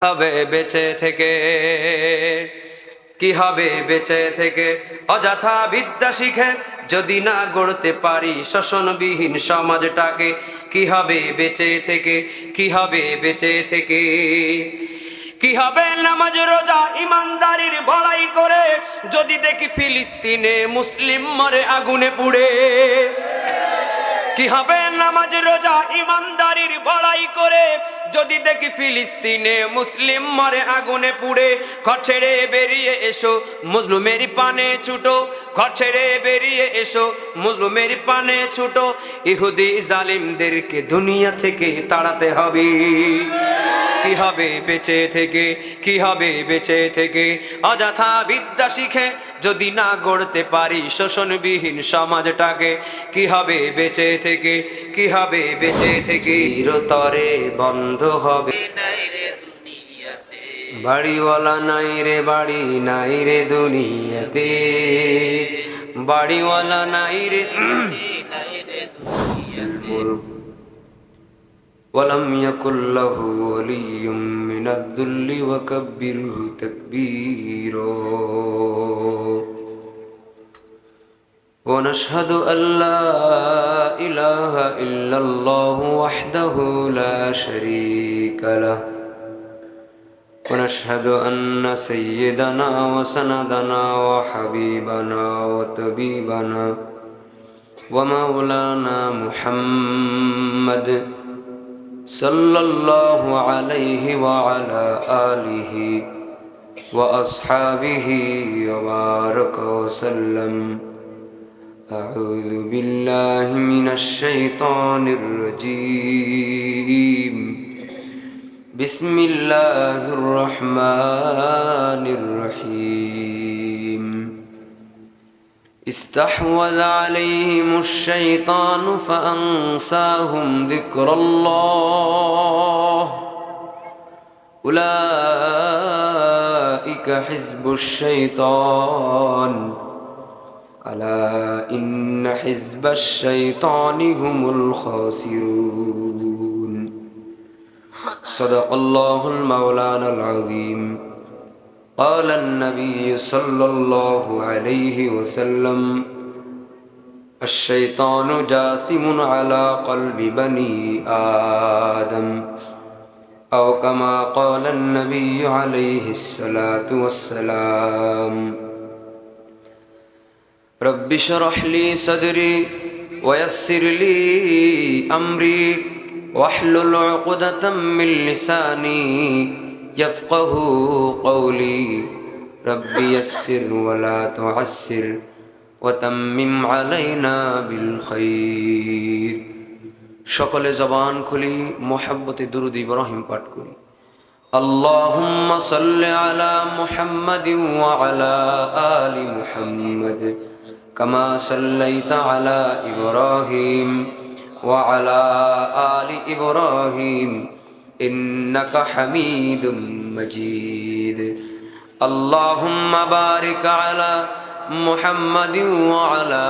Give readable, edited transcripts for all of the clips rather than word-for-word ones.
হবে বেঁচে থেকে, কি হবে বেঁচে থেকে? অযথা বিদ্যা শিখে যদি না গড়তে পারি শোষণবিহীন সমাজটাকে, কি হবে বেঁচে থেকে, কি হবে বেঁচে থেকে? কি হবে নামাজ রোজা ইমানদারির বড়াই করে যদি দেখি ফিলিস্তিনে মুসলিম মরে আগুনে পুড়ে? কি হবে নামাজ রোজা ইমানদারির বড়াই করে যদি দেখি ফিলিস্তিনে মুসলিম মরে আগুনে পুড়ে? ঘর ছেড়ে বেরিয়ে এসো মজলুমের পানে ছুটো, ঘর ছেড়ে বেরিয়ে এসো মজলুমের পানে ছুটো। ইহুদি জালিমদেরকে দুনিয়া থেকে তাড়াতে হবে। কি হবে বেঁচে থেকে, কি হবে বেঁচে থেকে? অযথা বিদ্যা শিখে যদি না গড়তে পারি শোষণবিহীন সমাজটাকে, কি হবে বেঁচে থেকে, কি হবে বেঁচে থেকে? চিরতরে বন্ধ হবে বাড়িওয়ালা নাই রে বাড়ি, নাই রে দুনিয়াতে বাড়িওয়ালা নাই রে। ولم يكن له ولي من الذل وكبره تكبيرا ونشهد أن لا إله إلا الله وحده لا شريك له ونشهد أن سيدنا وسندنا وحبيبنا وطبيبنا ومولانا محمد صلى الله عليه وعلى آله وأصحابه وبارك وسلم. أعوذ بالله من الشيطان الرجيم. بسم الله الرحمن الرحيم. استحوذ عليهم الشيطان فأنساهم ذكر الله أولئك حزب الشيطان ألا إن حزب الشيطان هم الخاسرون. صدق الله المولانا العظيم. قال النبي صلى الله عليه وسلم الشيطان جاثم على قلب بني آدم أو كما قال النبي عليه الصلاة والسلام. رب اشرح لي صدري ويسر لي أمري واحلل عقدة من لساني يفقه قولي. رب يسر ولا تعسر وتمم علينا بالخير. সকলে জবান খুলি মোহাব্বতে দুরূদ ইব্রাহিম পাঠ করি। আল্লাহুম্মা সাল্লি আলা মুহাম্মাদিন ওয়া আলা আলি মুহাম্মাদ কামা সাল্লাইতা আলা ইব্রাহিম ওয়া আলা আলি ইব্রাহিম ইন্নাকা হামিদুম মাজিদ। আল্লাহুম্মা বারিক আলা মুহাম্মাদিন ওয়া আলা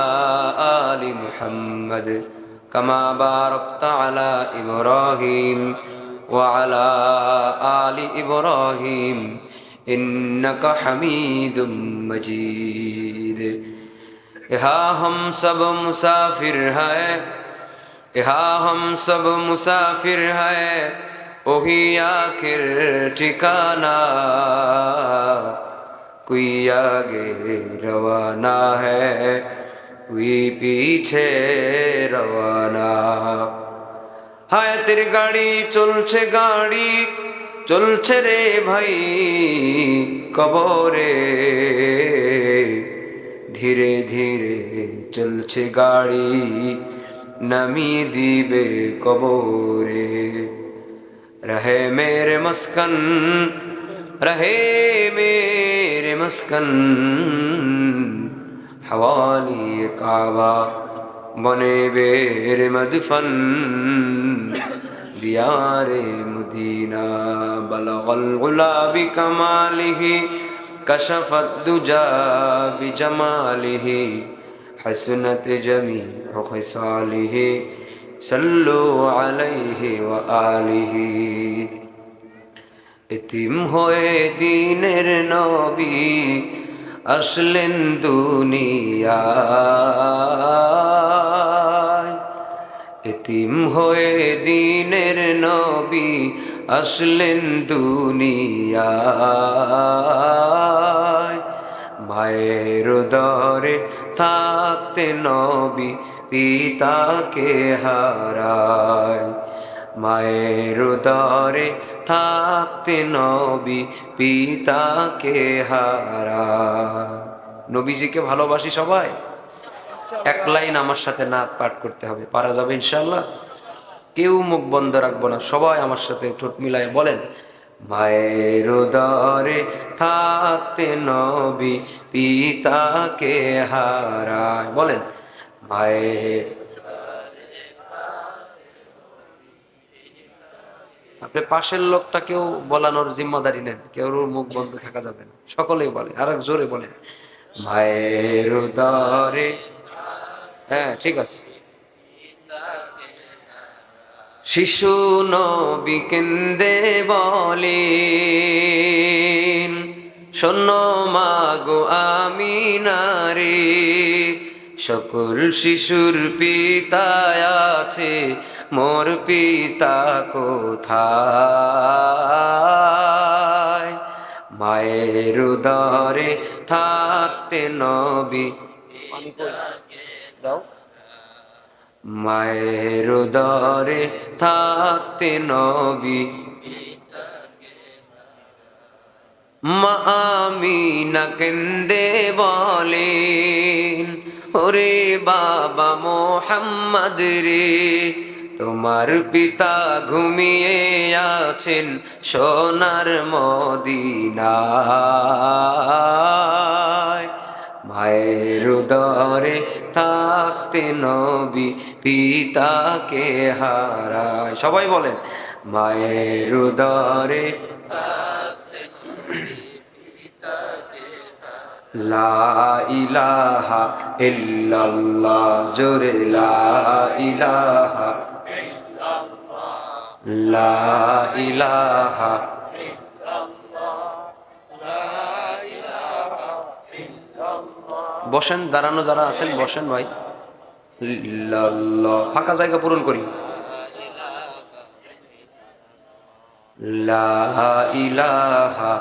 আলি মুহাম্মাদ কামা বারাকতা আলা ইব্রাহিম ওয়া আলা আলি ইব্রাহিম ইন্নাকা হামিদুম মাজিদ। यहाँ हम सब मुसाफिर हैं, यहाँ हम सब मुसाफिर हैं, वही आखिर ठिकाना। कोई आगे रवाना है, कोई पीछे रवाना। হায়াতের গাড়ি চলছে, গাড়ি চলছে রে ভাই কবরে। ধীরে ধীরে চলছে গাড়ি নামিয়ে দিবে কবরে। রহে মেরে মস্কন, রহে মেরে মস্কন হওয়ালি কাবা বনে বের মদফন দিয়ারে মদিনা। বলগল গুলা বিকমালিহি কশফত দুজা বিজমালিহি حسنت جميع خصاله صلوا عليه وآله এতিম হয়ে দিনের নবী আসলেন দুনিয়ায়, এতিম হয়ে দিনের নবী আসলেন দুনিয়ায়। মায়ের উদরে থাকতে নবী পিতাকে হারায়, মায়ের উদরে থাকতে নবী পিতাকে হারায়। নবীজিকে ভালোবাসি সবাই। এক লাইন আমার সাথে নাত পাঠ করতে হবে, পারা যাবে ইনশাআল্লাহ? কেউ মুখ বন্ধ রাখবো না, সবাই আমার সাথে ঠোঁট মিলায় বলেন, মায়ের উদরে থাকতে নবী পিতাকে হারায়। বলেন, মায়ের। আপনি পাশের লোকটাকেও বলানোর জিম্মাদারি নেন, কেউ মুখ বন্ধ থাকা যাবে না, সকলেই বলে, আর জোরে বলে, মায়ের উদরে। হ্যাঁ ঠিক আছে। শিশু নবী কেন্দে বলেন, শোনো মাগো আমিনারে, সকল শিশুর পিতা আছে, মোর পিতা কোথায়? মায়ের উদরে থাকতে নবী। দাও। মায়ের উদরে থাকতে নবী, মা আমিনা কেন্দে বলেন, ওরে বাবা মোহাম্মদ রে, তোমার পিতা ঘুমিয়ে আছেন সোনার মদিনায়। মায়ের উদরে থাকতে নবী পিতাকে হারায়। সবাই বলেন, মায়ের উদরে লা ইলাহা ইল্লাল্লাহ, জোরে লা ইলাহা, লা ইলাহা। বসেন, দাঁড়ানো যারা আছেন বসেন ভাই, ফাঁকা জায়গা পূরণ করি। লা ইলাহা,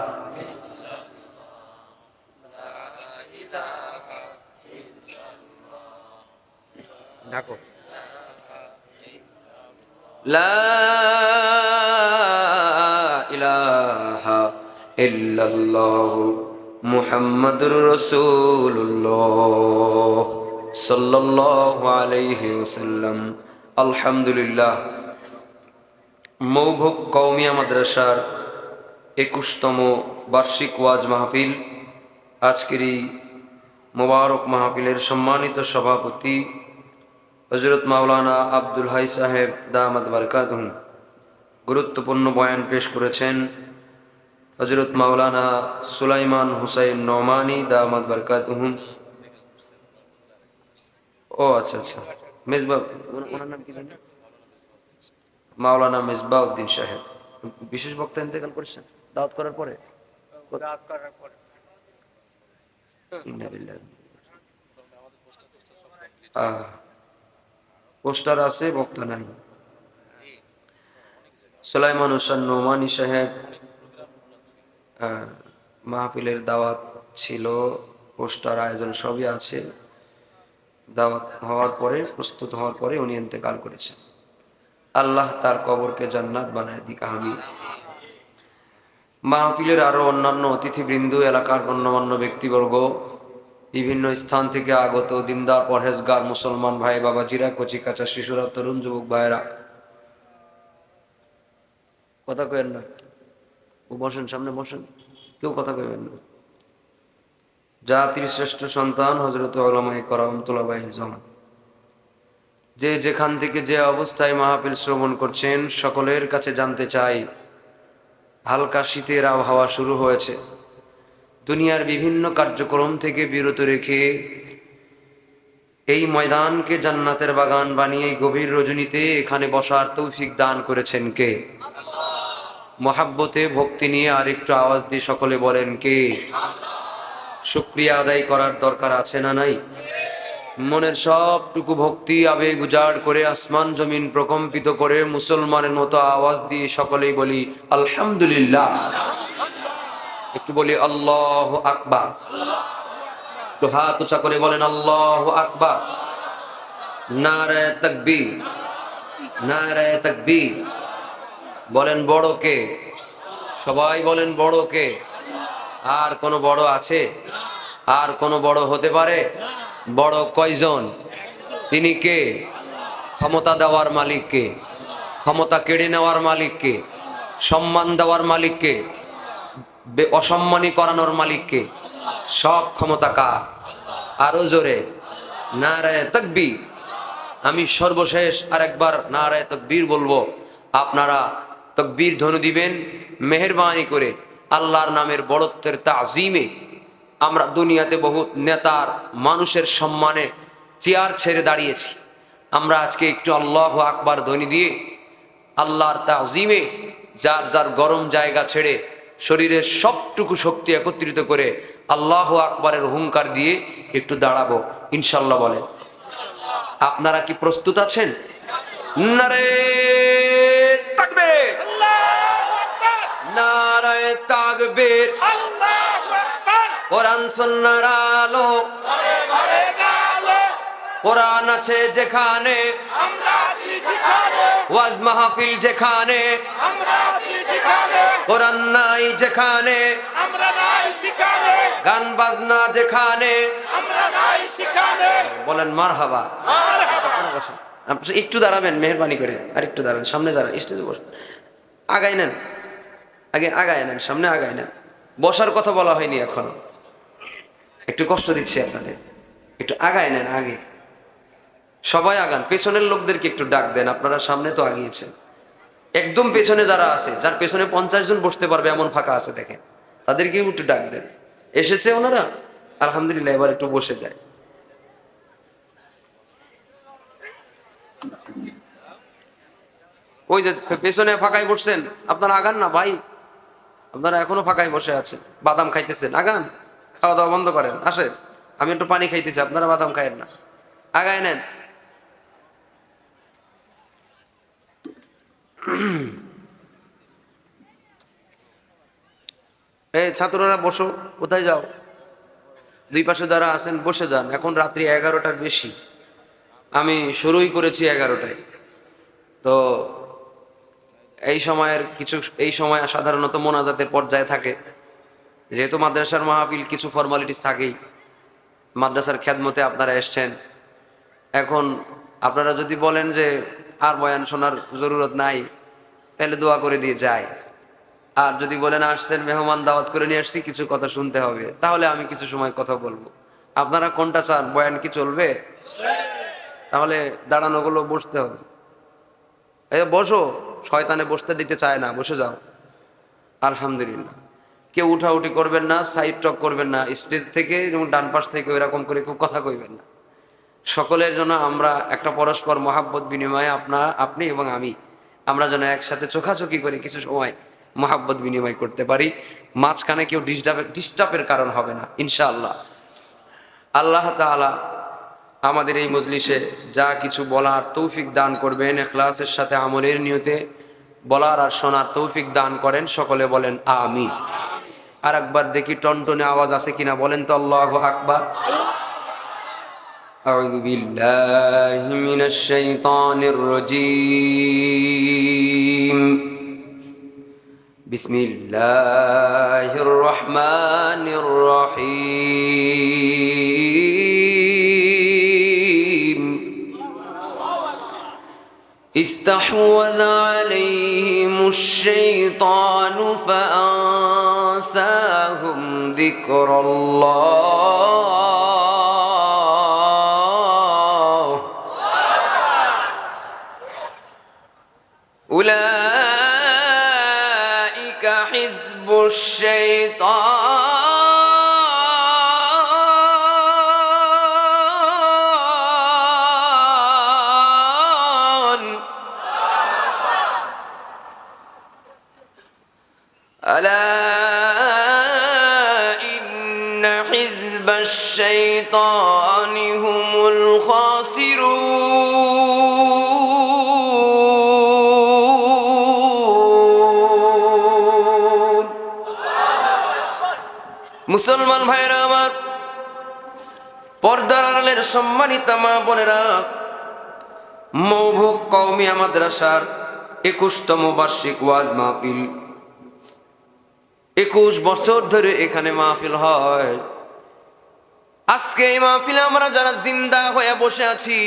ঢাকো, লা ইলাহা ইল্লাল্লাহ মুহাম্মাদুর রাসূলুল্লাহ সাল্লাল্লাহু আলাইহি ওয়াসাল্লাম। আলহামদুলিল্লাহ। মৌভুক কওমিয়া মাদ্রাসার 21তম বার্ষিক ওয়াজ মাহফিল, আজকের এই মোবারক মাহফিলের সম্মানিত সভাপতি হযরত মাওলানা আব্দুল হাই সাহেব দামাত বারকাতুহু গুরুত্বপূর্ণ বয়ান পেশ করেছেন। হযরত মাওলানা সুলাইমান হুসাইন নোমানী দামাত বারকাতুহু। ও আচ্ছা আচ্ছা, মেজবাহ, ওনার নাম কি জানেন? মাওলানা মেজবাহ উদ্দিন সাহেব বিশেষ বক্তা ইন্তেকাল করেছেন দাওয়াত করার পরে। পোস্টার আছে, বক্তা নাই। সুলাইমান হোসেন নোমানী সাহেব মাহফিলের দাওয়াত ছিল, পোস্টার আয়োজন সবই আছে। দাওয়াত হওয়ার পরে, প্রস্তুত হওয়ার পরে উনি ইন্তেকাল করেছেন। আল্লাহ তার কবরকে জান্নাত বানায় দিক, আমিন। মাহফিলের আরো অন্যান্য অতিথিবৃন্দ, এলাকার গণ্যমান্য ব্যক্তিবর্গ, বিভিন্ন স্থান থেকে আগত দিনদার পরহেজগার মুসলমান ভাই বাবাজিরা, কচি কাঁচা শিশুরা, তরুণ যুবক ভাইয়েরা, কথা কইেন না, বসেন, সামনে বসেন, কেউ কথা কইবেন না। জাতির শ্রেষ্ঠ সন্তান হযরত উলামায়ে কেরাম তুলাবায়ে জামান, যে যেখান থেকে যে অবস্থায় মাহফিল শ্রবণ করছেন, সকলের কাছে জানতে চাই, হালকা শীতের আবহাওয়া শুরু হয়েছে। দুনিয়ার বিভিন্ন কার্যক্রম থেকে বিরত রেখে এই ময়দানকে জান্নাতের বাগান বানিয়ে গভীর রজনীতে এখানে বসার তৌফিক দান করেছেন কে? মহাব্বতে ভক্তি নিয়ে আরেকটু আওয়াজ দিয়ে সকলে বলেন কে? শুকরিয়া আদায় করার দরকার আছে না নাই? মনের সবটুকু ভক্তি আবেগ উজাড় করে আসমান জমিন প্রকম্পিত করে মুসলমানের মতো আওয়াজ দিয়ে সকলেই বলি আলহামদুলিল্লাহ। একটু বলি আল্লাহু আকবার। একটু হাত উঁচা করে বলেন আল্লাহু আকবার। নারে তাকবীর, নারে তাকবীর। বলেন বড় কে? সবাই বলেন বড় কে? আর কোন বড় আছে? আর কোন বড় হতে পারে? বড় কয়জন? তিনি কে? ক্ষমতা দেওয়ার মালিক কে? ক্ষমতা কেড়ে নেওয়ার মালিক কে? সম্মান দেওয়ার মালিক কে? অসম্মানী করানোর মালিক কে? সব ক্ষমতা কার? আরো জোরে নারায়ে তাকবীর। আমি সর্বশেষ আরেকবার নারায়ে তাকবীর বলবো, আপনারা তাকবীর ধ্বনি দিবেন। মেহেরবানি করে আল্লাহর নামের বড়ত্বের তাজিমে আমরা দুনিয়াতে বহুত নেতার মানুষের সম্মানে চেয়ার ছেড়ে দাঁড়িয়েছি। আমরা আজকে একটু আল্লাহু আকবার ধ্বনি দিয়ে আল্লাহর তাজিমে যার যার গরম জায়গা ছেড়ে শরীরের সবটুকু শক্তি একত্রিত করে আল্লাহু আকবারের হুঙ্কার দিয়ে একটু দাঁড়াবো ইনশাল্লাহ। বলেন আপনারা কি প্রস্তুত আছেন? নারে তাকবীর, নারায়ে তাকবীর। কোরআন সুন্নাহর আলো, কোরআন আছে যেখানে, ওয়াজ মাহফিল যেখানে, কোরআন নাই যেখানে, গান বাজনা যেখানে, বলেন মারহাবা। একটু দাঁড়াবেন মেহেরবানি করে, আর একটু দাঁড়ান, সামনে দাঁড়ান, স্টেজে বসেন, আগাই নেন, আগে আগায় নেন, সামনে আগায় নেন। বসার কথা বলা হয়নি এখনো, একটু কষ্ট দিচ্ছি আপনাদের, একটু আগায় নেন। আগে সবাই আগান, পেছনের লোকদেরকে একটু ডাক দেন। আপনারা সামনে তো আগিয়েছেন, একদম পেছনে যারা আছে, যার পেছনে 50 জন বসতে পারবে এমন ফাঁকা আছে দেখেন, তাদেরকেও একটু ডাক দেন। এসেছে ওনারা, আলহামদুলিল্লাহ, এবার একটু বসে যায়। ওই যে পেছনে ফাঁকায় বসছেন, আপনারা আগান না ভাই, আপনারা এখনো ফাঁকায় বসে আছেন, বাদাম খাইতেছেন, আগান, খাওয়া দাওয়া বন্ধ করেন, আসেন। আমি একটু পানি খাইতেছি, আপনারা বাদাম খায়েন না, আগায় নেন। এই ছাত্ররা বসো, কোথায় যাও? দুই পাশে যারা আছেন বসে যান। এখন রাত্রি 11টার বেশি, আমি শুরুই করেছি 11টায়। তো এই সময় সাধারণত মোনাজাতের পর্যায়ে থাকে, যেহেতু মাদ্রাসার মাহফিল কিছু ফর্মালিটিস থাকেই। মাদ্রাসার খেদমতে আপনারা এসছেন, এখন আপনারা যদি বলেন যে আর বয়ান শোনার জরুরত নাই, তাহলে দোয়া করে দিয়ে যায়। আর যদি বলেন আসছেন মেহমান দাওয়াত করে নিয়ে আসছি, কিছু কথা শুনতে হবে, তাহলে আমি কিছু সময় কথা বলবো। আপনারা কোনটা চান? বয়ান কি চলবে? তাহলে দাঁড়ানো গুলো বসতে হবে। এই বসো, শয়তানে বসতে দিতে চায় না, বসে যাও। আলহামদুলিল্লাহ। কেউ উঠাউঠি করবেন না, সাইড টক করবেন না, স্টেজ থেকে যেমন ডান পাশ থেকে ওইরকম করে কেউ কথা কইবেন না। সকলের জন্য আমরা একটা পরস্পর মহাব্বত বিনিময়ে আপনি এবং আমরা যেন একসাথে চোখাচোখি করে কিছু সময় মহাব্বত বিনিময় করতে পারি। মাঝখানে কেউ ডিস্টার্বের কারণ হবে না ইনশাআল্লাহ। আল্লাহ তাআলা আমাদের এই মজলিসে যা কিছু বলার তৌফিক দান করবেন, ইখলাসের সাথে আমলের নিয়তে বলার আর শোনার তৌফিক দান করেন। সকলে বলেন আমিন। আর একবার দেখি টনটনে আওয়াজ আছে কিনা, বলেন তো আল্লাহু আকবার। আউযু বিল্লাহি মিনাশ শাইতানির রাজীম। বিসমিল্লাহির রহমানির রহিম। استحوذ عليهم الشيطان فأنساهم ذكر الله أولئك حزب الشيطان حزب الشيطان هم الخاسرون মুসলমান ভাইরা আমার, পর্দার আড়ালের সম্মানিতা মা বোনেরা, মৌভুক কওমিয়া মাদ্রাসার 21তম বার্ষিক ওয়াজ মাহফিল, 21 বছর ধরে এখানে মাহফিল হয়। আজকে এই মাহফিলে আমরা যারা জিন্দা হয়ে বসে আছি,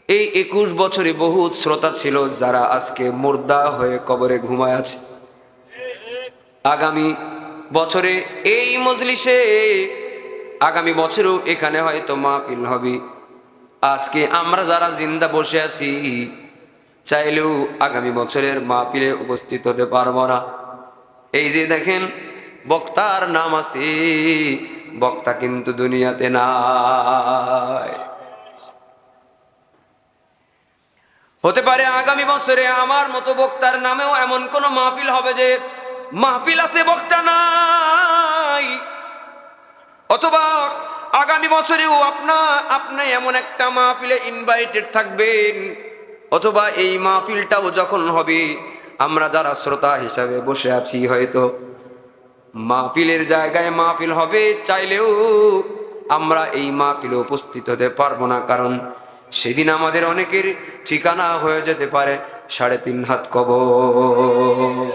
এই 21 বছরে বহুত শ্রোতা ছিল যারা আজকে মুর্দা হয়ে কবরে ঘুমায় আছে। আগামী বছরে এই মজলিসে, আগামী বছরেও এখানে হয়তো মাহফিল হবে। আজকে আমরা যারা জিন্দা বসে আছি, চাইলেও আগামী বছরের মাহফিলে উপস্থিত হতে পারবো না। এই যে দেখেন বক্তার নাম আছে, বক্তা কিন্তু দুনিয়াতে নাই। হতে পারে আগামী বছরে আমার মতো বক্তার নামেও এমন কোন মাহফিল হবে যে মাহফিল আছে বক্তা নাই, অথবা আগামী বছরেও আপনি এমন একটা মাহফিলে ইনভাইটেড থাকবেন, অথবা এই মাহফিলটাও যখন হবে আমরা যারা শ্রোতা হিসাবে বসে আছি হয়তো মাহফিলের জায়গায় মাহফিল হবে, চাইলেও আমরা এই মাহফিলে উপস্থিত হতে পারবো না, কারণ সেদিন আমাদের অনেকের ঠিকানা হয়ে যেতে পারে 3.5 হাত কবর।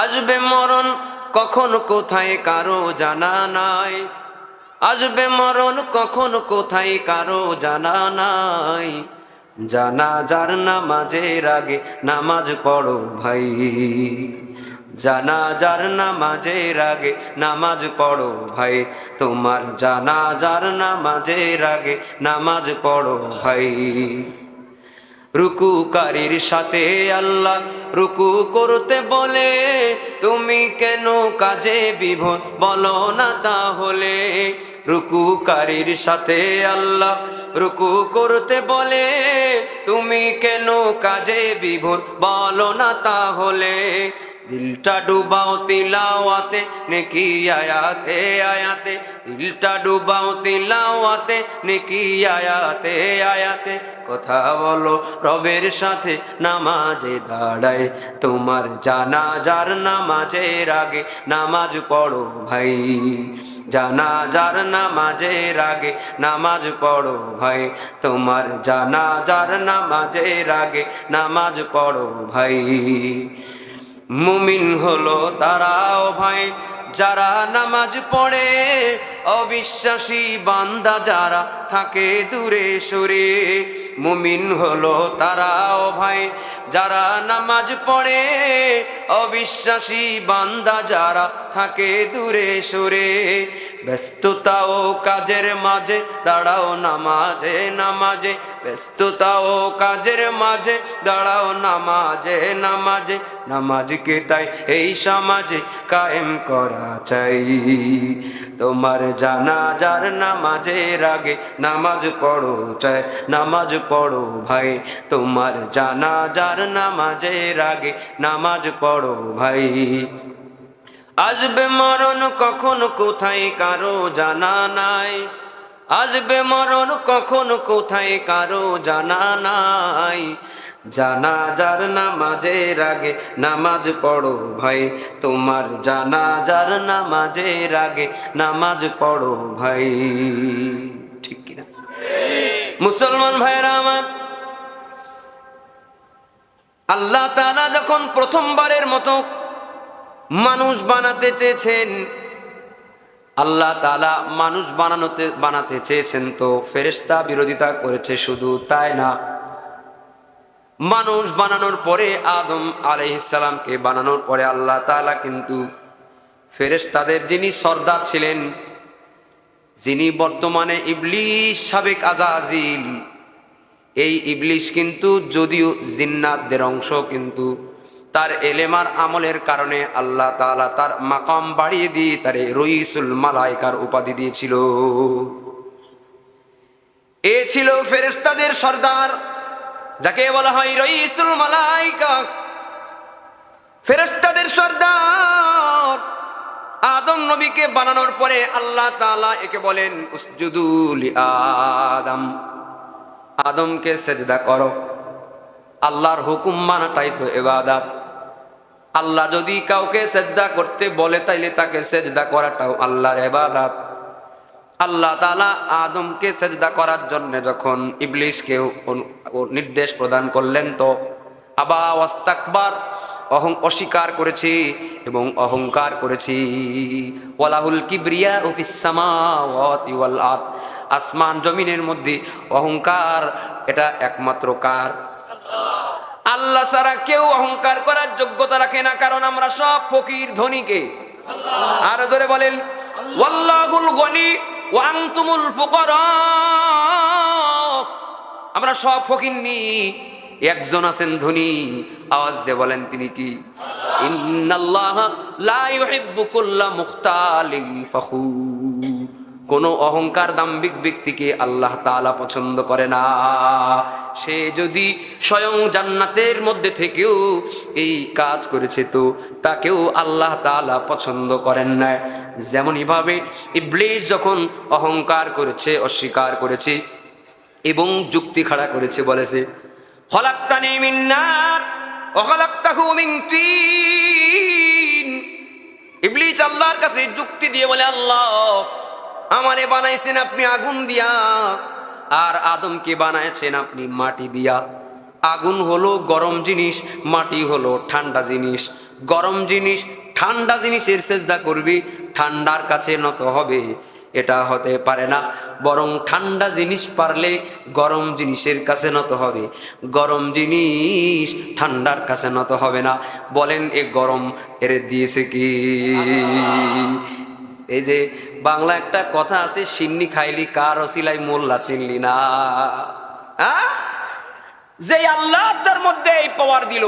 আসবে মরণ কখন কোথায় কারো জানা নাই, আসবে মরণ কখন কোথায় কারো জানা নাই। জানাজার নামাজের আগে নামাজ পড়ো ভাই, জানাজার নামাজের আগে নামাজ পড়ো ভাই, তোমার জানাজার নামাজের আগে নামাজ পড়ো ভাই। রুকুকারীর সাথে আল্লাহ রুকু করতে বলে, তুমি কেন কাজে বিভোর বলো না তাহলে। রুকুকারীর সাথে আল্লাহ রুকু করতে বলে, তুমি কেন কাজে বিভোর বলো না তাহলে। দিলটা ডুবাও তিলাওয়াতে নেকি আয়াতে আয়াতে, দিলটা ডুবাও তিলাওয়াতে নেকি আয়াতে আয়াতে। কথা বলো রবের সাথে নামাজে দাঁড়ায়, তোমার জানাজার নামাজের আগে নামাজ পড়ো ভাই, জানাজার নামাজের আগে নামাজ পড়ো ভাই, তোমার জানাজার নামাজের আগে নামাজ পড়ো ভাই। মুমিন হলো তারাও ভাই যারা নামাজ পড়ে, অবিশ্বাসী বান্দা যারা থাকে দূরে সরে। মুমিন হলো তারাও ভাই যারা নামাজ পড়ে, অবিশ্বাসী বান্দা যারা থাকে দূরে সরে। ব্যস্ততা ও কাজের মাঝে দাঁড়াও নামাজে নামাজে, ব্যস্ততা ও কাজের মাঝে দাঁড়াও নামাজে নামাজে। নামাজকে তাই এই সমাজে কায়েম করা চাই, তোমার জানাজার নামাজের আগে নামাজ পড়ো চাই, নামাজ পড়ো ভাই, তোমার জানাজার নামাজের আগে নামাজ পড়ো ভাই। আসবে মরণ কখন কোথায় কারো জানা নাই, আসবে মরণ কখন কোথায় কারো জানা নাই। জানাজার নামাজের আগে নামাজ পড়ো ভাই, তোমার জানাজার নামাজের আগে নামাজ পড়ো ভাই। ঠিক কিনা মুসলমান ভাইরা আমার, আল্লাহ তাআলা যখন প্রথমবারের মতো মানুষ বানাতে চেয়েছেন, আল্লাহ তাআলা মানুষ বানাতে চেয়েছেন, তো ফেরেশতা বিরোধিতা করেছে। শুধু তাই না, মানুষ বানানোর পরে আদম আলাইহিস সালামকে বানানোর পরে আল্লাহ তাআলা কিন্তু ফেরেশতাদের যিনি সর্দার ছিলেন, যিনি বর্তমানে ইবলিস সাবেক আজাজিল, এই ইবলিস কিন্তু যদিও জিন্নাতদের অংশ, কিন্তু তার এলেমার আমলের কারণে আল্লাহ তাআলা তার মাকাম বাড়িয়ে দিয়ে তারে রইসুল মালায়েকার উপাধি দিয়েছিল। এ ছিল ফেরেশতাদের সর্দার, যাকে বলা হয় রইসুল মালায়েকা। ফেরেশতাদের সর্দার আদম নবীকে বানানোর পরে আল্লাহ তাআলা একে বলেন উসজুদু লি আদম, আদমকে সেজদা করো। আল্লাহর হুকুম মানাটাই তো ইবাদত। আল্লাহ যদি কাউকে সেজদা করতে বলে তাইলে তাকে সেজদা করাটাও আল্লাহর ইবাদত। আল্লাহ তাআলা আদমকে সেজদা করার জন্য যখন ইবলিসকে নির্দেশ প্রদান করলেন, তো আবা ওয়াস্তাকবার, অস্বীকার করেছি এবং অহংকার করেছি। ওয়ালাহুল কিবরিয়া ফিস সামাওয়াতি ওয়াল আরদ, আসমান জমিনের মধ্যে অহংকার এটা একমাত্র কার? আল্লাহ ছাড়া কেউ অহংকার করার যোগ্যতা রাখে না, কারণ আমরা সব ফকির। ধনীকে আরো ধরে বলেন ওয়াল্লাহুল গনি ওয়া আনতুমুল ফুকারা। আমরা সব ফকিন্নি, একজন আছেন ধনী, আওয়াজ দিয়ে বলেন তিনি কি? ইন্নাল্লাহা লা ইউহিব্বু কুল্লা মুখতালিন ফখুর। কোন অহংকার দাম্ভিক ব্যক্তিকে আল্লাহ তাআলা পছন্দ করে না। সে যদি স্বয়ং জান্নাতের মধ্যে থেকেও এই কাজ করেছে, তো তাকেও আল্লাহ তাআলা পছন্দ করেন না। যেমনই ভাবে ইবলিস যখন অহংকার করেছে, অস্বীকার করেছে এবং যুক্তি খাড়া করেছে, বলেছে খলাকতানি মিন নার ওয়া খলাকতাহু মিন তিন। ইবলিস আল্লাহর কাছে যুক্তি দিয়ে বলে, আল্লাহ আমারে বানাইছেন আপনি আগুন দিয়া, আর আদমকে বানাইছেন আপনি মাটি দিয়া। আগুন হলো গরম জিনিস, মাটি হলো ঠান্ডা জিনিস। গরম জিনিস ঠান্ডা জিনিসের সেজদা করবি, ঠান্ডার কাছে নত হবে, এটা হতে পারে না। বরং ঠান্ডা জিনিস পারলে গরম জিনিসের কাছে নত হবে, গরম জিনিস ঠান্ডার কাছে নত হবে না। বলেন এ গরম এর দিয়েছে কি? এই যে বাংলা একটা কথা আছে, সিন্নি খাইলি কার ওসিলাই মোল্লা চিনলি না। যে আল্লাহ তার মধ্যে এই পাওয়ার দিল,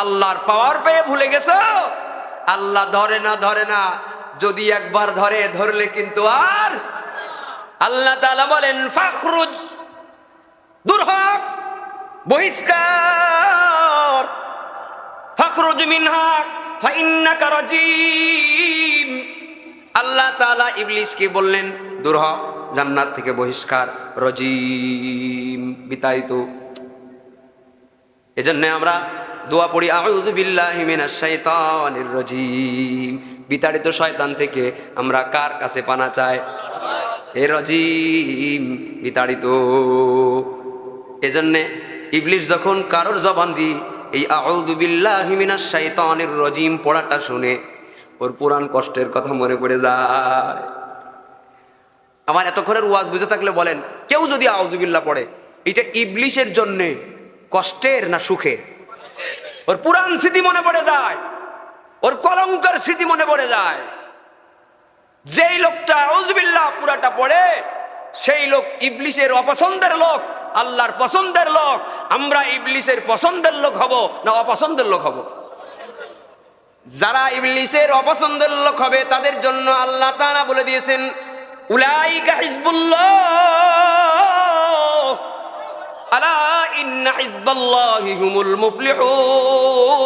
আল্লাহর পাওয়ার পেয়ে ভুলে গেছো? আল্লাহ ধরে না, ধরে না, যদি একবার ধরে, ধরলে কিন্তু আর। আল্লাহ তাআলা বলেন ফাখরুজ, দূর হ, বহিষ্কার। ফাখরুজ মিনহা ফাইন্নাকা রাজিম। আল্লাহ তাআলা ইবলিসকে বললেন দূর হ, জান্নাত থেকে বহিষ্কার, রাজিম, বিতাড়িত। এজন্য আমরা দোয়া পড়ি আউযু বিল্লাহি মিনাশ শাইতানির রাজিম। বিতাড়িত শয়তান থেকে আমরা কার কাছে পানা চাই? এ রাজিম, বিতাড়িত। এজন্য ইবলিস যখন কারোর জবান দিয়ে এই আউযু বিল্লাহি মিনাশ শাইতানির রাজিম পড়াটা শুনে ওর পুরান কষ্টের কথা মনে পড়ে যায়। আমার এতক্ষণের ওয়াজ বুঝে থাকলে বলেন, কেউ যদি আউযু বিল্লাহ পড়ে, এটা ইবলিসের জন্যে কষ্টের না সুখের? ওর পুরান স্মৃতি মনে পড়ে যায়, ওর কলঙ্কের স্মৃতি মনে পড়ে যায়। যেই লোকটা আউযু বিল্লাহ পুরাটা পড়ে, সেই লোক ইবলিসের অপছন্দের লোক, আল্লাহর পছন্দের লোক। আমরা ইবলিসের পছন্দের লোক হব না অপছন্দের লোক হব? যারা ইবলিসের অপছন্দের লোক হবে তাদের জন্য আল্লাহ তাআলা বলে দিয়েছেন উলাইকা হিজবুল্লাহ আলা ইন্না হিজবাল্লাহি হুমুল মুফলিহুন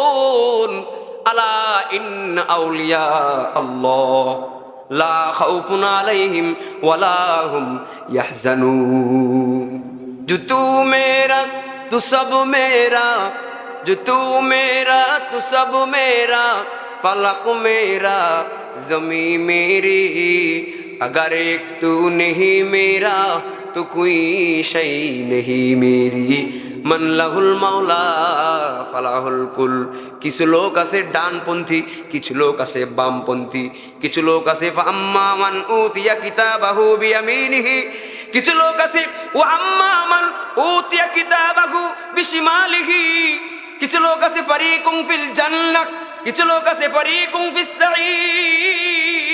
আলা ইন্না আউলিয়া আল্লাহ লা খাউফুন আলাইহিম ওয়ালা হুম ইয়াহজানুন। जो तू मेरा तू सब मेरा, जो तू मेरा तू सब मेरा, फलक मेरा ज़मीं मेरी, अगर एक तू नहीं मेरा तो कोई शै नहीं मेरी, मन लाहुल मौला फलाहुल कुल। কিছু লোক আছে ডানপন্থী, কিছু লোক আছে বামপন্থী, কিছু লোক আছে ফাম্মা মান উতিয়া কিতাবাহু বিয়ামিনিহি, কিছু লোক আছে ও আম্মা মান উতিয়া কিতাবাহু বিশিমালিহি, কিছু লোক আছে ফারিকুম ফিল জান্নাহ, কিছু লোক আছে ফারিকুম ফিস সাঈদ।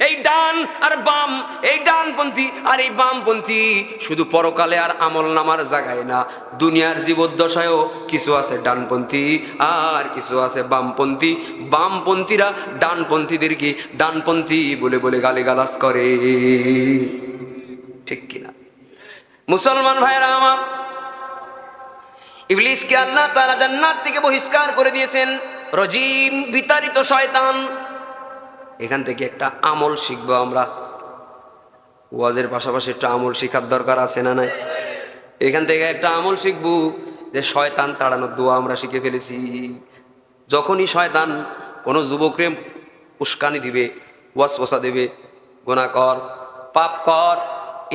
এই ডান আর বাম, এই ডানপন্থী আর এই বামপন্থী শুধু পরকালে আর আমল নামার জায়গায় না, দুনিয়ার জীবদ্দশায়ও কিছু আছে ডানপন্থী আর কিছু আছে বামপন্থী। বামপন্থীরা ডানপন্থীদেরকে ডানপন্থী বলে বলে গালিগালাজ করে, ঠিক কিনা? মুসলমান ভাইরা আমার, ইবলিসকে আল্লাহ তাআলা জান্নাত থেকে বহিষ্কার করে দিয়েছেন। রাজিম, বিতাড়িত শয়তান। এখান থেকে একটা আমল শিখবো আমরা। ওয়াজের পাশাপাশি একটা আমল শিখার দরকার আছে না নাই? এখান থেকে একটা আমল শিখবো যে শয়তান তাড়ানোর দোয়া আমরা শিখে ফেলেছি। যখনই শয়তান কোনো যুবকরে উস্কানি দিবে, ওয়াসওয়াসা দেবে, গুনাহ কর, পাপ কর,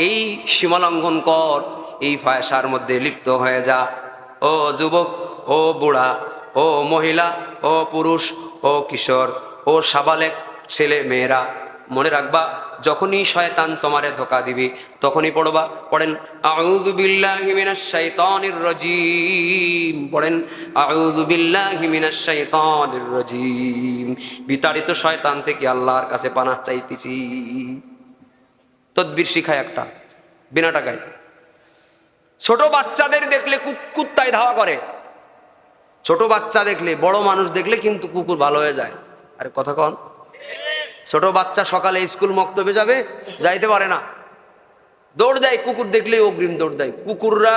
এই সীমালঙ্ঘন কর, এই ফায়সার মধ্যে লিপ্ত হয়ে যা, ও যুবক, ও বুড়া, ও মহিলা, ও পুরুষ, ও কিশোর, ও সাবালেক ছেলে মেয়েরা, মনে রাখবা যখনই শয়তান তোমারে ধোকা দিবে তখনই পড়েন আউযু বিল্লাহি মিনাশ শাইতানির রাজীম, পড়েন আউযু বিল্লাহি মিনাশ শাইতানির রাজীম। বিতাড়িত শয়তান থেকে আল্লাহর কাছে পানাহ চাইতেছি। তদবির শিখায় একটা বিনা টাকায়। ছোট বাচ্চাদের দেখলে কুত্তায় ধাওয়া করে, ছোট বাচ্চা দেখলে, বড় মানুষ দেখলে কিন্তু কুকুর ভালো হয়ে যায়। আরে কথা কন, ছোট বাচ্চা সকালে স্কুল মক্তবে যাবে, যাইতে পারে না, দৌড় দেয়, কুকুর দেখলে অগ্রিম দৌড় দেয়। কুকুররা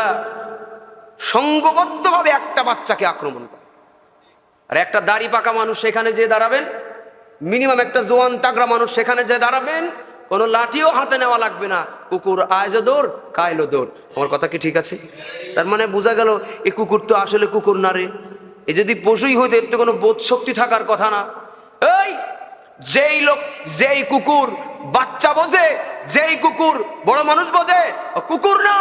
সংঘবদ্ধভাবে একটা বাচ্চাকে আক্রমণ করে। আর একটা দাড়ি পাকা মানুষ সেখানে যে দাঁড়াবেন, মিনিমাম একটা জোয়ান তাগড়া মানুষ সেখানে যে দাঁড়াবেন, কোনো লাঠিও হাতে নেওয়া লাগবে না, কুকুর আজও দৌড় কাইলো দৌড়। আমার কথা কি ঠিক আছে? তার মানে বোঝা গেল এই কুকুর তো আসলে কুকুর না রে, এ যদি পশুই হইতো এর তো কোনো বোধ শক্তি থাকার কথা না। এই যেই লোক, যেই কুকুর বাচ্চা বোঝে, যেই কুকুর বড় মানুষ বোঝে, কুকুর না,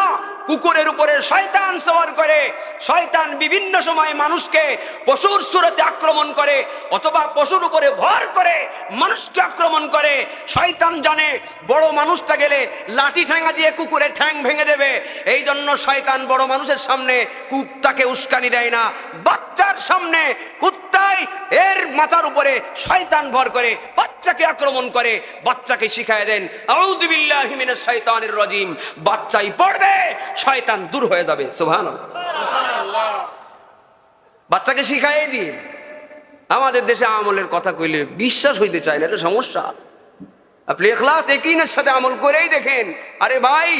কুকুরের উপরে শয়তান সওয়ার করে। শয়তান বিভিন্ন সময় মানুষকে পশুর সুরতে আক্রমণ করে অথবা পশুর উপরে ভর করে মানুষকে আক্রমণ করে। শয়তান জানে বড় মানুষটা গেলে লাঠি ঠ্যাঙ্গা দিয়ে কুকুরের ঠ্যাং ভেঙে দেবে, এই জন্য শয়তান বড় মানুষের সামনে কুত্তাকে উস্কানি দেয় না, বাচ্চার সামনে কুত্তাই এর মাথার উপরে শয়তান ভর করে বাচ্চাকে আক্রমণ করে। বাচ্চাকে শিখায় দেন আউযু বিল্লাহি মিনাশ শাইতানির রাজীম, বাচ্চাই পড়বে, শয়তান দূর হয়ে যাবে। সুবহানাল্লাহ। বাচ্চাকে শিখাই দিন। আমাদের দেশে আমলের কথা কইলে বিশ্বাস হইতে চায় না, এটা সমস্যা। আপনি ইখলাস ইয়াকিনের সাথে আমল করেই দেখেন। আরে ভাই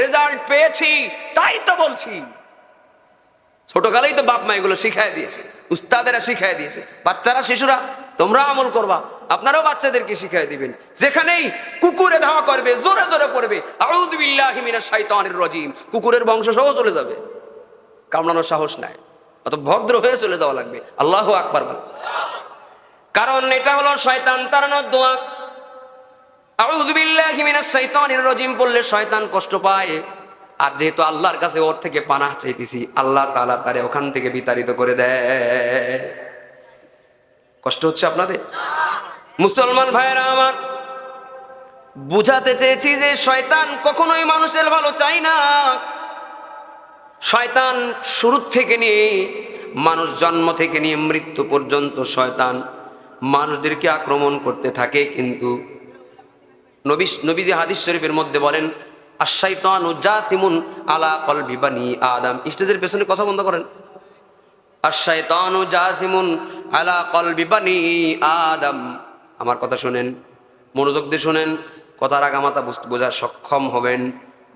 রেজাল্ট পেয়েছি তাই তো বলছি। ছোটকালেই তো বাপ মা এগুলো শিখাই দিয়েছে, উস্তাদেরা শিখাই দিয়েছে। বাচ্চারা, শিশুরা তোমরা আমল করবা, আপনারাও বাচ্চাদেরকে শিখাই দিবেন। যেখানেই কুকুরে ধাওয়া করবে জোরে জোরে পড়বে আউযু বিল্লাহি মিনাশ শাইতানির রাজীম, কুকুরের বংশ সহ চলে যাবে, কামড়ানোর সাহস নাই, অত ভদ্র হয়ে চলে যাওয়া লাগবে। আল্লাহু আকবার বল। কারণ এটা হলো শয়তান তাড়ানোর দোয়া। আউযু বিল্লাহি মিনাশ শাইতানির রাজীম বললে শয়তান কষ্ট পায়, আর যেহেতু আল্লাহর কাছে ওর থেকে পানাহ চাইতেছি, আল্লাহ তাআলা তারে ওখান থেকে বিতাড়িত করে দেয়। কষ্ট হচ্ছে আপনাদের? মুসলমান ভাইয়েরা আমার, বুঝাতে চেয়েছি যে শয়তান কখনোই মানুষের ভালো চায় না। শয়তান শুরু থেকে নিয়ে, মানুষ জন্ম থেকে নিয়ে মৃত্যু পর্যন্ত শয়তান মানুষদেরকে আক্রমণ করতে থাকে। কিন্তু নবীজি হাদিস শরীফের মধ্যে বলেন আশ-শাইতানু জাসিমুন আলা কলবি বানি আদম। স্টেজের পেছনে কথা বন্ধ করেন। আশ-শাইতানু জাসিমুন আলা কলবি বানি আদম। আমার কথা শুনেন, মনোযোগ দিয়ে শুনেন, কথার আগামাতা বোঝার সক্ষম হবেন।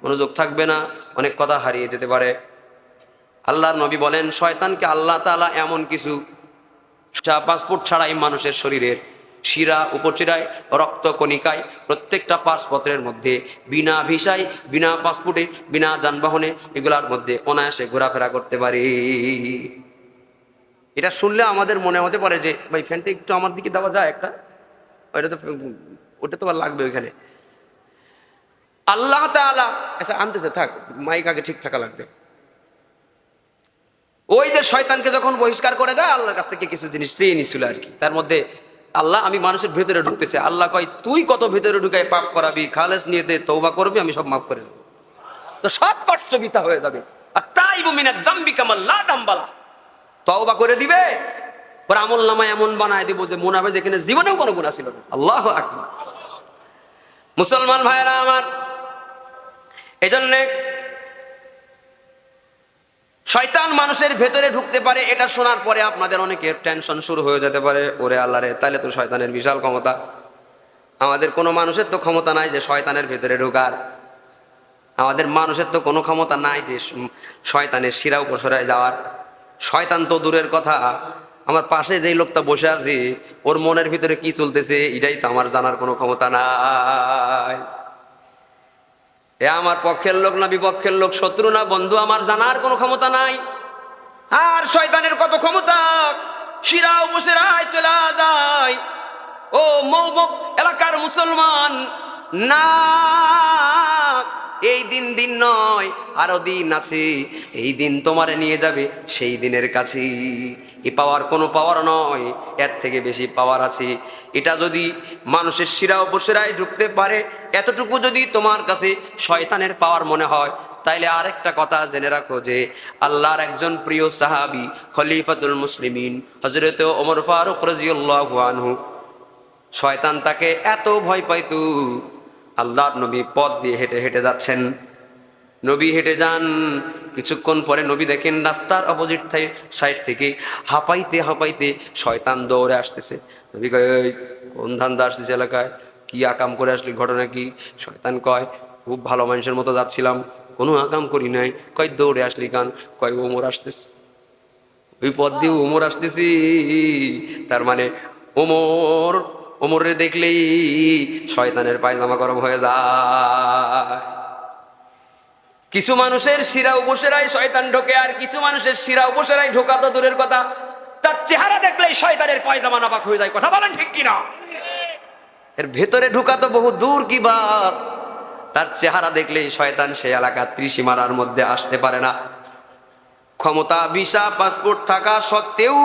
মনোযোগ থাকবে না, অনেক কথা হারিয়ে যেতে পারে। আল্লাহর নবী বলেন শয়তানকে আল্লাহ তাআলা এমন কিছু পাসপোর্ট ছাড়াই মানুষের শরীরের শিরা, উপচিরায়, রক্ত কণিকায়, প্রত্যেকটা পাসপত্রের মধ্যে বিনা ভিসায়, বিনা পাসপোর্টে, বিনা যানবাহনে এগুলার মধ্যে অনায়াসে ঘোরাফেরা করতে পারে। এটা শুনলে আমাদের মনে হতে পারে যে ভাই ফ্যানটা একটু আমার দিকে দেওয়া যায় একটা, ওটা তো লাগবে ওইখানে। আল্লাহ তাআলা আচ্ছা আনতেছে, থাক মাইক আগে ঠিক থাকা লাগবে। ওই যে শয়তানকে যখন বহিষ্কার করে দেয় আল্লাহর কাছ থেকে কিছু জিনিস চেয়ে নিছিল আর কি। তার মধ্যে আল্লাহ, আমি মানুষের ভেতরে ঢুকতেছে, আল্লাহ কয় তুই কত ভেতরে ঢুকাই পাপ করাবি, খালেস নিয়ে দে, তওবা করবি, আমি সব মাফ করে দেবো, তো সব কষ্ট বিতা হয়ে যাবে। আর তাইবু মিনাদ যামবি কামা লা যামবালা, তওবা করে দিবে, পরে আমল নামা এমন বানায় দিব যে মনে হবে যেখানে জীবনেও কোনো গুনাহ ছিল না। আল্লাহু আকবার। মুসলমান ভাইরা আমার, এজন্য শয়তান মানুষের ভেতরে ঢুকতে পারে। এটা শোনার পরে আপনাদের অনেকের টেনশন শুরু হয়ে যেতে পারে, ওরে আল্লাহ রে, তাহলে তো শয়তানের বিশাল ক্ষমতা। আমাদের কোনো মানুষের তো ক্ষমতা নাই যে শয়তানের ভেতরে ঢোকার। আমাদের মানুষের তো কোনো ক্ষমতা নাই যে শয়তানের শিরা উপসরায় যাওয়ার। শয়তান তো দূরের কথা, আমার পাশে যেই লোকটা বসে আছে ওর মনের ভিতরে কি চলতেছে এটাই তো আমার জানার কোনো ক্ষমতা নাই। এ আমার পক্ষের লোক না বিপক্ষের লোক, শত্রু না বন্ধু, আমার জানার কোনো ক্ষমতা নাই। আর শয়তানের কত ক্ষমতা, শিরা উপশিরায় চলে যায়। ও মৌবক এলাকার মুসলমান, না এই দিন দিন নয়, আরো দিন আছে। এই দিন তোমারে নিয়ে যাবে সেই দিনের কাছে। এ পাওয়ার কোনো পাওয়ার নয়, এর থেকে বেশি পাওয়ার আছে। এটা যদি মানুষের শিরা উপশিরায় ঢুকতে পারে, এতটুকু যদি তোমার কাছে শয়তানের পাওয়ার মনে হয়, তাইলে আরেকটা কথা জেনে রাখো যে আল্লাহর একজন প্রিয় সাহাবী খলিফাতুল মুসলিমিন হযরত ওমর ফারুক রাদিয়াল্লাহু আনহু, শয়তান তাকে এত ভয় পাইতো, আল্লাহর নবী পথ দিয়ে হেঁটে হেঁটে যাচ্ছেন, নবী হেঁটে যান, কিছুক্ষণ পরে নবী দেখেন রাস্তার অপোজিট সাইড থেকে হাঁপাইতে হাঁপাইতে শয়তান দৌড়ে আসতেছে। নবী কয়, এই কোন ধান্দা আসতেছে এলাকায়, কি আকাম করে আসলি, ঘটনা কি? শয়তান কয়, খুব ভালো মানুষের মতো যাচ্ছিলাম, কোনো আকাম করি নাই। কয় দৌড়ে আসলি কান? কয় ওমর আসতেছে, ওই পথ দিয়ে ওমর আসতেছি। তার মানে ওমরে দেখলেই শয়তানের পায়জামা গরম হয়ে যায়। কিছু মানুষের শিরা উপশিরায় শয়তান ঢোকে, আর কিছু মানুষের শিরা উপশিরায় ঢোকা তো দূরের কথা, তার চেহারা দেখলেই শয়তানের পায়জামা নাপাক হয়ে যায়। কথা বলেন ঠিক কিনা? এর ভেতরে ঢোকা তো বহু দূর কি বাত, তার চেহারা দেখলেই শয়তান সেই এলাকার ত্রিসীমানার মধ্যে আসতে পারে না। ক্ষমতা, ভিসা, পাসপোর্ট থাকা সত্ত্বেও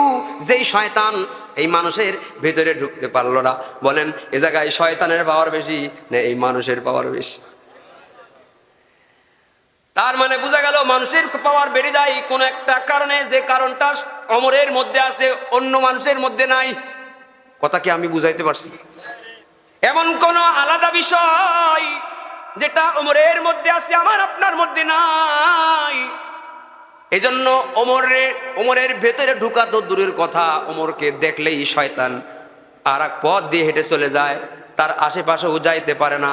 যেই শয়তান এই মানুষের ভেতরে ঢুকতে পারলো না, বলেন এ জায়গায় শয়তানের পাওয়ার বেশি না এই মানুষের পাওয়ার বেশি? তার মানে বোঝা গেল মানুষের পাওয়ার বেড়ে যায় কোন একটা কারণে, যে কারণটা ওমরের মধ্যে আছে অন্য মানুষের মধ্যে নাই। কথা কি আমি বুঝাইতে পারছি? এমন কোন আলাদা বিষয় যেটা ওমরের মধ্যে আছে আমার আপনার মধ্যে নাই। এজন্য ওমরের ভেতরে ঢুকা তো দূরের কথা, ওমরকে দেখলেই শয়তান আর এক পথ দিয়ে হেঁটে চলে যায়, তার আশেপাশেও যাইতে পারে না।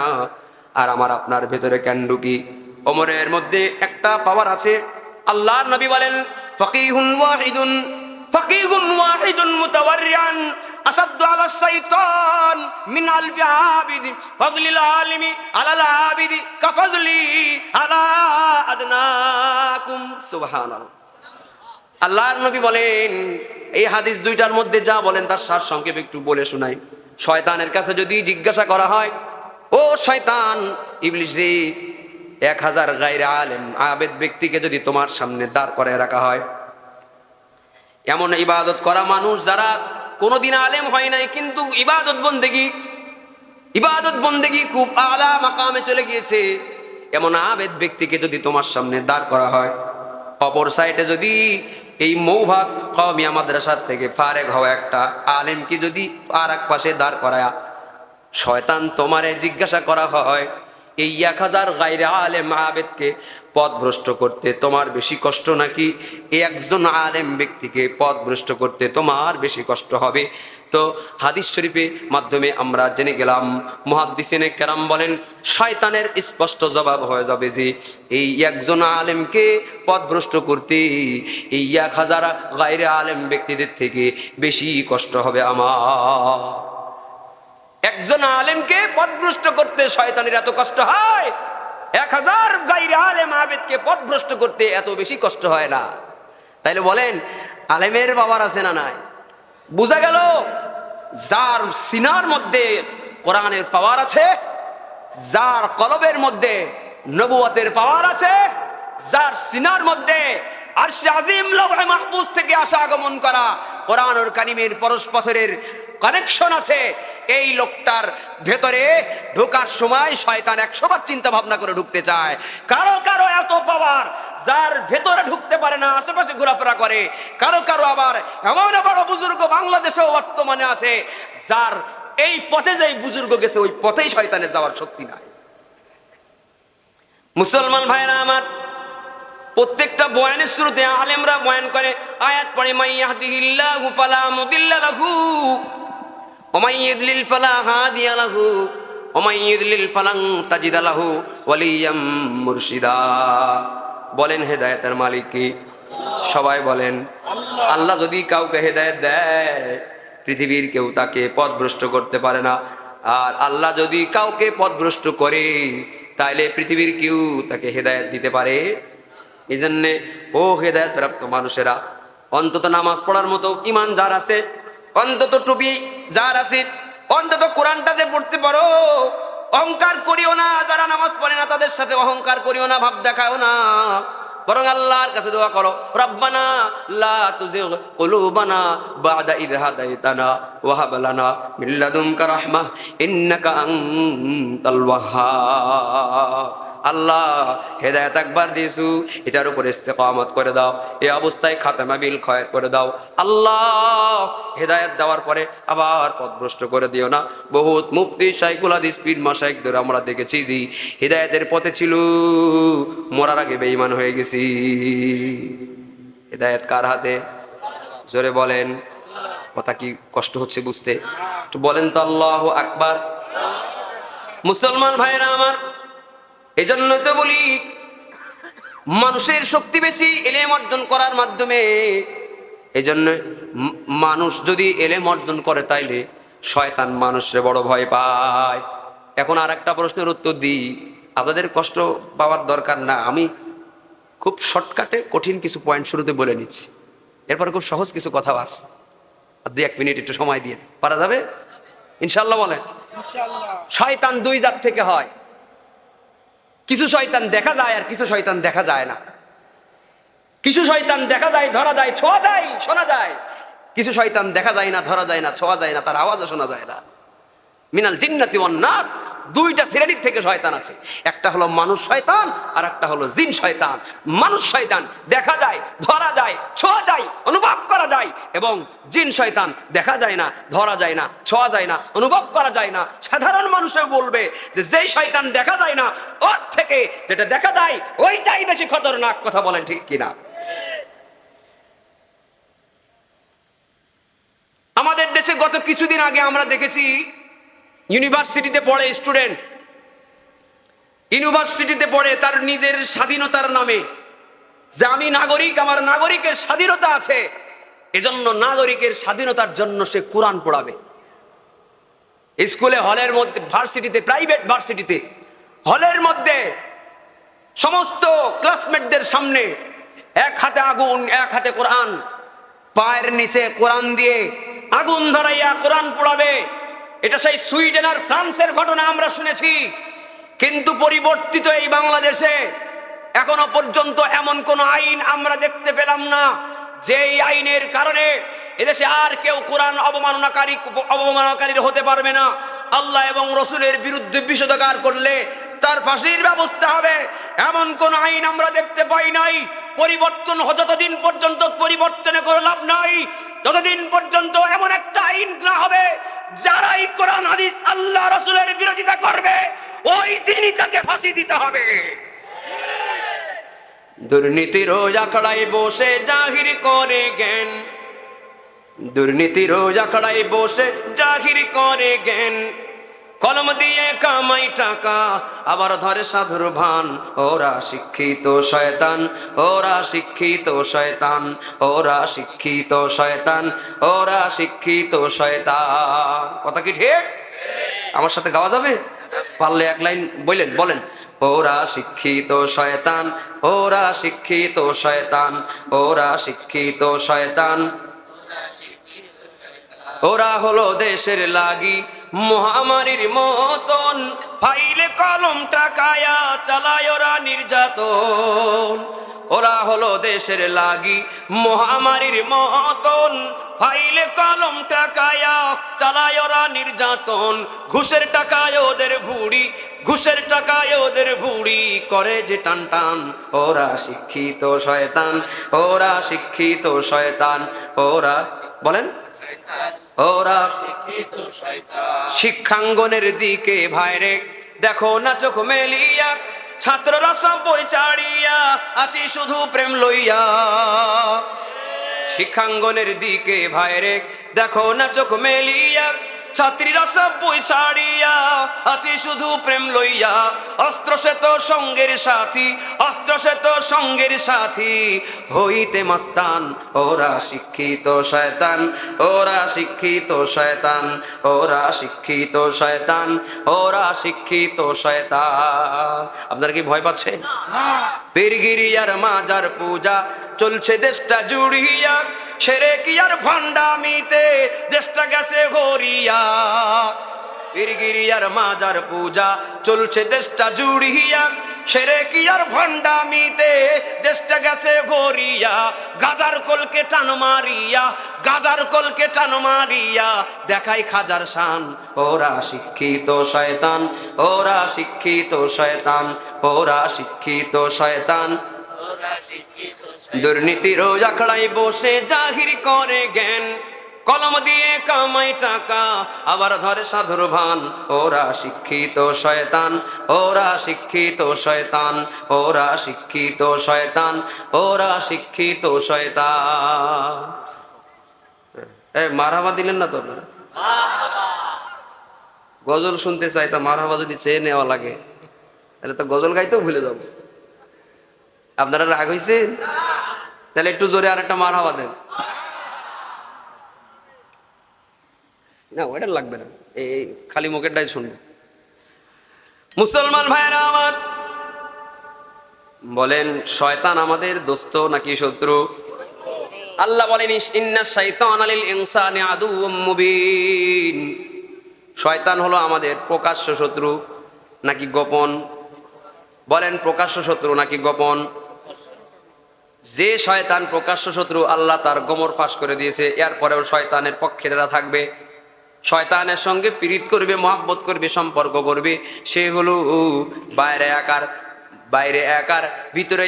আর আমার আপনার ভেতরে কেন ঢুকি? ওমরের মধ্যে একটা পাওয়ার আছে। আল্লাহর নবী বলেন, ফাকিহুন ওয়াহিদুন মুতাওয়ারিয়ান আসাদ্দু আলা শাইতান মিন আলফি আবিদ ফাযলিল আলিমি আলাল আবিদি কাফাযলি আলা আদনাকুম। সুবহানাল্লাহ। আল্লাহর নবী বলেন, এই হাদিস দুইটার মধ্যে যা বলেন তার সার সংক্ষেপ একটু বলে শোনাই। শয়তানের কাছে যদি জিজ্ঞাসা করা হয়, ও শয়তান, ইবলিস রে, 1000 গায়রে আলেম আবেদ ব্যক্তিকে যদি তোমার সামনে দাঁড় করায় রাখা হয়, এমন ইবাদত করা মানুষ যারা কোনোদিন আলেম হয় নাই কিন্তু ইবাদত বন্দেগী খুব আলা মাকামে চলে গিয়েছে, এমন আবেদ ব্যক্তিকে যদি তোমার সামনে দাঁড় করা হয়, অপর সাইডে যদি এই মৌভাগ কওমিয়া মাদ্রাসার থেকে ফারেক হওয়া একটা আলেমকে যদি আর এক পাশে দাঁড় করায় শয়তান তোমারে জিজ্ঞাসা করা হয়, এই 1000 গায়রে আলেম আবেদকে পথভ্রষ্ট করতে তোমার বেশি কষ্ট নাকি এই একজন আলেম ব্যক্তিকে পথভ্রষ্ট করতে তোমার বেশি কষ্ট হবে? তো হাদিস শরীফের মাধ্যমে আমরা জেনে গেলাম, মুহাদ্দিসিনে কেরাম বলেন, শয়তানের স্পষ্ট জবাব হয়ে যাবে যে এই একজন আলেমকে পথভ্রষ্ট করতে এই 1000 গায়রে আলেম ব্যক্তিদের থেকে বেশি কষ্ট হবে আমার। একজন আলেমকে পথভ্রষ্ট করতে শয়তানের এত কষ্ট হয়, 1000 গায়রে আলেম আবেদকে পথভ্রষ্ট করতে এত বেশি কষ্ট হয় না। তাইলে বলেন আলেমের পাওয়ার আছে না নাই? বুঝা গেল যার সিনার মধ্যে কোরআনের পাওয়ার আছে, যার কলবের মধ্যে নবুয়তের পাওয়ার আছে, যার সিনার মধ্যে আরশে আজিম লওহে মাহফুজ থেকে আসা আগমন করা কোরআনুল কারীমের পরস্পরের কানেকশন আছে, এই লোকটার ভেতরে ঢোকার সময় শয়তান 100 বার চিন্তা ভাবনা করে ঢুকতে চায়। কারো কারো এত পাওয়ার যার ভেতরে ঢুকতে পারে না, আশেপাশে ঘোরাফেরা করে। কারো কারো আবার এমন বড় বুজুর্গ বাংলাদেশেও বর্তমানে আছে যার এই পথে যেই বুজুর্গ গেছে ওই পথেই শয়তানের যাওয়ার শক্তি নাই। মুসলমান ভাইরা আমার, প্রত্যেকটা বয়ানের শুরুতে আলেমরা বয়ান করে আয়াত পড়ে, মাই ইয়াহদিহিল্লাহু ফালা মুদিল্লা লাহু ওয়া মাই ইউদ্লিল ফালা হাদিয়া লাহু ওয়া মাই ইউদ্লিল ফালান তাজিদা লাহু ওয়ালিয়াম মুরশিদা। বলেন হেদায়েতের মালিক কি? সবাই বলেন আল্লাহ যদি কাউকে হেদায়েত দেয় পৃথিবীর কেউ তাকে পথভ্রষ্ট করতে পারে না, আর আল্লাহ যদি কাউকে পথভ্রষ্ট করে তাইলে পৃথিবীর কেউ তাকে হেদায়েত দিতে পারে। এই জন্যে ও হেদায়েত প্রাপ্ত মানুষেরা, অন্তত নামাজ পড়ার মতো ইমান যার আছে, অন্তত টুপি যার আছে, অন্তত কোরআনটাতে পড়তে পারো, অহংকার করিও না। যারা নামাজ পড়ে না তাদের সাথে অহংকার করিও না, ভাব দেখাও না, বরং আল্লাহর কাছে দোয়া করো, রব্বানা লা তুজিগ কুলুবানা বাদা ইয হাদাইতানা ওয়া হাব লানা মিন লাদুনকা রাহমাহ ইন্নাকা আনতাল ওয়াহ্হাব। আল্লাহ হেদায়েত একবার দিয়েছু, এটার উপর ইস্তেকামত করে দাও, এই অবস্থায় খাতেমা বিল খয়ের করে দাও। আল্লাহ হেদায়েত দেওয়ার পরে আবার পথভ্রষ্ট করে দিও না। বহুত মুফতি শাইখুল হাদিস পীর মাশায়েখদের আমরা দেখেছি যে হেদায়েতের পথে ছিল, মরার আগে বেঈমান হয়ে গেছি। হেদায়েত কার হাতে? জোরে বলেন। কথা কি কষ্ট হচ্ছে বুঝতে? একটু বলেন তো আল্লাহু আকবার। মুসলমান ভাইরা আমার, এজন্য তো বলি মানুষের শক্তি বেশি ইলম অর্জন করার মাধ্যমে। এজন্য মানুষ যদি ইলম অর্জন করে তাইলে শয়তান মানুষের বড় ভয় পায়। এখন আর একটা প্রশ্নের উত্তর দিই, আপনাদের কষ্ট পাওয়ার দরকার না, আমি খুব শর্টকাটে কঠিন কিছু পয়েন্ট শুরুতে বলে নিচ্ছি, এরপরে খুব সহজ কিছু কথা আছে। আর 2-1 মিনিট একটু সময় দিয়ে পারা যাবে ইনশাল্লাহ? বলেন শয়তান দুই জাত থেকে হয়। কিছু শয়তান দেখা যায় আর কিছু শয়তান দেখা যায় না। কিছু শয়তান দেখা যায়, ধরা যায়, ছোঁয়া যায়, শোনা যায়। কিছু শয়তান দেখা যায় না, ধরা যায় না, ছোঁয়া যায় না, তার আওয়াজও শোনা যায় না। মিনাল জিন্নাতি ওয়ান নাস, দুইটা শ্রেণীর থেকে শয়তান আছে। একটা হলো মানুষ শয়তান আর একটা হলো জিন শয়তান। মানুষ শয়তান দেখা যায়, ধরা যায়, ছোঁয়া যায়, অনুভব করা যায়, এবং জিন শয়তান দেখা যায় না, ধরা যায় না, ছোঁয়া যায় না, অনুভব করা যায় না। সাধারণ মানুষও বলবে যে যেই শয়তান দেখা যায় না ওর থেকে যেটা দেখা যায় ওইটাই বেশি খতরনাক। কথা বলেন ঠিক কিনা? আমাদের দেশে গত কিছুদিন আগে আমরা দেখেছি ইউনিভার্সিটিতে পড়ে স্টুডেন্ট, ইউনিভার্সিটিতে পড়ে তার নিজের স্বাধীনতার নামে যে আমি নাগরিক, আমার নাগরিকের স্বাধীনতা আছে, এজন্য নাগরিকের স্বাধীনতার জন্য সে কোরআন পড়াবে। স্কুলে হলের মধ্যে, ভার্সিটিতে, প্রাইভেট ভার্সিটিতে হলের মধ্যে সমস্ত ক্লাসমেটদের সামনে এক হাতে আগুন এক হাতে কোরআন, পায়ের নিচে কোরআন দিয়ে আগুন ধরাইয়া কোরআন পড়াবে। এটা সেই সুইডেন আর ফ্রান্সের ঘটনা আমরা শুনেছি, কিন্তু পরিবর্তিত এই বাংলাদেশে এখনো পর্যন্ত এমন কোন আইন আমরা দেখতে পেলাম না যে আইনের কারণে এদেশে আর কেউ কোরআন অবমাননাকারী হতে পারবে না। আল্লাহ এবং রসুলের বিরুদ্ধে বিষোদগার করলে তার ফাঁসির ব্যবস্থা হবে, এমন কোন আইন আমরা দেখতে পাই নাই। পরিবর্তন যতদিন পর্যন্ত পরিবর্তনে কোনো লাভ নাই, ততদিন পর্যন্ত এমন একটা আইন না হবে যারাই কোরআন হাদিস আল্লাহ রসুলের বিরোধিতা করবে ওই দিনই তাকে ফাঁসি দিতে হবে। দুর্নীতির আখড়ায় বসে জাহির করে জ্ঞান, দুর্নীতির আখড়ায় বসে জাহির করে জ্ঞান, কলম দিয়ে কামাই টাকা আবার ধরে সাধুর ভান। ওরা শিক্ষিত শয়তান, ওরা শিক্ষিত শয়তান, ওরা শিক্ষিত শয়তান, ওরা শিক্ষিত শয়তান। কথা কি ঠিক? আমার সাথে গাওয়া যাবে? পারলে এক লাইন বলেন। ওরা শিক্ষিত শয়তান, ওরা শিক্ষিত শয়তান, ওরা শিক্ষিত শয়তান, ওরা হলো দেশের লাগি মহামারীর মতন, ফাইলে কলম টাকায়া চালায় ওরা নির্যাতন। ওরা হলো দেশের লাগি মহামারীর মতন, ফাইলে কলম টাকায়া চালায় ওরা নির্যাতন। ঘুষের টাকায় ওদের ভুড়ি, ঘুষের টাকায় ওদের ভুড়ি করে যে টান টান। ওরা শিক্ষিত শয়তান, ওরা শিক্ষিত শয়তান, ওরা বলেন ওরা শিক্ষিত শয়তান। শিক্ষাঙ্গনের দিকে ভাইরে দেখো না চোখ মেলিয়া, ছাত্ররা সব বই ছাড়িয়া আছি শুধু প্রেম লইয়া। শিক্ষাঙ্গনের দিকে ভাইরে দেখো না চোখ মেলিয়া, ছাত্রীরা সব বই ছাড়িয়া আছে শুধু প্রেম লইয়া, অস্ত্র সে তো সঙ্গের সাথী, অস্ত্র সে তো সঙ্গের সাথী, হইতে মাস্তান ওরা শিক্ষিত শয়তান, ওরা শিক্ষিত শয়তান, ওরা শিক্ষিত শয়তান, ওরা শিক্ষিত শয়তান। আপনার কি ভয় পাচ্ছে? পীরগিরি আর মাজার পূজা চলছে দেশটা জুড়িয়া, শিরকি আর ভণ্ডামিতে দেশটা গেছে ভরিয়া। পীরগিরি আর মাজার পূজা চলছে দেশটা জুড়িয়া, শিরকি আর ভণ্ডামিতে দেশটা গেছে ভরিয়া। গাজার কলকে টান মারিয়া, গাজার কলকে টান মারিয়া দেখাই খাজার শান, ওরা শিক্ষিত শয়তান, ওরা শিক্ষিত শয়তান, ওরা শিক্ষিত শয়তান। দুর্নীতির আখড়ায় বসে জাহির করে জ্ঞান, কলম দিয়ে কামাই টাকা আবার ধরে সাধুর ভান, ওরা শিক্ষিত শয়তান, ওরা শিক্ষিত শয়তান, ওরা শিক্ষিত শয়তান, ওরা শিক্ষিত শয়তান। মারহাবা দিলেন না তো আপনারা? গজল শুনতে চাই, তা মারহাবা যদি চেয়ে নেওয়া লাগে তাহলে তো গজল গাইতেও ভুলে যাবো। আপনারা রাগ হয়েছেন? তাহলে একটু জোরে আর একটা মারহাবা দেন। না ওইটা লাগবে না, এই খালি মুখেরটাই শুনবে। মুসলমান ভাইরা আমার, বলেন শয়তান আমাদের দোস্ত নাকি শত্রু? আল্লাহ বলেন ইন্না শাইতানা লিল ইনসানি আদুউম মুবিন। শয়তান হলো আমাদের প্রকাশ্য শত্রু নাকি গোপন? বলেন প্রকাশ্য শত্রু নাকি গোপন? যে শয়তান প্রকাশ্য শত্রু, আল্লাহ তার গোমর ফাঁস করে দিয়েছে। এরপরেও শয়তানের পক্ষেরা থাকবে, শয়তানের সঙ্গে পীড়িত করবে, মহব্বত করবে, সম্পর্ক করবে। সে হলো বাইরে একার, বাইরে একার ভিতরে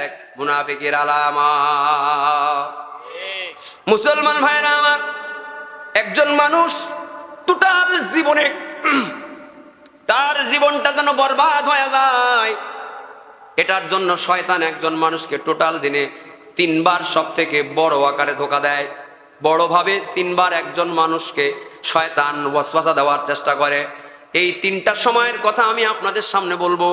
এক, মুনাফিকের আলামত। মুসলমান ভাইরা আমার, একজন মানুষ টোটাল জীবনে তার জীবনটা যেন বরবাদ হয়ে যায়, এটার জন্য শয়তান একজন মানুষকে টোটাল দিনে 3 বার সব থেকে বড় আকারে ধোঁকা দেয়। বড়ভাবে 3 বার একজন মানুষকে শয়তান ওয়াসওয়াসা দেওয়ার চেষ্টা করে। এই 3টা সময়ের কথা আমি আপনাদের সামনে বলবো।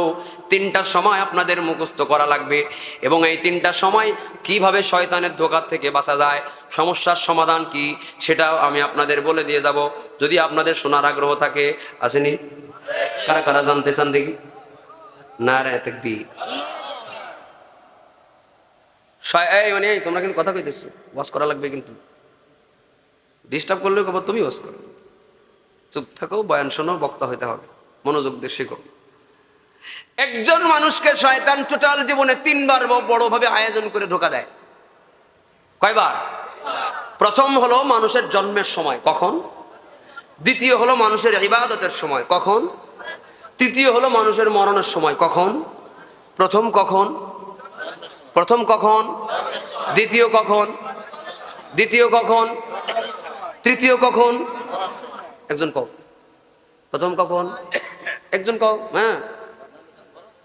3টা সময় আপনাদের মুখস্থ করা লাগবে, এবং এই 3টা সময় কিভাবে শয়তানের ধোঁকা থেকে বাঁচা যায়, সমস্যার সমাধান কি, সেটাও আমি আপনাদের বলে দিয়ে যাব, যদি আপনাদের শোনার আগ্রহ থাকে। আসেনি? কারা কারা জানতে চান দেখি? নারায়ে তাকবীর। মানে তোমরা কিন্তু কথা কইতেছো, ওয়াজ করা লাগবে, কিন্তু ডিস্টার্ব করলে কব তুমি ওয়াজ করো। চুপ থাকো, বয়ান শোনো, বক্তা হইতে হবে, মনোযোগ দিয়ে শেখো। একজন মানুষকে শয়তান টোটাল জীবনে 3 বার বড়ভাবে আয়োজন করে ধোঁকা দেয়। কয়বার? প্রথম হলো মানুষের জন্মের সময়, কখন? দ্বিতীয় হলো মানুষের ইবাদতের সময়, কখন? তৃতীয় হলো মানুষের মরণের সময়, কখন? প্রথম কখন? প্রথম কখন? দ্বিতীয় কখন? দ্বিতীয় কখন? তৃতীয় কখন? একজন কও। প্রথম কখন? একজন কও। হ্যাঁ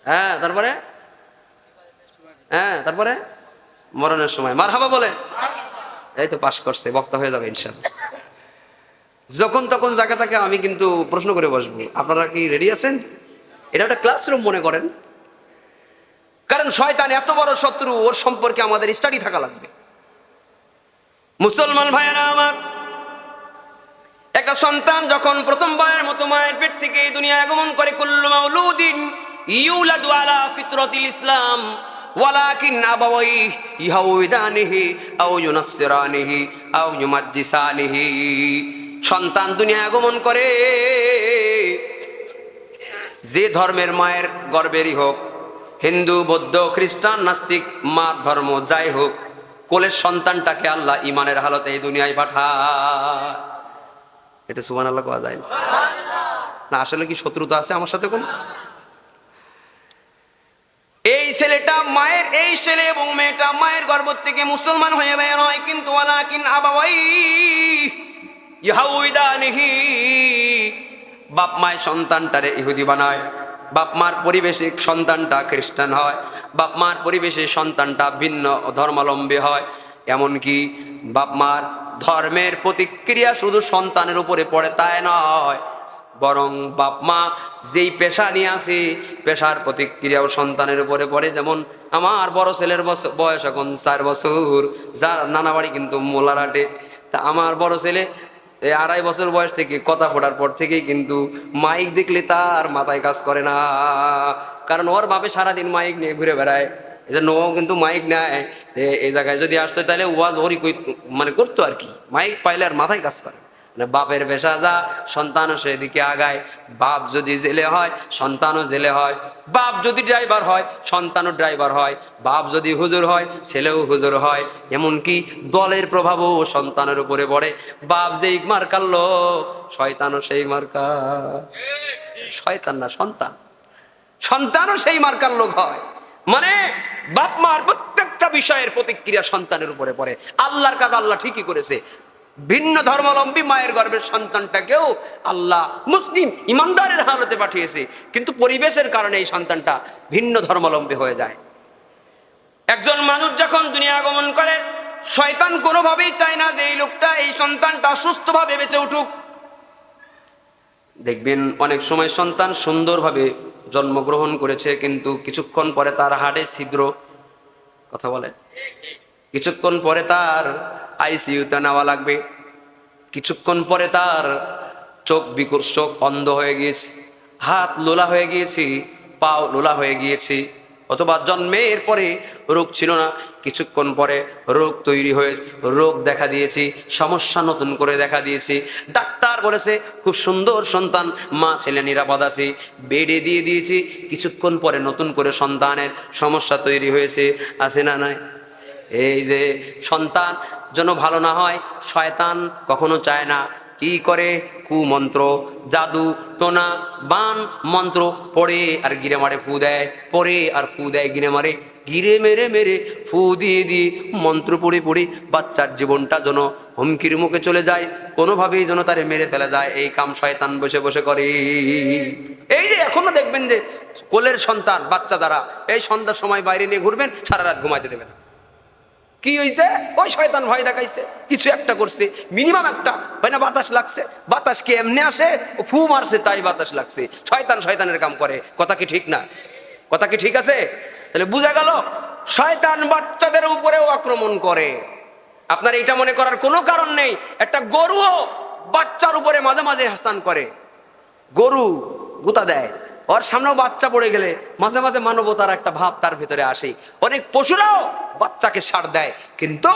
হ্যাঁ, তারপরে? হ্যাঁ, তারপরে মরণের সময়। মারহাবা বলে। এই তো পাশ করছে, বক্তা হয়ে যাবে ইনশাআল্লাহ। যখন তখন জায়গা থাকে আমি কিন্তু প্রশ্ন করে বসবো, আপনারা কি রেডি আছেন? এটা একটা ক্লাসরুম মনে করেন, কারণ শয়তান এত বড় শত্রু, ওর সম্পর্কে আমাদের স্টাডি থাকা লাগবে। মুসলমান ভাইয়েরা আমার, একটা সন্তান যখন প্রথমবারের মতো মায়ের পেট থেকে এই দুনিয়া আগমন করে, কুল্লু মাউলুদিন ইউলাদু আলা ফিতরাতিল ইসলাম ওয়ালাকিন আবাওয়াইহি ইউহাউদানিহি আও ইউনাসসিরানিহি আও ইউমাজ্জিসানিহি। সন্তান দুনিয়া আগমন করে যে ধর্মের মায়ের গর্ভেরই হোক, হিন্দু, বৌদ্ধ, খ্রিস্টান, নাস্তিক, মা ধর্ম যাই হোক, কোলের সন্তানটাকে আল্লাহ ইমানের হালতে এই দুনিয়ায় পাঠায়। এটা সুবহানাল্লাহ কোয়া যায় না? আসলে কি শত্রুতা আছে আমার সাথে কোন? এই ছেলেটা মায়ের, এই ছেলে এবং মেয়েটা মায়ের গর্ভ থেকে মুসলমান হয়ে বের হয়, কিন্তু ওয়ালাকিন আবাওয়াইহি ইউহাউদানিহি, বাপ মায়ের সন্তানটারে ইহুদি বানায়, বাপ মার পরিবেশে সন্তানটা খ্রিস্টান হয়, বাপ মার পরিবেশে সন্তানটা ভিন্ন ধর্মাবলম্বী হয়, এমনকি বাপ মার ধর্মের প্রতিক্রিয়া শুধু সন্তানের উপরে পড়ে তাই নয়, বরং বাপ মা যেই পেশা নিয়ে আসে পেশার প্রতিক্রিয়াও সন্তানের উপরে পড়ে। যেমন আমার বড় ছেলের বয়স এখন 4 বছর, যার নানা বাড়ি কিন্তু মোলারাটে। তা আমার বড় ছেলে 2.5 বছর বয়স থেকে কথা ফোটার পর থেকেই কিন্তু মাইক দেখলে তার মাথায় কাজ করে না, কারণ ওর বাপে সারাদিন মাইক নিয়ে ঘুরে বেড়ায়। এই জন্য ও কিন্তু মাইক নেয়, এই জায়গায় যদি আসতো তাহলে ওয়াজ ওরই মানে করতো আর কি, মাইক পাইলে আর মাথায় কাজ করে। বাপের পেশা যা সন্তানও সেদিকে আগায়। বাপ যদি জেলে হয় সন্তানও জেলে হয়, বাপ যদি ড্রাইভার হয় সন্তানও ড্রাইভার হয়, বাপ যদি হুজুর হয় ছেলেও হুজুর হয়। এমনকি দলের প্রভাবও সন্তানের উপরে পড়ে। বাপ যেই মার্কার লোক শয়তানও সেই মার্কা, শয়তান না সন্তান, সন্তানও সেই মার্কার লোক হয়। মানে বাপ মার প্রত্যেকটা বিষয়ের প্রতিক্রিয়া সন্তানের উপরে পড়ে। আল্লাহর কাজ আল্লাহ ঠিকই করেছে, ভিন্ন ধর্মাবলম্বী মায়ের গর্ভের সন্তানটাকেও আল্লাহ মুসলিম ইমানদারের হালতে পাঠিয়েছে, কিন্তু পরিবেশের কারণে এই সন্তানটা ভিন্ন ধর্মাবলম্বী হয়ে যায়। একজন মানুষ যখন দুনিয়া আগমন করে, শয়তান কোনোভাবেই চায় না যে এই লোকটা, এই সন্তানটা সুস্থভাবে বেঁচে উঠুক। দেখবেন অনেক সময় সন্তান সুন্দরভাবে জন্মগ্রহণ করেছে, কিন্তু কিছুক্ষণ পরে তার হাড়ে ছিদ্র, কথা বলে, কিছুক্ষণ পরে তার আইসিইউতে নেওয়া লাগবে, কিছুক্ষণ পরে তার চোখ অন্ধ হয়ে গিয়েছে, হাত লোলা হয়ে গিয়েছে, পাও লোলা হয়ে গিয়েছে, অথবা জন্মের পরে রোগ ছিল না, কিছুক্ষণ পরে রোগ তৈরি হয়ে রোগ দেখা দিয়েছি, সমস্যা নতুন করে দেখা দিয়েছি। ডাক্তার বলেছে খুব সুন্দর সন্তান, মা ছেলে নিরাপদ আছে, বেডে দিয়ে দিয়েছি, কিছুক্ষণ পরে নতুন করে সন্তানের সমস্যা তৈরি হয়েছে, আছে না নাই? এই যে সন্তান যেন ভালো না হয়, শয়তান কখনো চায় না, কি করে কুমন্ত্র, জাদু, টোনা, বান, মন্ত্র পড়ে আর গিরে মারে ফু দেয়, পড়ে আর ফু দেয় গিরে মারে, গিরে মেরে মেরে ফু দিয়ে দিয়ে মন্ত্র পড়ে পড়ে বাচ্চার জীবনটা যেন হুমকির মুখে চলে যায়, কোনোভাবেই যেন তারে মেরে ফেলা যায়, এই কাম শয়তান বসে বসে করে। এই যে এখনো দেখবেন যে কোলের সন্তান বাচ্চা দ্বারা এই সন্ধ্যার সময় বাইরে নিয়ে ঘুরবেন, সারা রাত ঘুমাইতে দেবে না। কি হয়েছে? ওই শয়তান ভয় দেখাইছে, কিছু একটা করছে, মিনিমাম একটা হয় না, বাতাস লাগছে, বাতাস কি এমনি আসে? ও ফু মারছে তাই বাতাস লাগছে। শয়তান শয়তানের কাম করে, কথা কি ঠিক না? কথা কি ঠিক আছে? তাহলে বুঝা গেল শয়তান বাচ্চাদের উপরেও আক্রমণ করে। আপনার এটা মনে করার কোনো কারণ নেই, একটা গরুও বাচ্চার উপরে মাঝে মাঝে হাসান করে, গরু গুতা দেয়, ওর সামনেও বাচ্চা পড়ে গেলে মাঝে মাঝে মানবতার একটা ভাব তার ভিতরে আসে। অনেক পশুরাও বাচ্চাকে ছাড় দেয়, কিন্তু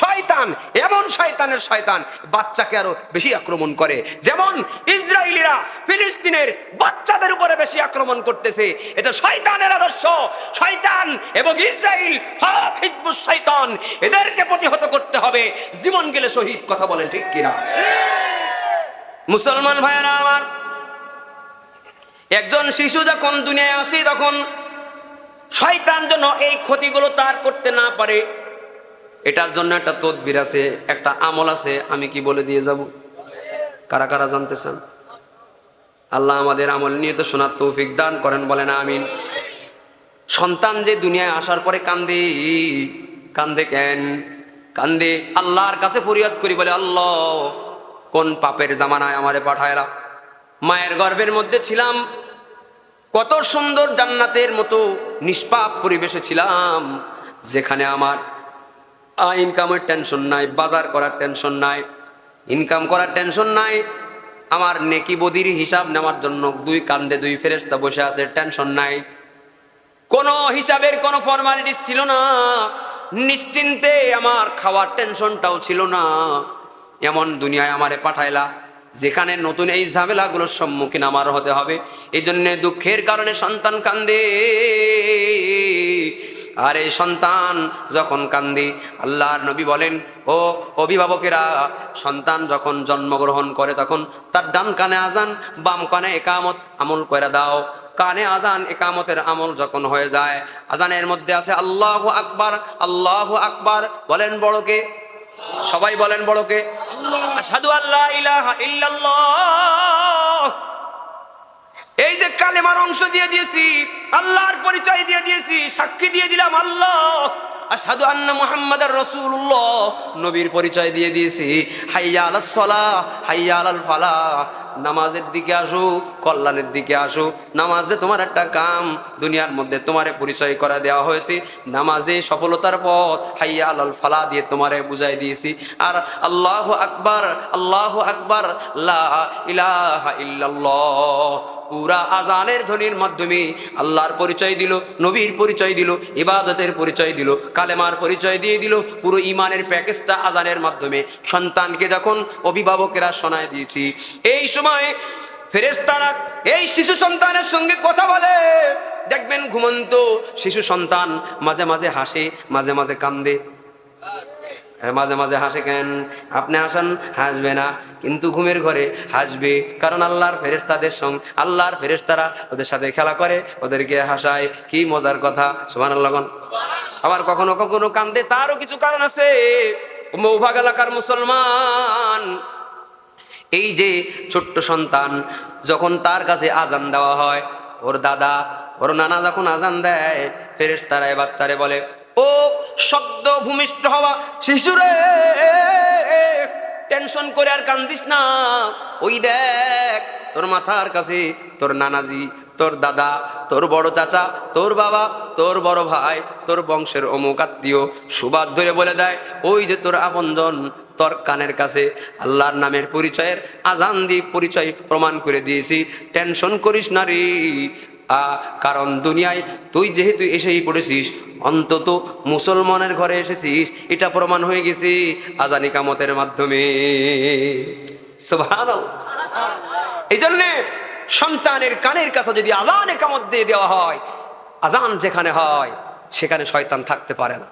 শয়তান এমন শয়তানের শয়তান বাচ্চাকে আরো বেশি আক্রমণ করে। যেমন ইসরায়েলিরা ফিলিস্তিনের বাচ্চাদের উপরে বেশি আক্রমণ করতেছে, এটা শয়তানের আদর্শ। শয়তান এবং ইসরায়েল হিজবুশ শয়তান, এদেরকে প্রতিহত করতে হবে, জীবন গেলে শহীদ। কথা বলেন ঠিক কিনা? মুসলমান ভাইয়েরা আমার, একজন শিশু যখন দুনিয়ায় আসে তখন শয়তান যেন এই ক্ষতিগুলো তার করতে না পারে, এটার জন্য একটা তদবির আছে, একটা আমল আছে, আমি কি বলে দিয়ে যাব? কারা কারা জানতে চান? আল্লাহ আমাদের আমল নিয়ে তো শোনার তৌফিক দান করেন, বলেন আমিন। সন্তান যে দুনিয়ায় আসার পরে কান্দে, কান্দে কেন? কান্দে আল্লাহর কাছে ফরিয়াদ করি, বলে আল্লাহ কোন পাপের জামানায় আমারে পাঠায়লা, মায়ের গর্ভের মধ্যে ছিলাম, কত সুন্দর জান্নাতের মতো নিষ্পাপ পরিবেশে ছিলাম, যেখানে আমার ইনকামের টেনশন নাই, বাজার করার টেনশন নাই, ইনকাম করার টেনশন নাই, আমার নেকি বদির হিসাব নেওয়ার জন্য দুই কান্দে দুই ফেরেশতা বসে আছে, টেনশন নাই, কোনো হিসাবের কোনো ফরমালিটিস ছিল না, নিশ্চিন্তে আমার খাওয়ার টেনশনটাও ছিল না। এমন দুনিয়ায় আমারে পাঠাইলা, যেখানে নতুন এই ঝামেলাগুলোর সম্মুখীন আমার হতে হবে। এই জন্য দুঃখের কারণে সন্তান কান্দে। আর এই সন্তান যখন কান্দে, আল্লাহর নবী বলেন, ও অভিভাবকেরা, সন্তান যখন জন্মগ্রহণ করে তখন তার ডান কানে আজান, বাম কানে একামত আমল করে দাও। কানে আজান একামতের আমল যখন হয়ে যায়, আজানের মধ্যে আছে আল্লাহু আকবার, আল্লাহু আকবার, বলেন বড়কে, সবাই বলেন বড়কে, আশহাদু আল্লা ইলাহা ইল্লাল্লাহ। এই যে কালেমার অংশ দিয়ে দিয়েছি, আল্লাহর পরিচয় দিয়ে দিয়েছি, সাক্ষী দিয়ে দিলাম আল্লাহ, আশহাদু আন্না মুহাম্মাদার রাসূলুল্লাহ, নবীর পরিচয় দিয়ে দিয়েছি। হাইয়া আলাস সালাহ, হাইয়া আলাল ফালাহ, নামাজের দিকে আসো, কল্যাণের দিকে আসো। নামাজে তোমার একটা কাম, দুনিয়ার মধ্যে তোমারে পরিচয় করা দেওয়া হয়েছে। নামাজে সফলতার পথ, হাইয়া আলাল ফালাহ দিয়ে তোমারে বুঝাই দিয়েছি। আর আল্লাহু আকবার, আল্লাহু আকবার, লা ইলাহা ইল্লাল্লাহ, পুরা আজানের ধ্বনির মাধ্যমে আল্লাহর পরিচয় দিল, নবীর পরিচয় দিল, ইবাদতের পরিচয় দিল, কালেমার পরিচয় দিয়ে দিল। পুরো ইমানের প্যাকেজটা আজানের মাধ্যমে সন্তানকে যখন অভিভাবকেরা শোনায় দিয়েছি, এই সময় ফেরেশতারা এই শিশু সন্তানের সঙ্গে কথা বলে। দেখবেন ঘুমন্ত শিশু সন্তান মাঝে মাঝে হাসে, মাঝে মাঝে কান্দে। মাঝে মাঝে হাসে কেন? আপনি হাসান, হাসবে না, কিন্তু ঘুমের ঘরে হাসবে। কারণ আল্লাহর ফেরেশতাদের সঙ্গে, আল্লাহর ফেরেশতারা ওদের সাথে খেলা করে, ওদেরকে হাসায়। কি মজার কথা, সুবহানাল্লাহ। আবার কখনো কখনো কান্দে, তারও কিছু কারণ আছে। মৌভাগ এলাকার মুসলমান, এই যে ছোট্ট সন্তান যখন তার কাছে আজান দেওয়া হয়, ওর দাদা, ওর নানা যখন আজান দেয়, ফেরেশতারা বাচ্চারে বলে, ও শব্দ ভূমিষ্ঠ হওয়া শিশুরে, টেনশন করে আর কান্দিস না। ওই দেখ তোর মাথার কাছে তোর নানাজি, তোর দাদা, তোর বড় চাচা, তোর বাবা, তোর বড় ভাই, তোর বংশের অমুক আত্মীয় সুবাদ ধরে বলে দেয়, ওই যে তোর আপনজন তোর কানের কাছে আল্লাহর নামের পরিচয়ের আজান দিয়ে পরিচয় প্রমাণ করে দিয়েছি। টেনশন করিস না রে। কারণ দুনিয়ায় তুই যেহেতু এসেই পড়েছিস, অন্তত মুসলমানের ঘরে এসেছিস, এটা প্রমাণ হয়ে গেছে আজান ইকামতের মাধ্যমে। সুবহানাল্লাহ। এই জন্যে সন্তানের কানের কাছে যদি আজান ইকামত দিয়ে দেওয়া হয়, আজান যেখানে হয় সেখানে শয়তান থাকতে পারে না,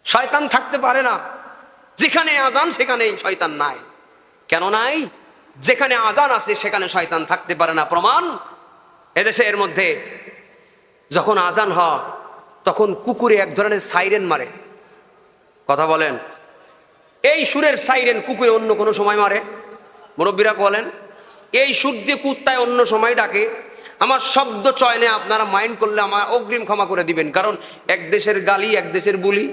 শয়তান থাকতে পারে না। যেখানে আজান সেখানেই শয়তান নাই। কেন নাই? যেখানে আজান আছে সেখানে শয়তান থাকতে পারে না। প্রমাণ, এদেশের মধ্যে যখন আজান হয় তখন কুকুরে এক ধরনের সাইরেন মারে। কথা বলেন, এই সুরের সাইরেন কুকুরে অন্য কোনো সময় মারে? মুরব্বীরা বলেন, এই সুর দিয়ে কুত্তায় অন্য সময় ডাকে। আমার শব্দ চয়নে আপনারা মাইন্ড করলে আমার অগ্রিম ক্ষমা করে দিবেন, কারণ এক দেশের গালি এক দেশের বুলি।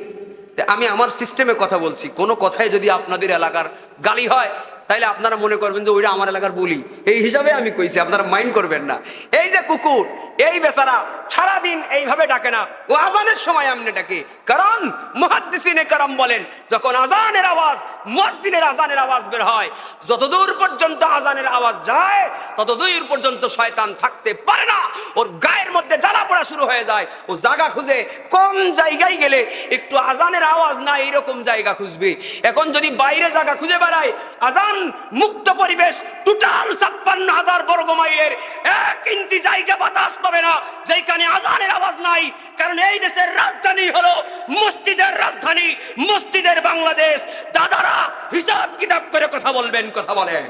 আমি আমার সিস্টেমে কথা বলছি, কোনো কথায় যদি আপনাদের এলাকার গালি হয় তাইলে আপনারা মনে করবেন যে ওইটা আমার এলাকার বলি, এই হিসাবে আমি কইছি, আপনারা মাইন্ড করবেন না। এই যে কুকুর, এই বেচারা সারাদিন এইভাবে ডাকে না, ও আজানের সময় আমনে ডাকে। কারণ মুহাদ্দিসিনে কারাম বলেন, যখন আজানের আওয়াজ, মসজিদের আজানের আওয়াজ বের হয়, যতদূর পর্যন্ত আজানের আওয়াজ যায় ততদূর পর্যন্ত শয়তান থাকতে পারে না। ওর গায়ের মধ্যে জ্বালা পড়া শুরু হয়ে যায়। ও জায়গা খুঁজে, কোন জায়গায় গেলে একটু আজানের আওয়াজ না এইরকম জায়গা খুঁজবে। এখন যদি বাইরে জায়গা খুঁজে বেড়ায়, আজান মুক্ত পরিবেশ, টোটাল 56,000 বর্গ মাইলের 1 ইঞ্চি জায়গা বাতাস পাবে না যেখানে আজানের আওয়াজ নাই। কারণ এই দেশের রাজধানী হলো মসজিদের রাজধানী, মসজিদের বাংলাদেশ। দাদারা হিসাব কিতাব করে কথা বলবেন, কথা বলেন।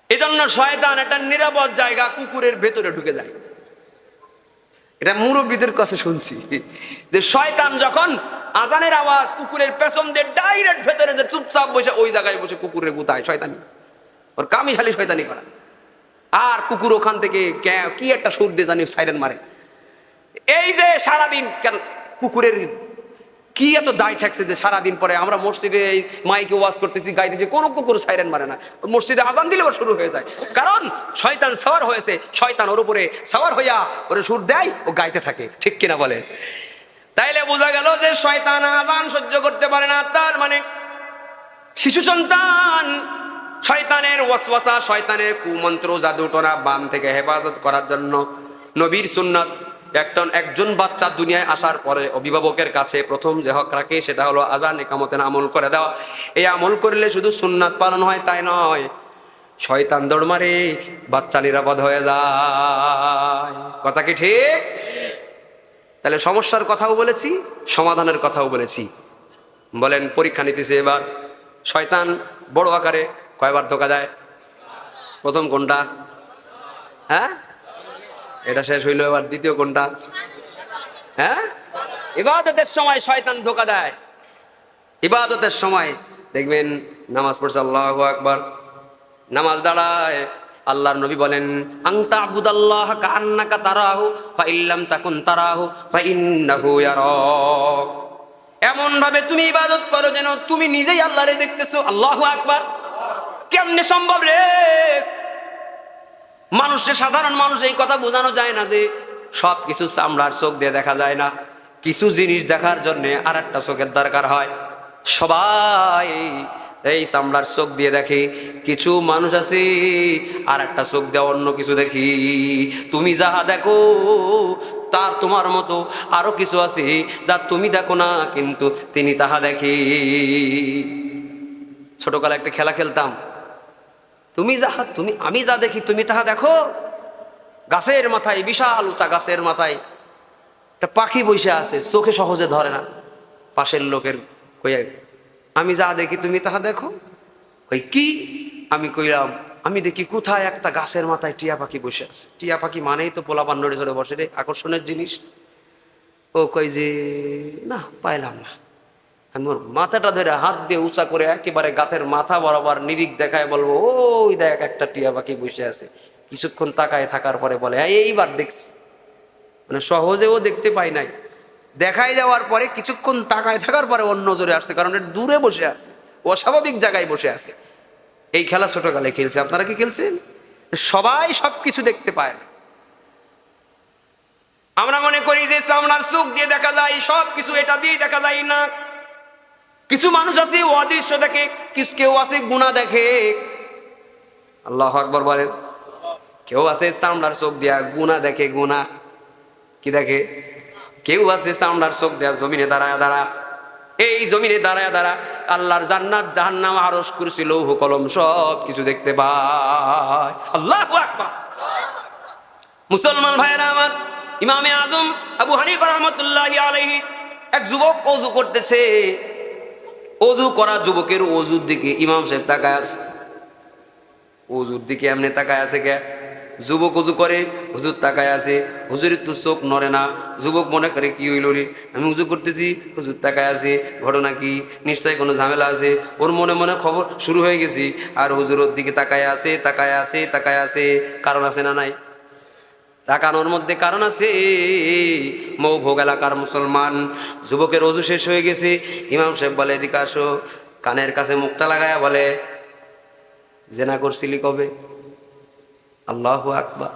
এজন্য শয়তান একটা নিরাপদ জায়গা কুকুরের ভেতরে ঢুকে যায়। এটা মুরব্বীদের কাছে শুনছি যে শয়তান যখন আজানের আওয়াজ কুকুরের পেছন দিয়ে ডাইরেক্ট ভেতরে যে চুপচাপ বসে ওই জায়গায় বসে কুকুরের গুতায়। শয়তানি, ওর কামই খালি শয়তানি করা। আর কুকুর ওখান থেকে কি একটা সুর দিয়ে জানি সাইরেন মারে। এই যে সারাদিন কেন কুকুরের কি এত দায় ঠেকছে যে সারাদিন পরে আমরা মসজিদে এই মাইকে ওয়াজ করতেছি, গাইতেছি, কোনো কুকুর সাইরেন মারে না। মসজিদে আজান দিলে ওর শুরু হয়ে যায়। কারণ শয়তান সাওয়ার হয়েছে, শয়তান ওর উপরে সাওয়ার হইয়া ওরে সুর দেয়, ও গাইতে থাকে। ঠিক কিনা বলে? তাইলে বোঝা গেল যে শয়তান আজান সহ্য করতে পারে না। তার মানে শিশু সন্তান শয়তানের ওয়াসওয়াসা, শয়তানের কুমন্ত্র, জাদুটোনা, বান থেকে হেফাজত করার জন্য নবীর সুন্নাত, একজন বাচ্চা দুনিয়ায় আসার পরে অভিভাবকের কাছে প্রথম যে হক রাখে সেটা হলো আজান ইকামতের আমল করে দেওয়া। এই আমল করলে শুধু সুন্নাত পালন হয় তাই নয়, শয়তান দৌড় মারে, বাচ্চা নিরাপদ হয়ে যায়। কথা কি ঠিক? তাহলে সমস্যার কথাও বলেছি, সমাধানের কথাও বলেছি। বলেন, পরীক্ষা নিতেছে এবার। শয়তান বড় আকারে কয়বার ধোকা দেয়? প্রথম কোনটা? হ্যাঁ, এটা শেষ হইলো, এবার দ্বিতীয় কোনটা? হ্যাঁ, ইবাদতের সময় শয়তান ধোকা দেয়। ইবাদতের সময় দেখবেন নামাজ পড়ছে, আল্লাহু আকবার, নামাজ দাঁড়ায়, আল্লাহর নবী বলেন, আনতা আবুদাল্লাহ কাআন্নাকা তারাহু ফা ইল্লাম তাকুন তারাহু ফা ইন্নাহু ইয়ারাক। এমন ভাবে তুমি ইবাদত করো যেন তুমি নিজেই আল্লাহরে দেখতেছো। আল্লাহু আকবার। কেমনে সম্ভব রে? মানুষের, সাধারণ মানুষ এই কথা বোঝানো যায় না যে সব কিছু চামড়ার চোখ দিয়ে দেখা যায় না, কিছু জিনিস দেখার জন্য আর একটা চোখের দরকার হয়। সবাই এই চামড়ার চোখ দিয়ে দেখে, কিছু মানুষ আছে আর একটা চোখ দিয়ে অন্য কিছু দেখি। তুমি যাহা দেখো তার তোমার মতো আরো কিছু আছে যা তুমি দেখো না, কিন্তু তিনি তাহা দেখি। ছোটকালে একটা খেলা খেলতাম, আমি যা দেখি তুমি তাহা দেখো। গাছের মাথায়, বিশাল উঁচা গাছের মাথায় একটা পাখি বসে আছে, চোখে সহজে ধরে না। পাশের লোকের কই, আমি যা দেখি তুমি তাহা দেখো। কই কি? আমি কইলাম, আমি দেখি কোথায় একটা গাছের মাথায় টিয়া পাখি বসে আছে। টিয়া পাখি মানেই তো পোলাপান নড়ে চড়ে বসে রে, আকর্ষণের জিনিস। ও কই যে না, পাইলাম না। আমি ওর মাথাটা ধরে হাত দিয়ে উঁচা করে একেবারে গাছের মাথা বরাবর নিরিখ দেখায় বলবো, ওই দেখ একটা টিয়া পাখি বসে আছে। কিছুক্ষণ তাকায় থাকার পরে বলে, এইবার দেখছি। মানে সহজেও দেখতে পাই নাই, দেখাই যাওয়ার পরে কিছুক্ষণ তাকায় থাকার পরে অন্য নজরে আসছে, কারণ এটা দূরে বসে আছে, অস্বাভাবিক জায়গায় বসে আছে। এই খেলা ছোটকালে খেলছে। আপনারা কি খেলছেন? সবাই সবকিছু দেখতে পায় না। আমরা মনে করি যে চামড়ার চোখ দিয়ে দেখা যায় সব কিছু, এটা দিয়ে দেখা যায় না। কিছু মানুষ আছে অদৃশ্য দেখে, কেউ আছে গুনাহ দেখে। আল্লাহু আকবার বলেন। কেউ আছে চামড়ার চোখ দিয়া গুনাহ দেখে, গুনাহ কি দেখে। কেউ আছে চামড়ার চোখ দেয়া জমিনে দাঁড়ায় দাঁড়া, এই জমিনে দাঁড়ায় দাঁড়া আল্লাহর জান্নাত, জাহান্নাম, আরশ, কুরসি, লৌহ কলম সব কিছু দেখতে পায়। আল্লাহু আকবার। মুসলমান ভাইয়েরা আমার, ইমামে আজম আবু হানিফা রাহমাতুল্লাহি আলাইহি, এক যুবক ওযু করতেছে। ওযু করা যুবকের ওযুর দিকে ইমাম সাহেব তাকায় আছে। ওযুর দিকে এমনি তাকায় আছে কে? যুবক ওযু করে, হুজুর তাকায় আছে। হুজুরের তো চোখ নড়ে না। যুবক মনে করে কি হইল রে, আমি উযু করতেছি, হুজুর তাকায় আছে, ঘটনা কি? নিশ্চয়ই কোনো ঝামেলা আছে। ওর মনে মনে খবর শুরু হয়ে গেছি। আর হুজুর ওর দিকে তাকায় আছে, তাকায় আছে, তাকায় আছে। কারণ আছে না নাই? তাকানোর মধ্যে কারণ আছে। মৌভোগ এলাকার মুসলমান, যুবকের ওযু শেষ হয়ে গেছে। ইমাম সাহেব বলে, এদিকে আসো। কানের কাছে মুখটা লাগায়া বলে, জেনা করছিলি কবে? আল্লাহু আকবার।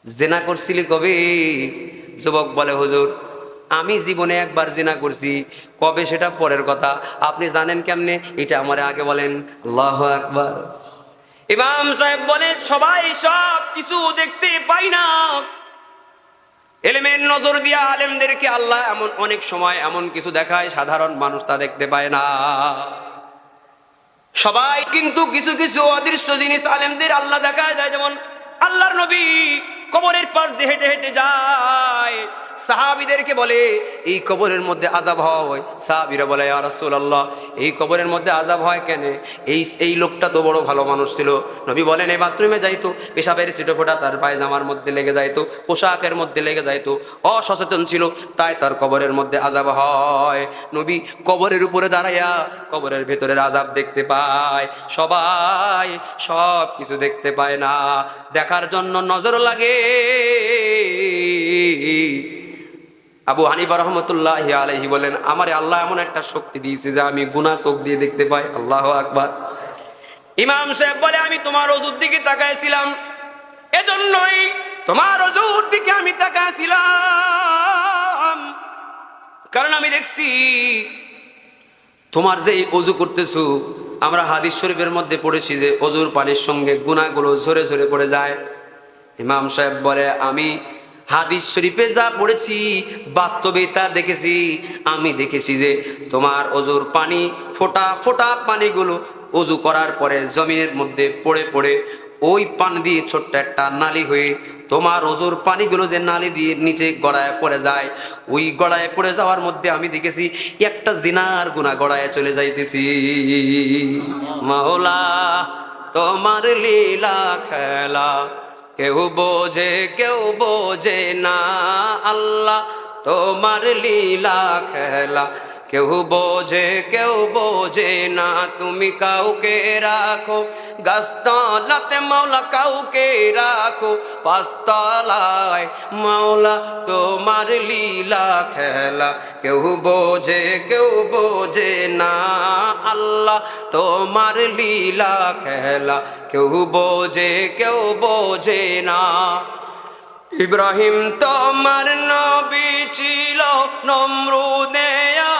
জেনা করছিলি কবে? যুবক বলে, হুজুর আমি জীবনে একবার জেনা করছি। কবে সেটা পরের কথা, আপনি জানেন কেমনে? এটা আমারে আগে বলেন। আল্লাহু আকবার। ইমাম সাহেব বলে, সবাই সব কিছু দেখতে পাই না। এলেমের নজর দিয়া আলেমদেরকে আল্লাহ এমন অনেক সময় এমন কিছু দেখায়, সাধারণ মানুষ তা দেখতে পায় না। সবাই কিন্তু কিছু কিছু অদৃশ্য জিনিস আলেমদের আল্লাহ দেখায় দেয়। যেমন আল্লাহর নবী কবরের পাশ দিয়ে হেঁটে হেঁটে যায়, সাহাবীদেরকে বলে এই কবরের মধ্যে আযাব হয়। সাহাবীরা বলে, ইয়া রাসূলুল্লাহ এই কবরের মধ্যে আযাব হয় কেন? এই লোকটা তো বড় ভালো মানুষ ছিল। নবী বলেন, এই বাথরুমে যাইতো, পেশাবের ছিটো ফোঁটা তার পায়জামার মধ্যে লেগে যাইতো, পোশাকের মধ্যে লেগে যাইতো, অসচেতন ছিল, তাই তার কবরের মধ্যে আযাব হয়। নবী কবরের উপরে দাঁড়াইয়া কবরের ভেতরের আযাব দেখতে পায়। সবাই সব কিছু দেখতে পায় না, দেখার জন্য নজর লাগে। আবু হানিফা রাহমাতুল্লাহি আলাইহি বলেন, আমারে আল্লাহ এমন একটা শক্তি দিয়েছে যে আমি গুনাহ চোখ দিয়ে দেখতে পাই। আল্লাহু আকবার। ইমাম সাহেব বলে, আমি তোমার ওযুর দিকে তাকাইছিলাম, এজন্যই তোমার ওযুর দিকে আমি তাকাইছিলাম, কারণ আমি দেখছি তোমার যে ওযু করতেছো, আমরা হাদিস শরীফের মধ্যে পড়েছি যে ওযুর পানির সঙ্গে গুনাহগুলো ঝরে ঝরে পড়ে যায়। ইমাম সাহেব বলে, আমি হাদিস শরীফে যা পড়েছি বাস্তবে তা দেখেছি। আমি দেখেছি যে তোমার ওযুর পানি, ফোঁটা ফোঁটা পানিগুলো ওযু করার পরে জমিনের মধ্যে পড়ে পড়ে ওই পানি দিয়ে ছোট্ট একটা নালী হয়ে তোমার ওযুর পানিগুলো যে নালী দিয়ে নিচে গড়ায় পড়ে যায়, ওই গড়ায় পড়ে যাওয়ার মধ্যে আমি দেখেছি একটা জিনার গুনাহ গড়ায় চলে যাইতেছি। মাওলা তোমার লীলা খেলা কেউ বোঝে না, আল্লাহ তোমার লীলা খেলা কেউ বোঝে না। তুমি কাউকে রাখো গাছতলাতে মাওলা, কাউকে রাখো পাঁচতলায় মাওলা, তোমার লীলা খেলা কেউ বোঝে না। আল্লাহ তোমার লীলা খেলা কেউ বোঝে না। ইব্রাহিম তোমার নবী ছিল, নমরুদে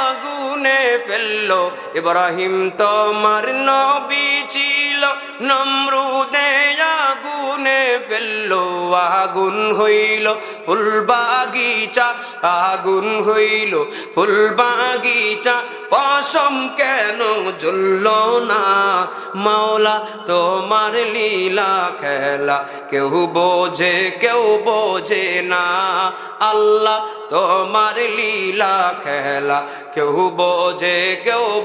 আগুনে ফেললো। ইব্রাহিম তোমার নবী ছিল, নমরুদে আগুনে ফেললো। আগুন হইল ফুল বাগিচা, আগুন হইল ফুল বাগিচা, পশম কেন জ্বলল না? মাওলা তোমার লীলা খেলা কেউ বোঝে না। আল্লাহ তোমার লীলা খেলা কেউ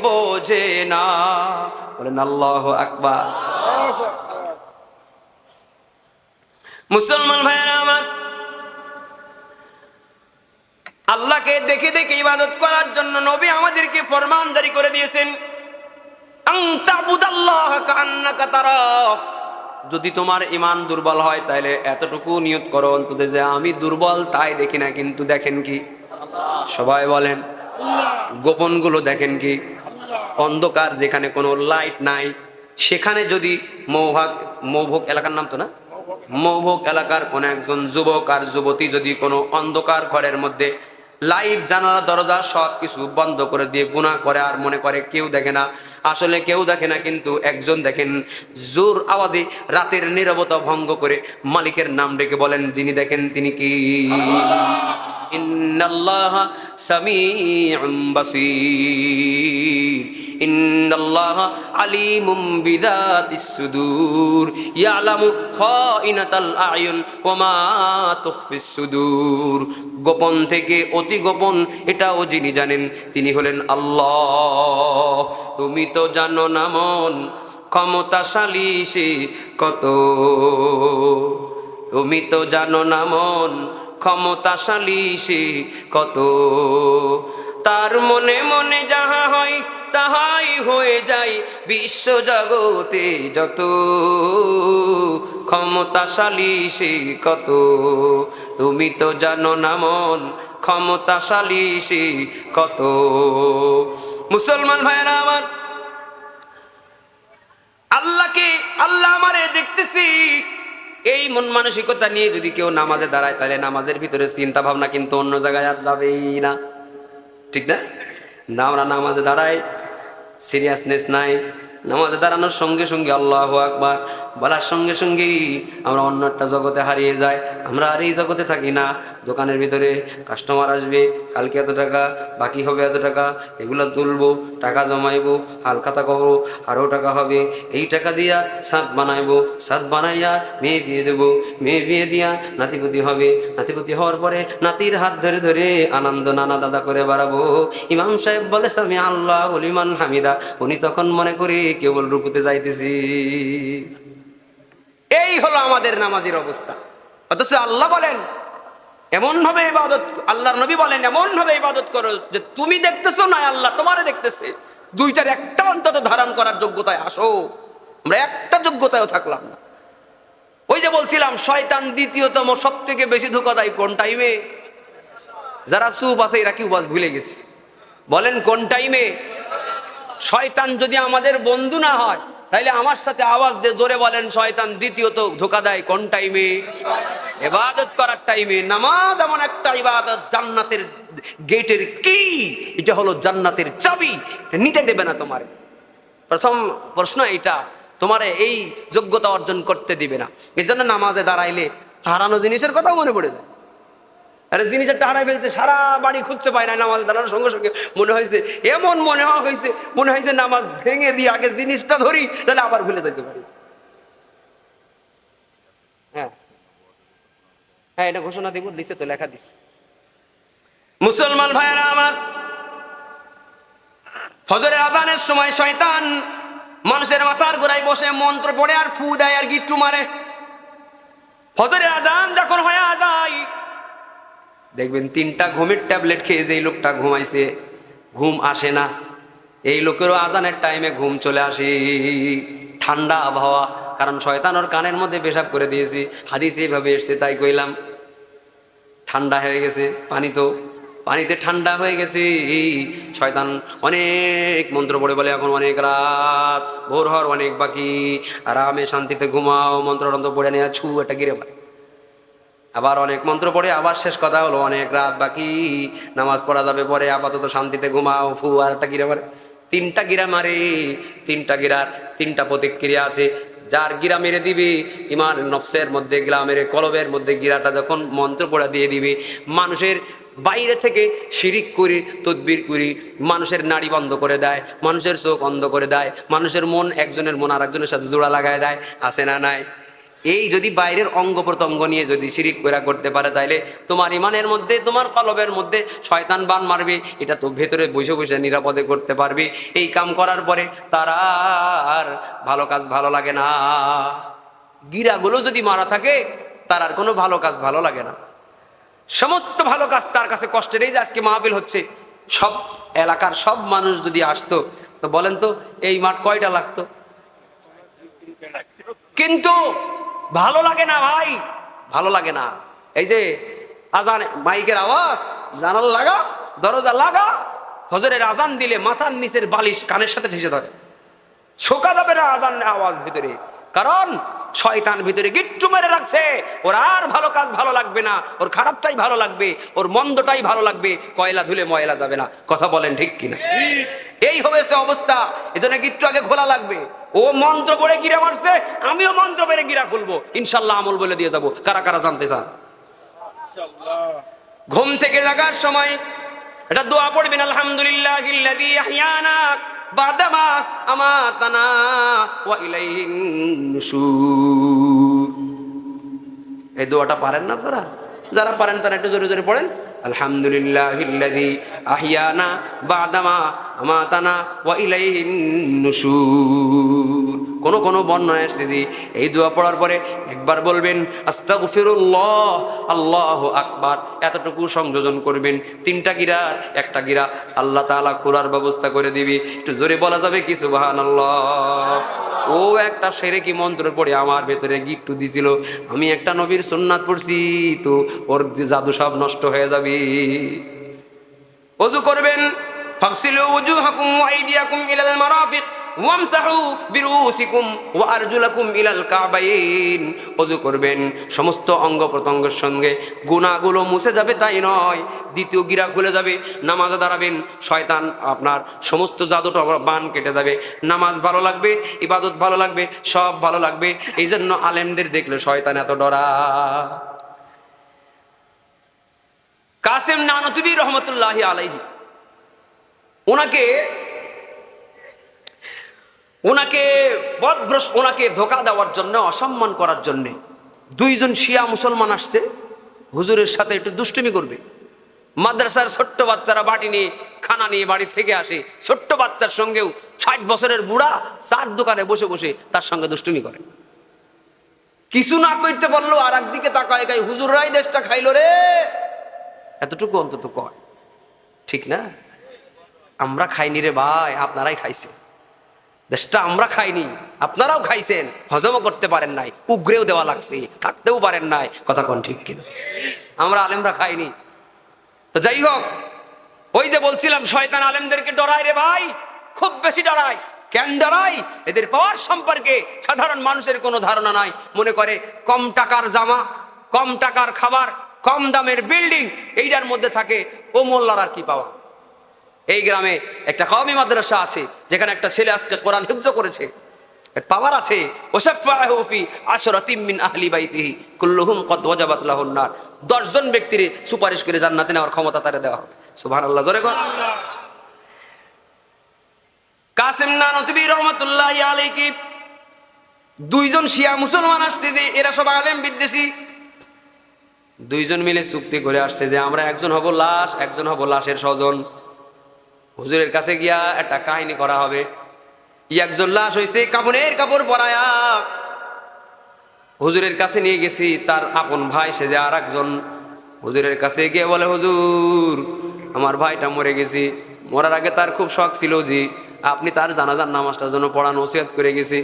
বোঝে না। বলেন আল্লাহু আকবার। মুসলমান ভাইয়েরা আমার, আল্লাহকে দেখে দেখে ইবাদত করার জন্য নবী আমাদেরকে ফরমান জারি করে দিয়েছেন, আনতাবুদাল্লাহ কান্নাকা তারাহ। যদি তোমার ঈমান দুর্বল হয় তাহলে এতটুকু নিয়ত করো অন্তত যে আমি দুর্বল তাই দেখি না, কিন্তু দেখেন কি? সবাই বলেন গোপন গুলো দেখেন কি? অন্ধকার যেখানে কোনো লাইট নাই সেখানে যদি মৌভোগ এলাকার নাম তো না, মৌভোগ এলাকার কোন একজন যুবক আর যুবতী যদি কোনো অন্ধকার ঘরের মধ্যে লাইট জানালা দরজা সব কিছু বন্ধ করে দিয়ে গুনাহ করে আর মনে করে কেউ দেখে না, আসলে কেউ দেখে না, কিন্তু একজন দেখেন জোর আওয়াজে রাতের নীরবতা ভঙ্গ করে মালিকের নাম ডেকে বলেন, যিনি দেখেন তিনি কি? ইন্নাল্লাহা সামিউম বাসীর, ইন্নাল্লাহা আলিমুম বিযাতিস সুদূর, ইয়ালামু খাইনাতাল আয়ুন ওয়া মা তুখফিস সুদূর। গোপন থেকে অতি গোপন এটাও যিনি জানেন তিনি হলেন আল্লাহ। তুমি তো জানো না মন ক্ষমতাশালী সে কত, তুমি তো জানো না মন ক্ষমতাশালী সে কত। তার মনে মনে যাহা হয় তাহাই হয়ে যায় বিশ্ব জগতে যত, ক্ষমতাশালী সে কত। তুমি তো জানো না মন ক্ষমতাশালী সে কত। মুসলমান ভাইয়েরা আমার, আল্লাহ আমারে দেখতেছি, এই মন মানসিকতা নিয়ে যদি কেউ নামাজে দাঁড়ায় তাহলে নামাজের ভিতরে চিন্তা ভাবনা কিন্তু অন্য জায়গায় আর যাবেই না, ঠিক না? আমরা নামাজে দাঁড়াই, সিরিয়াসনেস নাই। নামাজে দাঁড়ানোর সঙ্গে সঙ্গে আল্লাহু আকবার বলার সঙ্গে সঙ্গেই আমরা অন্য একটা জগতে হারিয়ে যাই। আমরা আর এই জগতে থাকি না। দোকানের ভিতরে কাস্টমার আসবে, কালকে এত টাকা বাকি হবে, এত টাকা এগুলো তুলবো, টাকা জমাইবো, হালখাতা করবো, আরও টাকা হবে, এই টাকা দিয়া সাত বানাইবো, সাত বানাইয়া মেয়ে বিয়ে দেবো, মেয়ে বিয়ে দিয়া নাতিপতি হবে, নাতিপতি হওয়ার পরে নাতির হাত ধরে ধরে আনন্দ নানা দাদা করে বাড়াবো। ইমাম সাহেব বলে সামি আল্লাহু লিমান হামিদা, উনি তখন মনে করি কেবল রুকুতে যাইতেছি। এই হলো আমাদের নামাজের অবস্থা। অথচ আল্লাহ বলেন এমন ভাবে ইবাদত, আল্লাহর নবী বলেন এমন ভাবে ইবাদত করো যে তুমি দেখতেছো না, আল্লাহ তোমারে দেখতেছে। দুইটার একটা অন্তত ধারণ করার যোগ্যতায় আসো। আমরা একটা যোগ্যতায়ও থাকলাম না। ওই যে বলছিলাম শয়তান দ্বিতীয়তম সব থেকে বেশি ধোঁকা দেয় কোন টাইমে? যারা চুপ আছে এরা কি বাস ভুলে গেছে? বলেন কোন টাইমে? শয়তান যদি আমাদের বন্ধু না হয় তাইলে আমার সাথে আওয়াজ দিয়ে জোরে বলেন, শয়তান দ্বিতীয়ত ধোঁকা দেয় কোন টাইমে? ইবাদত করার টাইমে। নামাজ এমন একটা ইবাদত, জান্নাতের গেটের কি, এটা হলো জান্নাতের চাবি, নিতে দেবে না তোমারে। প্রথম প্রশ্ন এটা, তোমারে এই যোগ্যতা অর্জন করতে দিবে না। এই জন্য নামাজে দাঁড়াইলে হারানো জিনিসের কথাও মনে পড়ে যায়। আরে জিনিস একটা হারাই ফেলছে, সারা বাড়ি খুঁজছে পায় না, নামাজ দাঁড়ানোর সঙ্গে সঙ্গে মনে হয়েছে, এমন মনে হয়েছে নামাজ ভেঙে দিয়ে আগে জিনিসটা ধরি, তাহলে আবার ভুলে যেতে পারি। হ্যাঁ হ্যাঁ, এটা ঘোষণা দিব, দিছে তো, লেখা দিছে। মুসলমান ভাইয়েরা আমার, ফজরের আযানের সময় শয়তান মানুষের মাথার গোড়ায় বসে মন্ত্র পড়ে আর ফু দেয় আর গিট্টু মারে। ফজরের আযান যখন হয়ে যায় দেখবেন 3টা ঘুমের ট্যাবলেট খেয়ে যে লোকটা ঘুমাইছে, ঘুম আসে না। এই লোকেরও আজানের টাইমে ঘুম চলে আসে, ঠান্ডা আবহাওয়া, কারণ শয়তান ওর কানের মধ্যে পেশাব করে দিয়েছি, হাদিসে এইভাবে এসছে তাই কইলাম। ঠান্ডা হয়ে গেছে পানি, তো পানিতে ঠান্ডা হয়ে গেছে। শয়তান অনেক মন্ত্র পড়ে বলে এখন অনেক রাত, ভোর হওয়ার অনেক বাকি, আরামে শান্তিতে ঘুমাও, মন্ত্র পড়ে নেওয়া ছু একটা গিরে মারে। আবার অনেক মন্ত্র পড়ে আবার শেষ কথা হলো অনেক রাত বাকি, নামাজ পড়া যাবে পরে, আপাতত শান্তিতে ঘুমাও, ফু আর একটা গিরে মারে। তিনটা গিরা মারে। তিনটা গিরার তিনটা প্রতিক্রিয়া আছে। যার গিরা মেরে দিবে, ইমান নফসের মধ্যে গিরা মেরে, কলবের মধ্যে গিরাটা যখন মন্ত্র পড়া দিয়ে দিবে, মানুষের বাইরে থেকে শিরিক করি, তদবির করি, মানুষের নাড়ি বন্ধ করে দেয়, মানুষের চোখ অন্ধ করে দেয়, মানুষের মন একজনের মন আর একজনের সাথে জোড়া লাগায় দেয়, আছে না নাই? এই যদি বাইরের অঙ্গ প্রত্যঙ্গ নিয়ে যদি শিরিক কইরা করতে পারে, তাইলে তোমার ইমানের মধ্যে, তোমার কলবের মধ্যে শয়তান বান মারবে, এটা তো ভেতরে বসে বসে নিরাপদে করতে পারবে। এই কাম করার পরে তার আর ভালো কাজ ভালো লাগে না। গিরাগুলো যদি মারা থাকে, তার আর কোনো ভালো কাজ ভালো লাগে না। সমস্ত ভালো কাজ তার কাছে কষ্টের। এই যে আজকে মাহফিল হচ্ছে, সব এলাকার সব মানুষ যদি আসতো, তো বলেন তো এই মাঠ কয়টা লাগতো? কিন্তু ভালো লাগে না ভাই, ভালো লাগে না। এই যে আজান, মাইকের আওয়াজ, জানালা লাগা, দরজা লাগা, ফজরের আজান দিলে মাথার নিচের বালিশ কানের সাথে ঠেসে ধরে, শোকা যাবে না আজান আওয়াজ ভিতরে, কারণ শয়তান ভিতরে গিট্টু মেরে রাখছে। ওর আর ভালো কাজ ভালো লাগবে না, ওর খারাপটাই ভালো লাগবে, ওর মন্দটাই ভালো লাগবে। কয়লা ধুলে ময়লা যাবে না, কথা বলেন ঠিক কিনা? এই হয়েছে অবস্থা। এজন্য গিট্টু আগে খোলা লাগবে। ও মন্ত্র পড়ে গিরা মারছে, আমিও মন্ত্র পড়ে গিরা খুলবো, ইনশাল্লাহ আমল বলে দিয়ে যাবো। কারা কারা জানতে চান? ঘুম থেকে জাগার সময় এটা দোয়া পড়বেন, আলহামদুলিল্লাহিল্লাযী আহইয়ানা বাদামা আমাতানা ওয়া ইলাইহিন নুশুর। এই দোয়াটা পারেন না আপনারা? যারা পারেন তারা একটু জোরে জোরে পড়েন, আলহামদুলিল্লাহিল্লাযী আহইয়ানা বাদামা আমাতানা ওয়া ইলাইহিন নুশুর। কোন বর্ণনায় এসেছে যে এই দোয়া পড়ার পরে একবার বলবেন আস্তাগফিরুল্লাহ, আল্লাহু আকবার, এতটুকু সংযোজন করবেন। তিনটা গিরার একটা গিরা আল্লাহ তাআলা খোলার ব্যবস্থা করে দিবি। একটু জোরে বলা যাবে কি সুবহানাল্লাহ? ও একটা শিরকি মন্ত্র পড়ে আমার ভেতরে গিট্টু দিছিল, আমি একটা নবীর সুন্নাত পড়ছি, তো ওর জাদু সব নষ্ট হয়ে যাবে। ওযু করবেন, ফাগসিলু ওয়ুজুহাকুম ওয়া আইদিয়াকুম ইলাল মারাফিক ওয়ামসাহু বিরুসিকুম ওয়া আরজুলাকুম ইলাল কাবাইন। ওযু করবেন, সমস্ত অঙ্গ প্রত্যঙ্গের সঙ্গে গুনাহগুলো মুছে যাবে তাই নয়, দ্বিতীয় গিরা খুলে যাবে। নামাজে দাঁড়াবেন, শয়তান আপনার সমস্ত জাদুটা বান কেটে যাবে। নামাজ ভালো লাগবে, ইবাদত ভালো লাগবে, সব ভালো লাগবে। এই জন্য আলেমদের দেখলে শয়তান এত ডরা। কাসেম নানতুবি রহমতুল্লাহি আলাইহি, ওনাকে ধোঁকা দেওয়ার জন্য, অসম্মান করার জন্য দুইজন শিয়া মুসলমান আসছে হুজুরের সাথে একটু দুষ্টুমি করবে। মাদ্রাসার ছোট্ট বাচ্চারা বাটি নিয়ে খানা নিয়ে বাড়ির থেকে আসে, ছোট্ট বাচ্চার সঙ্গেও 60 বছরের বুড়া চার দোকানে বসে বসে তার সঙ্গে দুষ্টুমি করে। কিছু না করতে পারলো আর একদিকে তাকায় গাই, হুজুররাই দেশটা খাইলো রে, এতটুকু অন্তত কয়। ঠিক না? আমরা খাইনি রে ভাই, আপনারাই খাইছে। দেশটা আমরা খাইনি, আপনারাও খাইছেন, হজমও করতে পারেন নাই, উগরেও দেওয়া লাগছে, থাকতেও পারেন নাই, কথা কোন ঠিক কিনা? আমরা আলেমরা খাইনি। তো যাই হোক, ওই যে বলছিলাম শয়তান আলেমদেরকে ডরায় রে ভাই, খুব বেশি ডরায়। কেন ডরায়? এদের পাওয়ার সম্পর্কে সাধারণ মানুষের কোনো ধারণা নাই। মনে করে কম টাকার জামা, কম টাকার খাবার, কম দামের বিল্ডিং, এইটার মধ্যে থাকে, ও মোল্লার আর কি পাওয়া। এই গ্রামে একটা কওমি মাদ্রাসা আছে, যেখানে একটা ছেলে আজকে কোরআন হিফজ করেছে, পাওয়ার আছে। ওয়াশাফাহু ফি আশরাতিম মিন আহলি বাইতিহি কুল্লুহুম কদ ওয়াজাবাত লাহুন নার। 10 জন ব্যক্তির সুপারিশ করে জান্নাতে নেওয়ার ক্ষমতা তারে দেওয়া হবে। সুবহানাল্লাহ, জোরে কর। কাসেম নানতুবি রহমাতুল্লাহি আলাইহি, দুইজন শিয়া মুসলমান আসছে যে এরা সব আলেম বিদ্বেষী, দুইজন মিলে চুক্তি করে আসছে যে আমরা একজন হব লাশ, একজন হব লাশের স্বজন। হুজুরের কাছে গিয়া একটা কাহিনী করা হবে। একজন লাশ হয়েছে, কাপড়ের কাপড় পরায়া হুজুরের কাছে নিয়ে গেছি, তার আপন ভাই সে যে আর একজন হুজুরের কাছে গিয়ে বলে, হুজুর আমার ভাইটা মরে গেছি, মরার আগে তার খুব শখ ছিল জি আপনি তার জানাজার নামাজটার জন্য পড়ান, ওসিয়ত করে গেছি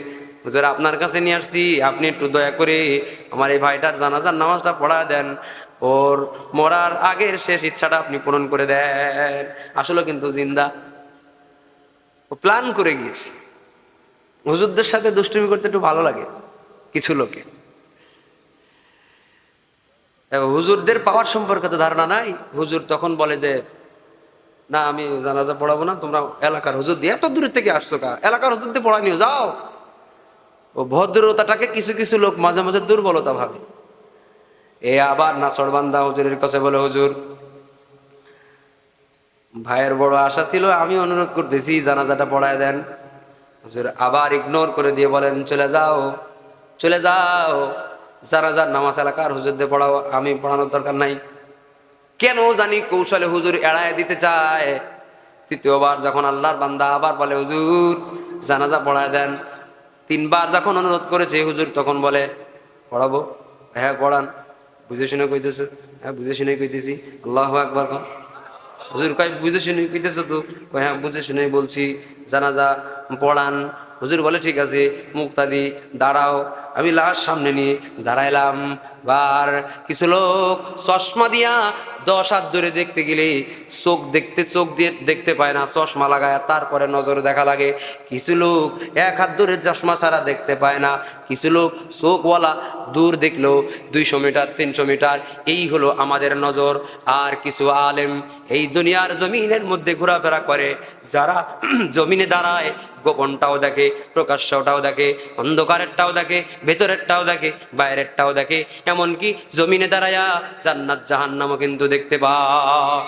হুজুর, আপনার কাছে নিয়ে আসছি, আপনি একটু দয়া করে আমার এই ভাইটার জানাজার নামাজটা পড়া দেন, ওর মরার আগের শেষ ইচ্ছাটা আপনি পূরণ করে দেন। আসলে কিন্তু জিন্দা, ও প্ল্যান করে গিয়েছে। হুজুরদের সাথে দুষ্টুমি করতে একটু ভালো লাগে কিছু লোকে, হুজুরদের পাওয়ার সম্পর্কে তো ধারণা নাই। হুজুর তখন বলে যে না আমি জানাজা পড়াবো না, তোমরা এলাকার হুজুর দিয়ে, এত দূরের থেকে আসছো কা, এলাকার হুজুর দিয়ে পড়াই নিও যাও। ও ভদ্রতাটাকে কিছু কিছু লোক মাঝে মাঝে দুর্বলতা ভাবে। এ আবার নাসরবান্দা হুজুরের কাছে বলে হুজুর ভাইয়ের বড় আশা ছিল, আমি অনুরোধ করতেছি জানাজাটা পড়ায় দেন। হুজুর আবার ইগনোর করে দিয়ে বলেন চলে যাও, চলে যাও, জানাজার নামাজ এলাকার হুজুরদের পড়াও, আমি পড়ানোর দরকার নাই। কেন জানি কৌশলে হুজুর এড়ায় দিতে চায়। তৃতীয়বার যখন আল্লাহর বান্দা আবার বলে হুজুর জানাজা পড়ায় দেন, তিনবার যখন অনুরোধ করেছে হুজুর তখন বলে পড়াবো, হ্যাঁ পড়ান, বুঝে শুনে কইতেছে, হ্যাঁ বুঝে শুনে কইতেছি, আল্লাহু আকবার। হুজুর কয় বুঝে শুনে কইতেছ তো, কয় হ্যাঁ বুঝে শুনে বলছি, জানাজা পড়ান। হুজুর বলে ঠিক আছে, মুক্তাদি দাঁড়াও। আমি লাশ সামনে নিয়ে দাঁড়াইলাম। বার কিছু লোক চশমা দিয়া 10 হাত ধরে দেখতে গেলে চোখ দিয়ে দেখতে পায় না, চশমা লাগায় তারপরে নজর দেখা লাগে। কিছু লোক 1 হাত ধরে চশমা ছাড়া দেখতে পায় না, কিছু লোক চোখওয়ালা দূর দেখলেও 200 মিটার 300 মিটার, এই হলো আমাদের নজর। আর কিছু আলেম এই দুনিয়ার জমিনের মধ্যে ঘোরাফেরা করে, যারা জমিনে দাঁড়ায় গোপনটাও দেখে, প্রকাশ্যটাও দেখে, অন্ধকারেরটাও দেখে, ভেতরেরটাও দেখে, বাইরেরটাও দেখে, এমনকি জমিনে দাঁড়ায়া জান্নাত জাহান্নামও কিন্তু দেখতে পায়।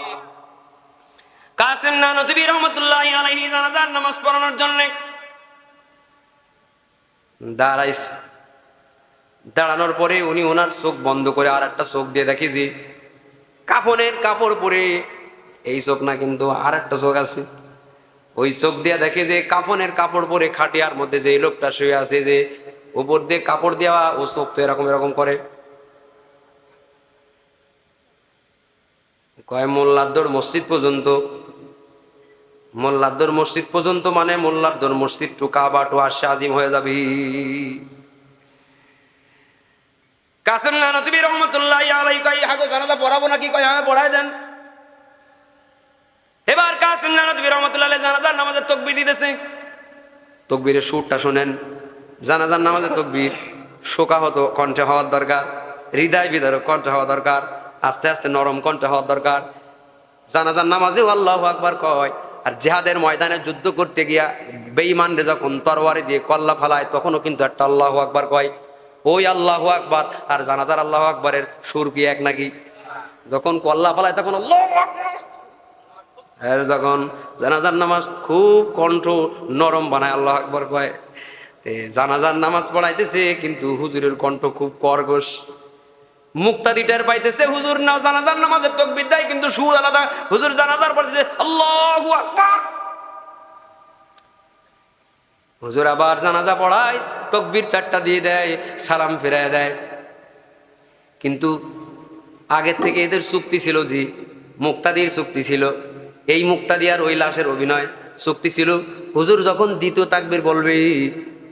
কাসেম নানতুবি রহমাতুল্লাহি আলাইহি জানাজার নামাজ পড়ানোর জন্য দাঁড়াইছে। দাঁড়ানোর পরে উনি ওনার চোখ বন্ধ করে আর একটা চোখ দিয়ে দেখি যে কাফনের কাপড় পরে, এই চোখ না কিন্তু আর একটা চোখ আছে, ওই চোখ দিয়ে দেখে যে কাফনের কাপড় পরে খাটিয়ার মধ্যে যে লোকটা শুয়ে আছে, যে উপর দিয়ে কাপড় দেওয়া, ও চোখ তো এরকম এরকম করে। কয় মোল্লাদ্দর মসজিদ পর্যন্ত, মোল্লাদ্দর মসজিদ পর্যন্ত মানে মোল্লাদ্দর মসজিদ টু কাবা টু আরশে আজিম হয়ে যাবে। কাসেম নানতুবি রহমাতুল্লাহি আলাইহি কয় হাগো জানাজা পড়াবো নাকি, কয় হ্যাঁ পড়ায় দেন। এবার কাসেম নানতুবি রহমাতুল্লাহি আলাইহি জানাজার নামাজের তাকবীর দিতেছে। তাকবীরের সুরটা শুনেন, জানাজার নামাজের তাকবীর শোকাহত কণ্ঠে হওয়ার দরকার, হৃদয় বিদারক কণ্ঠে হওয়া দরকার, আস্তে আস্তে নরম কণ্ঠে হওয়ার দরকার। জানাজার নামাজেও আল্লাহু আকবার কয়। আর জিহাদের ময়দানে যুদ্ধ করতে গিয়া বেঈমানরে যখন তরবারি দিয়ে কল্লা ফালায় তখনও কিন্তু একটা আল্লাহু আকবার কয়। ওই আল্লাহু আকবার আর জানাজার আল্লাহু আকবারের সুর কি এক নাকি? যখন কল্লা ফালায় তখন আল্লাহু আকবার, আর যখন জানাজার নামাজ খুব কণ্ঠ নরম বানায় আল্লাহু আকবার কয়। জানাজার নামাজ পড়াইতেছে কিন্তু হুজুরের কণ্ঠ খুব কর্কশ। মুক্তাদি টের পাইতেছে হুজুর না জানাজার নামাজের তাকবীর দেয় কিন্তু সুর আলাদা। হুজুর জানাজার পড়তেছে আল্লাহু আকবার, হুজুর আবার জানাজা পড়ায় তাকবীর 4টা দিয়ে দেয়, সালাম ফিরায় দেয়। কিন্তু আগের থেকে এদের চুক্তি ছিল, জি মুক্তাদির চুক্তি ছিল, এই মুক্তাদি আর ওই লাশের অভিনয় চুক্তি ছিল। হুজুর যখন দ্বিতীয় তাকবীর বলবে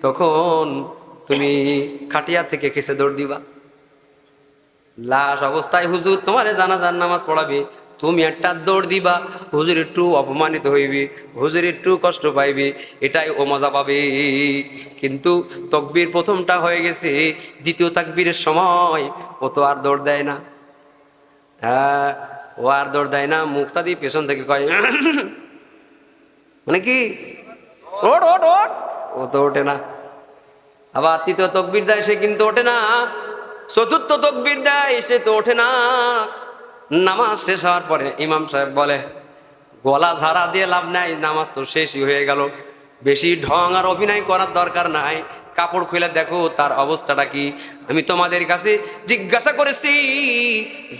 তখন তুমি খাটিয়া থেকে খেসে দৌড় দিবা। লাশ অবস্থায় হুজুর তোমারে জানাজার নামাজ পড়াবে, তুমি একটা দৌড় দিবা, হুজুর একটু অপমানিত হইবি, হুজুর একটু কষ্ট পাইবি, এটাই ও মজা পাবে। কিন্তু তাকবীর প্রথমটা হয়ে গেছে, দ্বিতীয় তাকবীরের সময় ও তো আর দৌড় দেয় না। হ্যাঁ ও আর দৌড় দেয় না। মুক্তাদি পেছন থেকে কয় মানে কি ওট ওট ওট, ও তো ওঠে না। আবার তৃতীয় তাকবীর দেয়, সে কিন্তু ওঠে না। চতুর্থ তাকবীর দেয়, সে তো ওঠে না। নামাজ শেষ হওয়ার পরে ইমাম সাহেব বলে গলা ঝাড়া দিয়ে লাভ নাই, নামাজ তো শেষই হয়ে গেল, বেশি ঢং আর অভিনয় করার দরকার নাই, কাপড় খুলে দেখো তার অবস্থাটা কি। আমি তোমাদের কাছে জিজ্ঞাসা করেছি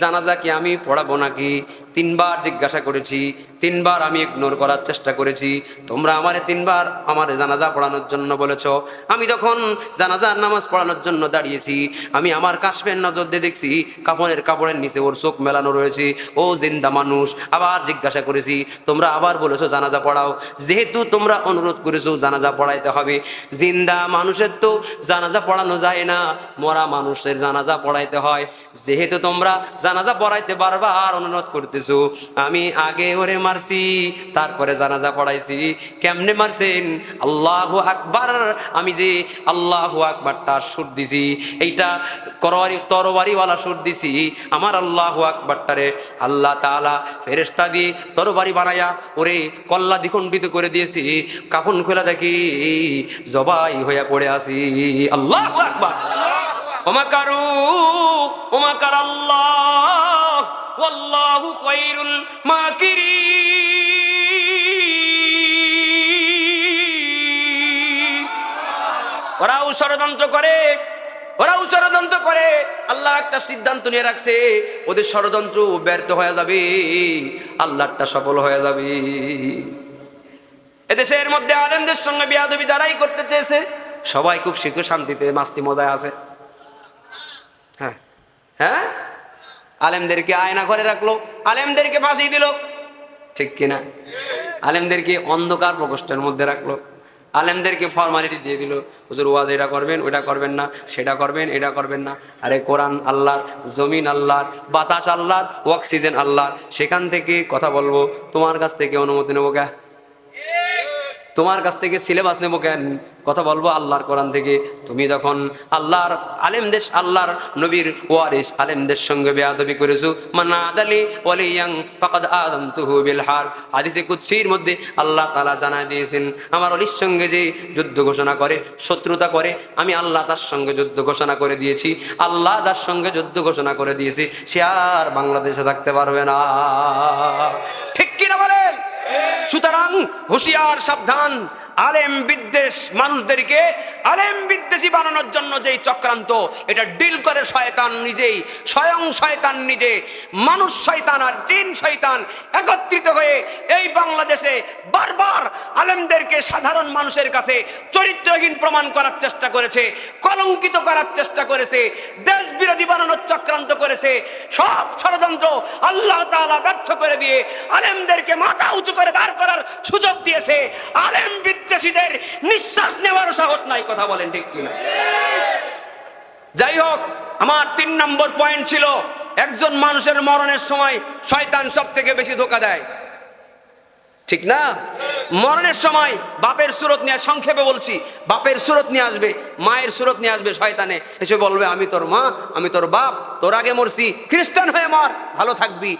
জানাজা কি আমি পড়াবো নাকি? 3 বার জিজ্ঞাসা করেছি, 3 বার আমি ইগনোর করার চেষ্টা করেছি। তোমরা আমারে 3 বার আমার জানাজা পড়ানোর জন্য বলেছো। আমি যখন জানাজার নামাজ পড়ানোর জন্য দাঁড়িয়েছি, আমি আমার কাশফের নজর দিয়ে দেখছি কাপড়ের নিচে ওর চোখ মেলানো রয়েছে। ও জিন্দা মানুষ। আবার জিজ্ঞাসা করেছি, তোমরা আবার বলেছো জানাজা পড়াও। যেহেতু তোমরা অনুরোধ করেছো জানাজা পড়াইতে হবে, জিন্দা মানুষের তো জানাজা পড়ানো যায় না, মরা মানুষের জানাজা পড়াইতে হয়। যেহেতু তোমরা জানাজা পড়াইতে বারবার অনুরোধ করতেছো, আমি আগে ওরে মারছি, তারপরে জানাজা পড়াইছি। কেমনে মারছেন? আল্লাহু আকবার। আমি যে আল্লাহু আকবারটা সুর দিছি, এইটা তরবারিওয়ালা সুর দিছি। আমার আল্লাহু আকবারটারে আল্লাহ তাআলা ফেরেশতা দিয়ে তরবারি বানায়া ওরে কল্লা দ্বিখণ্ডিত করে দিয়েছি। কাফন খোলা দেখি জবাই হইয়া পড়ে আসি। আল্লাহু আকবার। ওমাকারু ওমাকার আল্লাহ ওয়াল্লাহু খায়রুল মাকিরিন। ওরাও ষড়যন্ত্র করে, আল্লাহ একটা সিদ্ধান্ত নিয়ে রাখছে, ওদের ষড়যন্ত্র ব্যর্থ হয়ে যাবে, আল্লাহটা সফল হয়ে যাবে। এদেশের মধ্যে আলেমদের সঙ্গে বেয়াদবি যারাই করতে চেয়েছে, সবাই খুব সুখে শান্তিতে মাস্তি মজায় আছে। হ্যাঁ হ্যাঁ, আলেমদেরকে আয়না ঘরে রাখলো, আলেমদেরকে ফাঁসি দিল, ঠিক কিনা? আলেমদেরকে অন্ধকার প্রকোষ্ঠের মধ্যে রাখলো, আলেমদেরকে ফরমালিটি দিয়ে দিল, হুজুর ওয়াজ এটা করবেন, ওইটা করবেন না, সেটা করবেন, এটা করবেন না। আরে কোরআন আল্লাহর, জমিন আল্লাহর, বাতাস আল্লাহর, অক্সিজেন আল্লাহর, সেখান থেকে কথা বলবো, তোমার কাছ থেকে অনুমতি নেবো কে? তোমার কাছ থেকে সিলেবাস নেবো কেন? কথা বলবো আল্লাহর কোরআন থেকে। তুমি যখন আল্লাহর আলেমদের, আল্লাহর নবীর ওয়ারিস আলেমদের সঙ্গে বেয়াদবি করেছো, মানা আদালি ওয়ালিয়াং ফাকাদ আযানতুহু বিল হার। হাদিসে কুদসির মধ্যে আল্লাহ তাআলা জানায় দিয়েছেন, আমার ওলির সঙ্গে যে যুদ্ধ ঘোষণা করে, শত্রুতা করে, আমি আল্লাহ তার সঙ্গে যুদ্ধ ঘোষণা করে দিয়েছি। আল্লাহ তার সঙ্গে যুদ্ধ ঘোষণা করে দিয়েছি, সে আর বাংলাদেশে থাকতে পারবে না। ঠিক কিনা বলেন? সুতরাং হুঁশিয়ার, সাবধান। আলেম বিদ্বেষ, মানুষদেরকে আলেম বিদ্বেষী বানানোর জন্য যেই চক্রান্ত, এটা ডিল করে শয়তান নিজেই, স্বয়ং শয়তান নিজে। মানুষ শয়তান আর জিন শয়তান একত্রিত হয়ে এই বাংলাদেশে বারবার আলেমদেরকে সাধারণ মানুষের কাছে চরিত্রহীন প্রমাণ করার চেষ্টা করেছে, কলঙ্কিত করার চেষ্টা করেছে, দেশ বিরোধী বানানোর চক্রান্ত করেছে। সব ষড়যন্ত্র আল্লাহ তাআলা ব্যর্থ করে দিয়ে আলেমদেরকে মাথা উঁচু করে দাঁড় করার সুযোগ দিয়েছে। আলেম বিদ্বেষীদের নিঃশ্বাস নেওয়ার সাহস নাই। কথা বলেন ঠিক কিনা? যাই হোক, আমার 3 নম্বর পয়েন্ট ছিল, একজন মানুষের মরণের সময় শয়তান সব থেকে বেশি ধোঁকা দেয়, ঠিক না? মরণের সময় বাপের সুরত নিয়ে, সংক্ষেপে বলছি, বাপের সুরত নিয়ে আসবে, মায়ের সুরত নিয়ে আসবে শয়তানে, এসে বলবে আমি তোর মা, আমি তোর বাপ, তোর আগে মরছি, খ্রিস্টান হয়ে মর, ভালো থাকবি,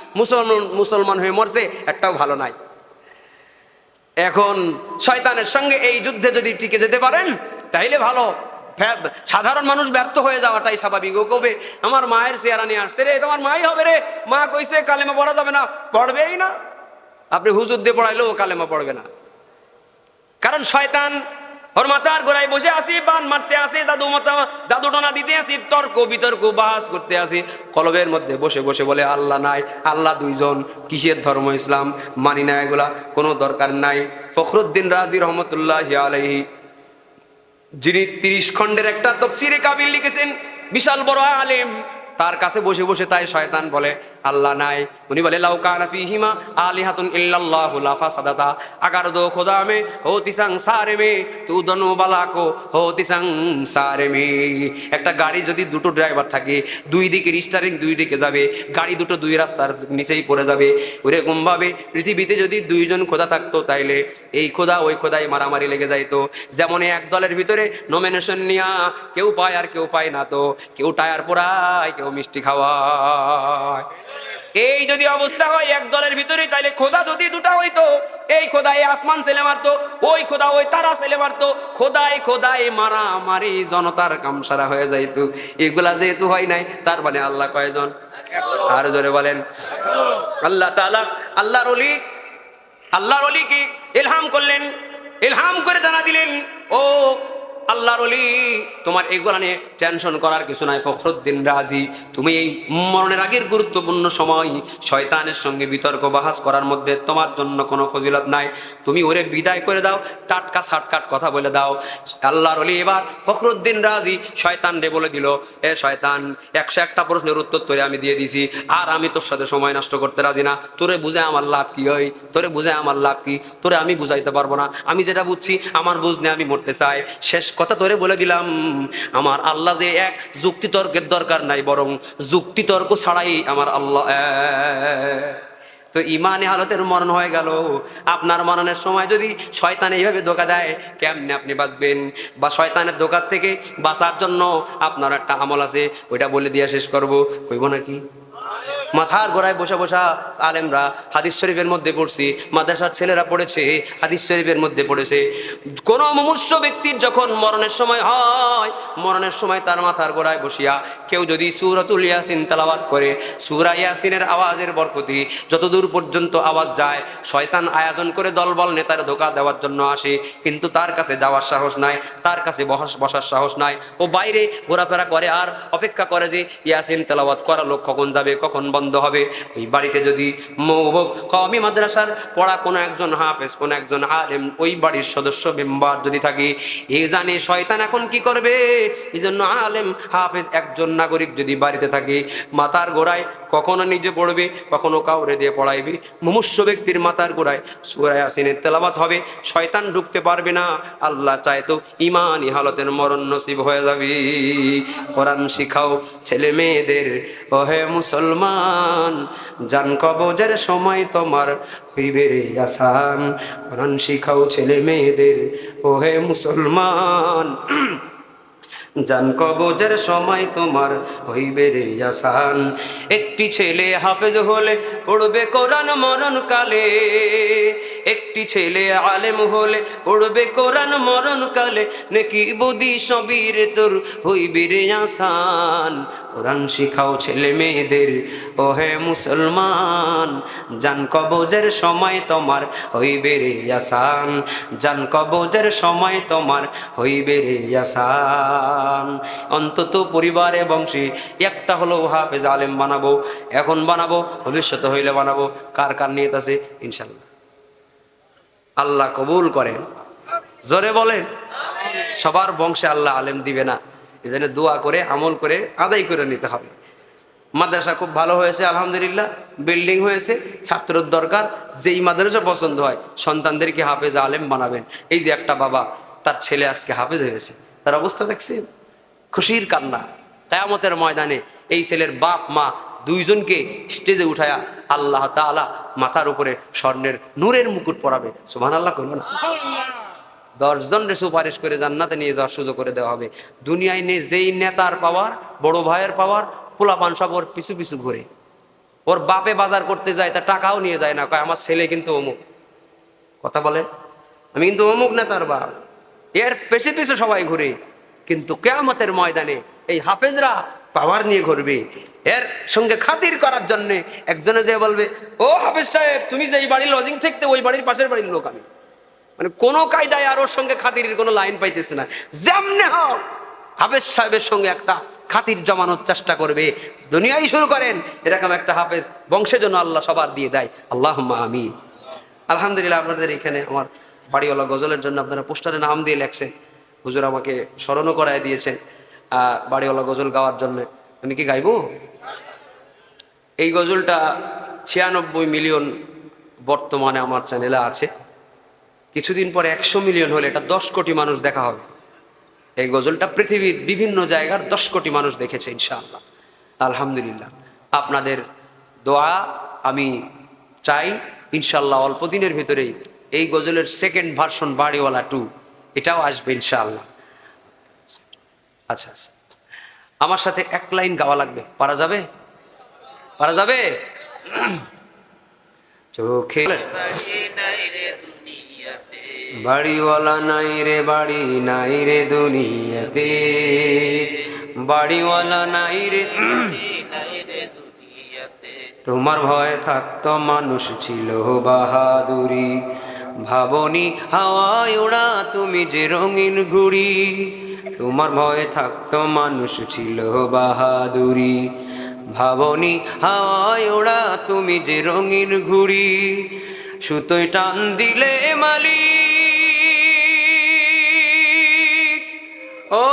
মুসলমান হয়ে মরছে, একটাও ভালো নাই। এখন শয়তানের সঙ্গে এই যুদ্ধে যদি টিকে যেতে পারেন তাইলে ভালো। সাধারণ মানুষ ব্যর্থ হয়ে যাওয়াটাই স্বাভাবিক। ও কবে আমার মায়ের চেহারা নিয়ে আসছে রে, তোমার মাই হবে রে, মা কইছে কালেমা পড়া যাবে না, পড়বেই না। আপনি হুজুর দিয়ে পড়াইলেও কালেমা পড়বে না, কারণ শয়তান ওর মাথার গোড়ায় বসে আসি, বান মারতে আসি, জাদু টোনা দিতে আসি, তর্ক বিতর্ক বাস করতে আসি, কলবের মধ্যে বসে বসে বলে আল্লাহ নাই, আল্লাহ দুইজন, কিসের ধর্ম ইসলাম, মানি না, এগুলা কোনো দরকার নাই। ফখরুদ্দিন রাজি রহমতুল্লাহি আলাইহি, যিনি 30 খণ্ডের একটা তাফসীরে কাবিল লিখেছেন, বিশাল বড় আলেম, তার কাছে বসে বসে তাই শয়তান বলে আল্লাহ নাই। উনি বলে লাউ কানা ফীহিমা আলিহাতুন ইল্লাল্লাহু লা ফাসাদাতা, আগার দো খোদা মে হোতি সংসারে মে তু দনু বালাকো হোতি সংসারে মে। একটা গাড়ি যদি দুটো ড্রাইভার থাকে, দুই দিকে স্টিয়ারিং, দুই দিকে যাবে, গাড়ি দুটো দুই রাস্তার নিচেই পড়ে যাবে। ওরকম ভাবে পৃথিবীতে যদি 2 জন খোদা থাকতো, তাইলে এই খোদা ওই খোদাই মারামারি লেগে যাইতো। যেমন এক দলের ভিতরে নমিনেশন নিয়া কেউ পায় আর কেউ পায় না, তো কেউ টায়ার পোড়ায়, কেউ মিষ্টি খাওয়ায়। এই যদি অবস্থা হয় এক দলের ভিতরে, তাইলে খোদা যদি 2টা হইতো, এই খোদা এই আসমান ছেলে মারতো, ওই খোদা ওই তারা ছেলে মারতো, খোদায় মারামারি, জনতার কামসারা হয়ে যাইতো। এগুলা যেহেতু হয় নাই, তার মানে আল্লাহ কয়জন? আর জোরে বলেন। আল্লাহ তাআলা আল্লাহর ওলিকে ইলহাম করলেন, ইলহাম করে জানা দিলেন, ও আল্লাহর ওলি, তোমার এগুলা নিয়ে টেনশন করার কিছু নাই। ফখরুদ্দিন রাজি, তুমি এই মরণের আগের গুরুত্বপূর্ণ সময় শয়তানের সঙ্গে বিতর্ক বাহাস করার মধ্যে তোমার জন্য কোনো ফজিলত নাই। তুমি ওরে বিদায় করে দাও, টাটকা সাটকাট কথা বলে দাও। আল্লাহর ওলি এবার ফখরুদ্দিন রাজি শয়তান রে বলে দিল, এ শয়তান, 101টা প্রশ্নের উত্তর তোরে আমি দিয়ে দিছি, আর আমি তোর সাথে সময় নষ্ট করতে রাজি না। তোরে বুঝে আমার লাভ কি হয়? তোরে বুঝে আমার লাভ কি? তোরে আমি বুঝাইতে পারবো না। আমি যেটা বুঝছি আমার বুঝ নিয়ে আমি মরতে চাই। শেষ কথা তোরে বলে দিলাম, আমার আল্লাহ যে এক, যুক্তি তর্কের দরকার নাই, বরং যুক্তি তর্ক ছাড়াই আমার আল্লাহ এক। তো ইমানি হালতের মরণ হয়ে গেল। আপনার মরণের সময় যদি শয়তান এইভাবে ধোঁকা দেয়, কেমনে আপনি বাঁচবেন? বা শয়তানের ধোঁকার থেকে বাঁচার জন্য আপনার একটা আমল আছে, ওইটা বলে দিয়ে শেষ করব, কইব নাকি? মাথার গোড়ায় বসা বসা আলেমরা হাদিস শরীফের মধ্যে পড়ছি, মাদ্রাসার ছেলেরা পড়েছে, হাদিস শরীফের মধ্যে পড়েছে, কোন মুমূর্ষ ব্যক্তির যখন মরণের সময় হয়, মরণের সময় তার মাথার গোড়ায় বসিয়া কেউ যদি সূরাতুল ইয়াসিন তেলাওয়াত করে, সূরা ইয়াসিনের আওয়াজের বরকতি যতদূর পর্যন্ত আওয়াজ যায়, শয়তান আয়োজন করে দলবল নেতার ধোঁকা দেওয়ার জন্য আসে, কিন্তু তার কাছে যাওয়ার সাহস নাই, তার কাছে বসার সাহস নাই। ও বাইরে ঘোরাফেরা করে আর অপেক্ষা করে যে ইয়াসিন তেলাওয়াত করা লোক কখন যাবে, কখন বন্ধ হবে। ওই বাড়িতে যদি কওমি মাদ্রাসার পড়া কোনো একজন হাফেজ, কোনো একজন আলেম, ওই বাড়ির সদস্য মেম্বার যদি থাকে, এ জানে শয়তান এখন কি করবে। এই জন্য আলেম হাফেজ একজন নাগরিক যদি বাড়িতে থাকে, মাথার গোড়ায় কখনো নিজে পড়বে, কখনো কাউরে দিয়ে পড়াইবে। মুমূর্ষ ব্যক্তির মাথার গোড়ায় সূরা ইয়াসিনের তেলাওয়াত হবে, শয়তান ঢুকতে পারবে না। আল্লাহ চায় তো ইমানি হালতের মরণ নসিব হয়ে যাবে। কোরআন শিখাও ছেলে মেয়েদের, ওহে মুসলমান, জান কবজের সময় তোমার হইবে রে আসান। কোরআন শিখাও ছেলে মেয়েদের, ওহে মুসলমান, জান কবজের সময় তোমার হইবে রে আসান। একটি ছেলে হাফেজ হলে পড়বে কোরআন মরণ কালে, একটি ছেলে আলেম হলে পড়বে কোরআন মরণ কালে, নেকি বুদ্ধি সবির তোর হইবে রে আসান। কোরআন শিখাও ছেলে মেয়েদের, ওহে মুসলমান, জান কবজের সময় তোমার হইবে রে আসান, জান কবজের সময় তোমার হইবে রে আসান। অন্তত পরিবারে বংশে একটা হলো হাফেজ আলেম বানাবো, এখন বানাবো, ভবিষ্যতে হইলে বানাবো। কার কার নিয়ত আছে? ইনশাল্লাহ আল্লাহ কবুল করেন, জোরে বলেন। সবার বংশে আল্লাহ আলেম দিবে না, এই জন্য দোয়া করে আমল করে আদায় করে নিতে হবে। মাদ্রাসা খুব ভালো হয়েছে আলহামদুলিল্লাহ, বিল্ডিং হয়েছে, ছাত্রের দরকার। যেই মাদ্রাসা পছন্দ হয় সন্তানদেরকে হাফেজ আলেম বানাবেন। এই যে একটা বাবা, তার ছেলে আজকে হাফেজ হয়েছে, তার অবস্থা দেখছেন? খুশির কান্না। কিয়ামতের ময়দানে এই ছেলের বাপ মা দুইজনকে স্টেজে উঠায়া আল্লাহ তাআলা মাথার উপরে স্বর্ণের নূরের মুকুট পরাবে। সুবহানাল্লাহ কইলো না? 10 জনের সুপারিশ করে জান্নাতে নিয়ে যাওয়ার সুযোগ করে দেওয়া হবে। দুনিয়ায় নেই যেই নেতার পাওয়ার, বড় ভাইয়ের পাওয়ার, পোলাপান সব ওর পিছু পিছু ঘুরে। ওর বাপে বাজার করতে যায়, তা টাকাও নিয়ে যায় না, কয় আমার ছেলে কিন্তু অমুক। কথা বলে, আমি কিন্তু অমুক নেতার বাপ। এর পেছু পিছু সবাই ঘুরে, কিন্তু কিয়ামতের ময়দানে এই হাফেজরা পাওয়ার নিয়ে ঘুরবে। এর সঙ্গে খাতির করার জন্য একজনে যে বলবে, ও হাফেজ সাহেব, তুমি যে এই বাড়ির লজিং থাকতে, ওই বাড়ির পাশের বাড়ির লোক আমি। মানে কোনো কায়দায় আর ওর সঙ্গে খাতিরের কোনো লাইন পাইতেছে না। যেমনে হোক হাফেজ সাহেবের সঙ্গে একটা খাতির জমানোর চেষ্টা করবে। দুনিয়ায় শুরু করেন, এরকম একটা হাফেজ বংশের জন্য আল্লাহ সবার দিয়ে দেয়। আল্লাহুম্মা আমিন। আলহামদুলিল্লাহ, আপনাদের এখানে আমার বাড়িওয়ালা গজলের জন্য আপনারা পোস্টারে নাম দিয়ে লেখছেন। হুজুর আমাকে স্মরণও করায় দিয়েছেন বাড়িওয়ালা গজল গাওয়ার জন্য। আমি কি গাইবো? এই গজলটা 96 মিলিয়ন বর্তমানে আমার চ্যানেলে আছে। কিছুদিন পরে 100 মিলিয়ন হলে এটা 10 কোটি মানুষ দেখা হবে। এই গজলটা পৃথিবীর বিভিন্ন জায়গার 10 কোটি মানুষ দেখেছে ইনশাআল্লাহ। আলহামদুলিল্লাহ, আপনাদের দোয়া আমি চাই ইনশাআল্লাহ অল্প দিনের ভিতরেই এই গজলের সেকেন্ড ভার্সন বাড়িওয়ালা 2 এটাও আসবে ইনশাআল্লাহ। আচ্ছা আচ্ছা, আমার সাথে এক লাইন গাওয়া লাগবে, পারা যাবে? পারা যাবে? চোখে বাড়িওয়ালা নাই রে, বাড়ি নাই রে দুনিয়াতে, বাড়িওয়ালা নাই রে। তোমার ভয় থাকতো মানুষ ছিল বাহাদুরি, ভাবনি হাওয়ায় ওড়া তুমি যে রঙিন ঘুড়ি, তোমার ভয়ে থাকতো মানুষ ছিল বাহাদুরি। ভাবনি হাওয়ায় ওড়া তুমি যে রঙিন ঘুড়ি, সুতোয় টান দিলে মালিক ও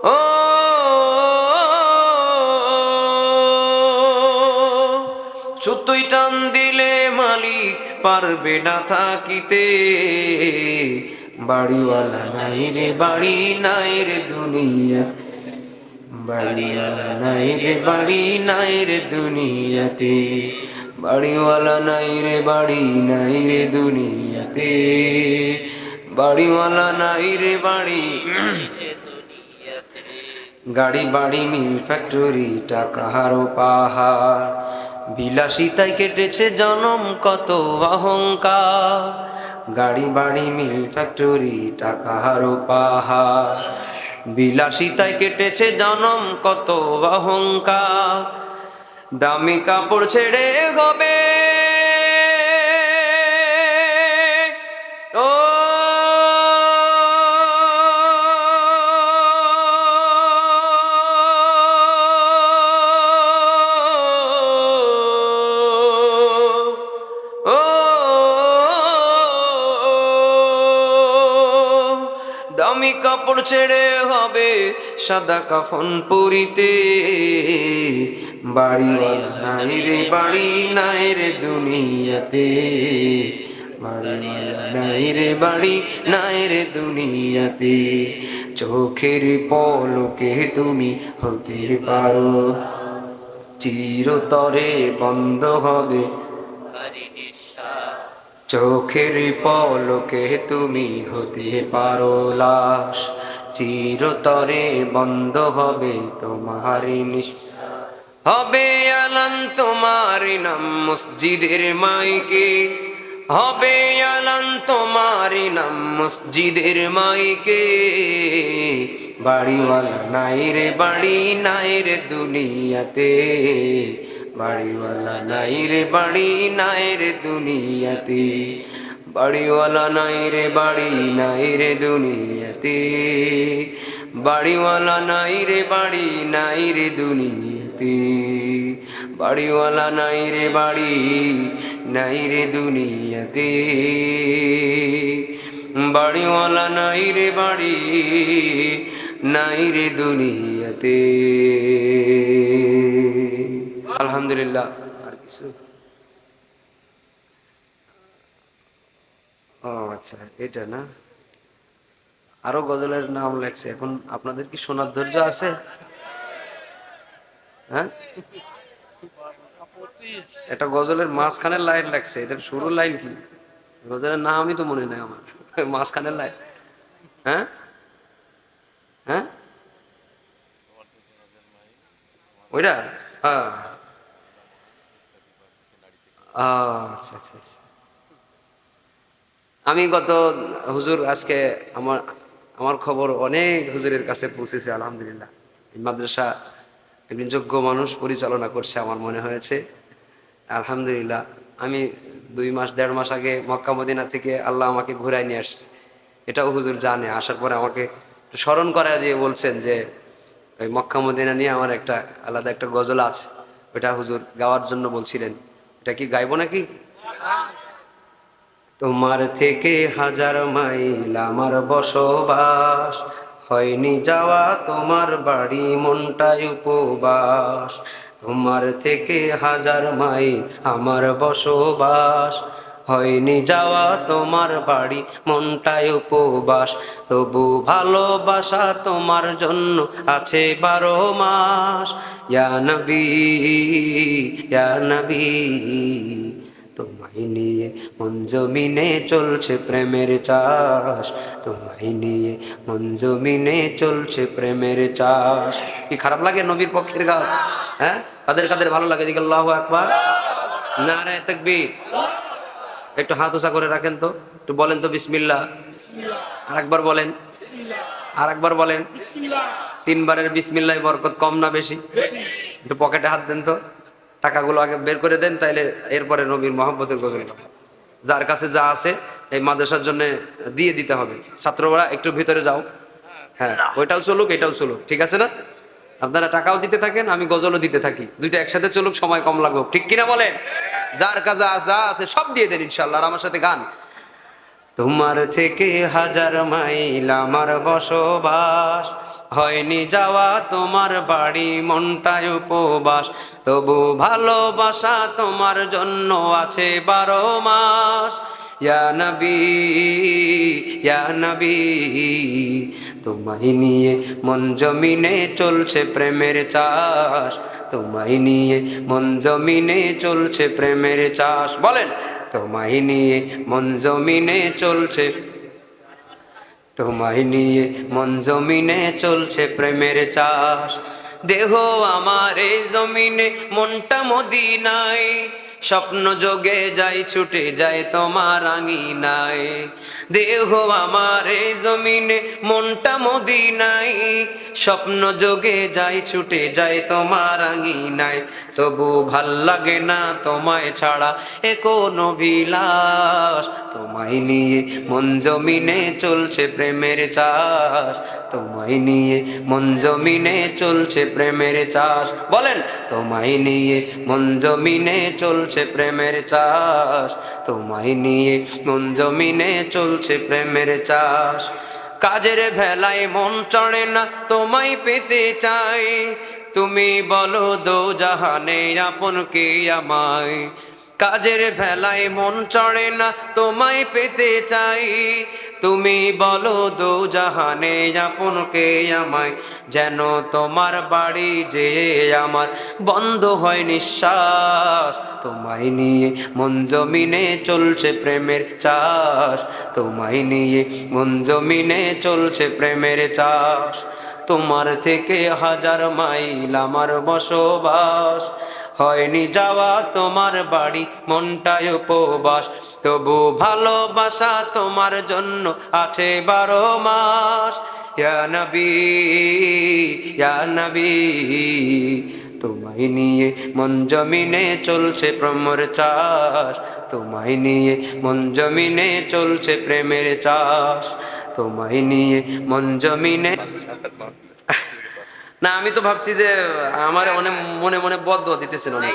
ও সুতোই টান দিলে মালিক পারবে না থাকিতে, বাড়িওয়ালা নাই রে বাড়ি নাই রে দুনিয়া, বাড়িওয়ালা নাই রে বাড়ি নাই রে দুনিয়াতে, বাড়িওয়ালা নাই রে বাড়ি নাই রে দুনিয়াতে, বাড়িওয়ালা নাই রে বাড়ি। গাড়ি বাড়ি মিল ফ্যাক্টরি টাকার পাহাড়, বিলাসিতায় কেটেছে জনম কত অহংকার। গাড়ি বাড়ি মিল ফ্যাক্টরি টাকার পাহাড়, বিলাসিতায় কেটেছে জনম কত অহংকার। দামি কাপড় ছেড়ে হবে ও দামি কাপড় ছেড়ে হবে সাদা কাফন পরিতে, বাড়িওয়ালা নাই রে বাড়ি নাই রে দুনিয়াতে, বাড়িওয়ালা নাই রে বাড়ি নাই রে দুনিয়াতে। চোখের পলকে তুমি হতে পারো চিরতরে বন্ধ হবে, চোখের পলকে তুমি হতে পারো লাশ, চিরতরে বন্ধ হবে তোমার নিঃশ্বাস। হবে আলান তোমার নাম মসজিদের মাইকে, হবে আলান তোমার নাম মসজিদের মাইকে, বাড়িওয়ালা নাই রে বাড়ি নাই রে দুনিয়াতে, বাড়িওয়ালা নাই রে বাড়ি নাই রে দুনিয়াতে, বাড়িওয়ালা নাই রে বাড়ি নাই রে দুনিয়াতে, বাড়িওয়ালা নাই রে বাড়ি নাই রে দুনিয়াতে, বাড়িওয়ালা নাই রে বাড়ি নাই রে দুনিয়াতে, বাড়িওয়ালা নাই রে বাড়ি নাই রে দুনিয়াতে। আলহামদুলিল্লাহ। আর কিছু? ও আচ্ছা, এটা না, আরো গজলের নাম লেখছে। এখন আপনাদের কি শোনার ধৈর্য আছে? হ্যাঁ, এটা গজলের মাঝখানের লাইন লাগছে, এটার শুরুর লাইন কি? গজলের নামই তো মনে নাই আমার, মাঝখানের লাইন। হ্যাঁ হ্যাঁ, ওইটা। হ্যাঁ, আচ্ছা আচ্ছা আচ্ছা। আমি গত হুজুর আজকে আমার আমার খবর অনেক হুজুরের কাছে পৌঁছেছে আলহামদুলিল্লাহ। এই মাদ্রাসা একজন যোগ্য মানুষ পরিচালনা করছে আমার মনে হয়েছে আলহামদুলিল্লাহ। আমি 2 মাস 1.5 মাস আগে মক্কা মদিনা থেকে আল্লাহ আমাকে ঘুরাই নিয়ে আসছে, এটাও হুজুর জানে। আসার পরে আমাকে স্মরণ করা দিয়ে বলছেন যে ওই মক্কা মদিনা নিয়ে আমার একটা আলাদা একটা গজল আছে, ওটা হুজুর গাওয়ার জন্য বলছিলেন। এটা কি গাইবো নাকি? তোমার থেকে 1000 মাইল আমার বসবাস, হয়নি যাওয়া তোমার বাড়ি মনটাই উপবাস। তোমার থেকে 1000 মাইল আমার বসবাস, হয়নি যাওয়া তোমার বাড়ি মনটাই উপবাস। তবু ভালোবাসা তোমার জন্য আছে 12 মাস। ইয়া নবী ইয়া নবী, তোমায় নিয়ে মন জমিনে চলছে প্রেমের চাষ, তোমায় নিয়ে মন জমিনে চলছে প্রেমের চাষ। কি খারাপ লাগে নবীর পক্ষের গান? হ্যাঁ, কাদের কাদের ভালো লাগে? দিকে আল্লাহু আকবার, নারায়ে তাকবীর। একটু হাত উঁচা করে রাখেন তো, একটু বলেন তো বিসমিল্লাহ। আরেকবার বলেন, আরেকবার বলেন। তিনবারের বিসমিল্লাহ বরকত কম না বেশি? একটু পকেটে হাত দেন তো, টাকাগুলো আগে বের করে দেন, তাইলে এরপরে নবীর মহব্বতের গজল গাবো। যার কাছে যা আছে এই মাদ্রাসার জন্য দিয়ে দিতে হবে। ছাত্ররা একটু ভিতরে যাও, হ্যাঁ ওইটাও চলুক এটাও চলুক, ঠিক আছে না? আপনারা টাকাও দিতে থাকেন, আমি গজলও দিতে থাকি, দুইটা একসাথে চলুক, সময় কম লাগবে, ঠিক কিনা বলেন? যার কাছে যা আছে সব দিয়ে দেন ইনশাল্লাহ। আর আমার সাথে গান। তোমার থেকে হাজার মাইল আমার বসবাস, হয়নি যাওয়া তোমার বাড়ি, মনটায় উপবাস, তবু ভালোবাসা তোমার জন্য আছে 12 মাস। ইয়া নবী, ইয়া নবী, তোমায় নিয়ে মন জমিনে চলছে প্রেমের চাষ, তোমায় নিয়ে মন জমিনে চলছে প্রেমের চাষ। বলেন, তোমায় নিয়ে মন জমিনে চলছে, তোমায় নিয়ে মন জমিনে চলছে প্রেমের চাষ। দেহ আমার এই জমিনে, মনটা মদিনায়, স্বপ্ন যোগে যাই ছুটে যায় তোমার আঙিনায়। দেহ আমার এই জমিনে, মনটা মদিনায়, স্বপ্ন যোগে যাই ছুটে যায় তোমার আঙিনায়, তবু ভাল লাগে না তোমায় ছাড়া এ কোনো বিলাস। তোমায় নিয়ে মন জমিনে চলছে প্রেমের চাষ, তোমায় নিয়ে মন জমিনে চলছে প্রেমের চাষ। বলেন, তোমায় নিয়ে মন জমিনে চলছে প্রেমের চাষ, তোমায় নিয়ে মন জমিনে চলছে প্রেমের চাষ। কাজের ভেলায় মন চড়ে না তোমায় পেতে চাই, তুমি বলো দো জাহানে আপন কে আমায়। কাজের ভেলায় মন চড়ে না তোমায় পেতে চাই, তুমি বলো দো জাহানে আপন কে আমায়। যেন তোমার বাড়ি যে আমার বন্ধ হয় নিঃশ্বাস, তোমায় নিয়ে মন জমিনে চলছে প্রেমের চাষ, তোমায় নিয়ে মন জমিনে চলছে প্রেমের চাষ। তোমার থেকে হাজার মাইল আমার বসবাস, হয়নি যাওয়া তোমার বাড়ি, মনটায় উপবাস, তবু ভালোবাসা তোমার জন্য আছে 12 মাস। ইয়া নবী, ইয়া নবী, তোমায় নিয়ে মন জমিনে চলছে প্রেমের চাষ, তোমায় নিয়ে মন জমিনে চলছে প্রেমের চাষ, তোমায় নিয়ে মন জমিনে। না আমি তো ভাবছি যে আমার অনেক মনে মনে বদদোয়া দিতেছেন অনেক।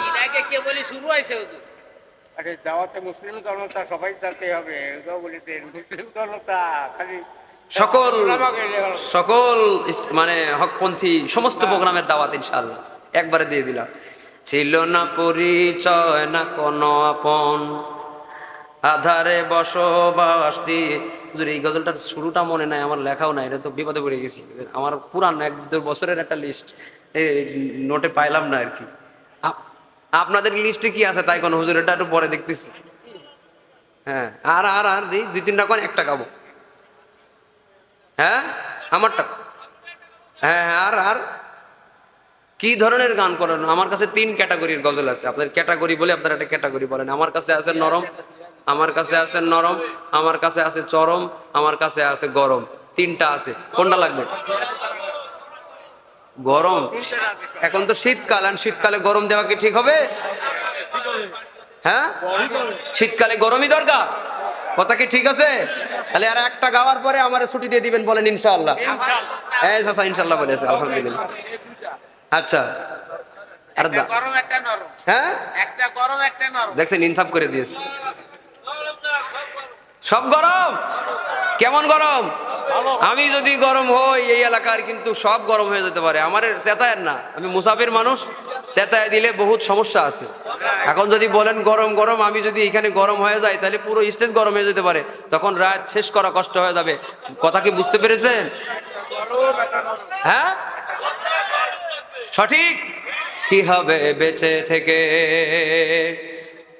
কে বলি শুরু হয়েছে হুজুর? আরে দাওয়াতে মুসলিম জনতা সবাই যেতে হবে, এটাও বলিতেন মুসলিম জনতা খালি সকল সকল মানে হকপন্থী সমস্ত প্রোগ্রামের দাওয়াত ইনশাআল্লাহ একবারে দিয়ে দিলাম। ছিল না পরিচয় না কোনো আপন, আধারে বসবাস দিয়ে। এই গজলটার শুরুটা মনে নাই, আমার লেখাও নাই, এটা তো বিপদে পড়ে গেছি। আমার পুরান 1-2 বছরের একটা লিস্ট নোটে পাইলাম না আর কি। আপনাদের লিস্টে কি আছে তাই কোন হুজুর, এটা একটু পরে দেখতেছি। হ্যাঁ আর আর আর দিই 2-3টা কোন একটা গাবো। হ্যাঁ আমারটা, হ্যাঁ হ্যাঁ আর আর কি ধরনের গান করেন? আমার কাছে 3 ক্যাটাগরির গজল আছে। আপনার ক্যাটাগরি বলে আপনারা একটা ক্যাটাগরি বলেন। আমার কাছে আছে নরম, আমার কাছে আছে নরম, আমার কাছে আছে চরম, আমার কাছে আছে গরম। 3টা আছে, কোনটা লাগবে? গরম। এখন তো শীতকাল, আর শীতকালে গরম দেওয়া কি ঠিক হবে? হ্যাঁ শীতকালে গরমই দরকার, কথা কি ঠিক আছে? তাহলে আর একটা গাওয়ার পরে আমার ছুটি দিয়ে দিবেন, বলেন ইনশাআল্লাহ। হ্যাঁ চাচা ইনশাআল্লাহ বলেছে, আলহামদুলিল্লাহ। আচ্ছা আর গরম একটা নরম, হ্যাঁ একটা গরম একটা নরম, দেখছেন ইনসাফ করে দিয়েছে। সব গরম? কেমন গরম? আমি যদি গরম হই এই এলাকার, কিন্তু সব গরম হয়ে যেতে পারে। আমার চেতায়ের না, আমি মুসাফির মানুষ, চেতায় দিলে বহুত সমস্যা আছে। এখন যদি বলেন গরম গরম, আমি যদি এখানে গরম হয়ে যাই তাহলে পুরো স্টেজ গরম হয়ে যেতে পারে, তখন রাত শেষ করা কষ্ট হয়ে যাবে। কথা কি বুঝতে পেরেছেন? হ্যাঁ সঠিক। কি হবে বেঁচে থেকে,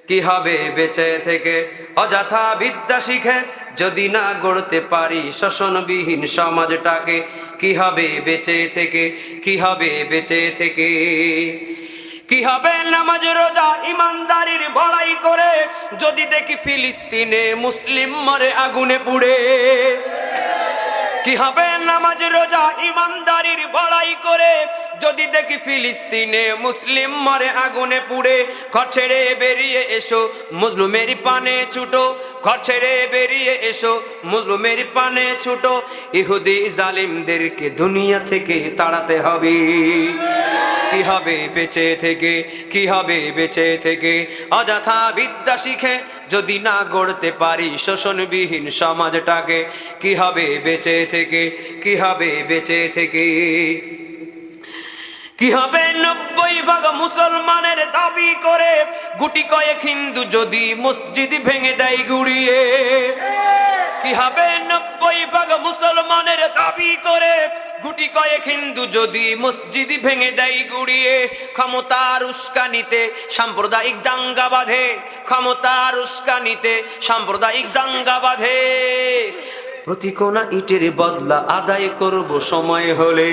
কি হবে বেঁচে থেকে, অযথা বিদ্যা শিখে যদি না গড়তে পারি শোষণবিহীন সমাজটাকে। কি হবে বেঁচে থেকে, কি হবে বেঁচে থেকে, কি হবে নামাজ রোজা ইমানদারির বড়াই করে যদি দেখি ফিলিস্তিনে মুসলিম মরে আগুনে পুড়ে? কি হবে নামাজ রোজা ইমানদারির বড়াই করে যদি দেখি ফিলিস্তিনে মুসলিম মরে আগুনে পুড়ে? ঘর ছেড়ে বেরিয়ে এসো মজলুমের পানে ছুটো, ঘর ছেড়ে বেরিয়ে এসো মজলুমের পানে ছুটো, ইহুদি জালিমদেরকে দুনিয়া থেকে তাড়াতে হবে। কি হবে বেঁচে থেকে, কি হবে বেঁচে থেকে অযথা বিদ্যা শিখে যদি না গড়তে পারি শোষণবিহীন সমাজটাকে? কি হবে বেঁচে থেকে, কি হবে বেঁচে থেকে? কি হবে 90% মুসলমানের দাবি করে গুটি কয়েক হিন্দু যদি মসজিদ ভেঙে দেয় গুড়িয়ে? কি হবে 90% মুসলমানের দাবি করে গুটি কয়েক হিন্দু যদি মসজিদ ভেঙে দেয় গুড়িয়ে? ক্ষমতার উস্কানিতে সাম্প্রদায়িক দাঙ্গা বাঁধে, ক্ষমতার উস্কানিতে সাম্প্রদায়িক দাঙ্গা বাঁধে, প্রতি কোনা ইটের বদলা আদায় করব সময় হলে।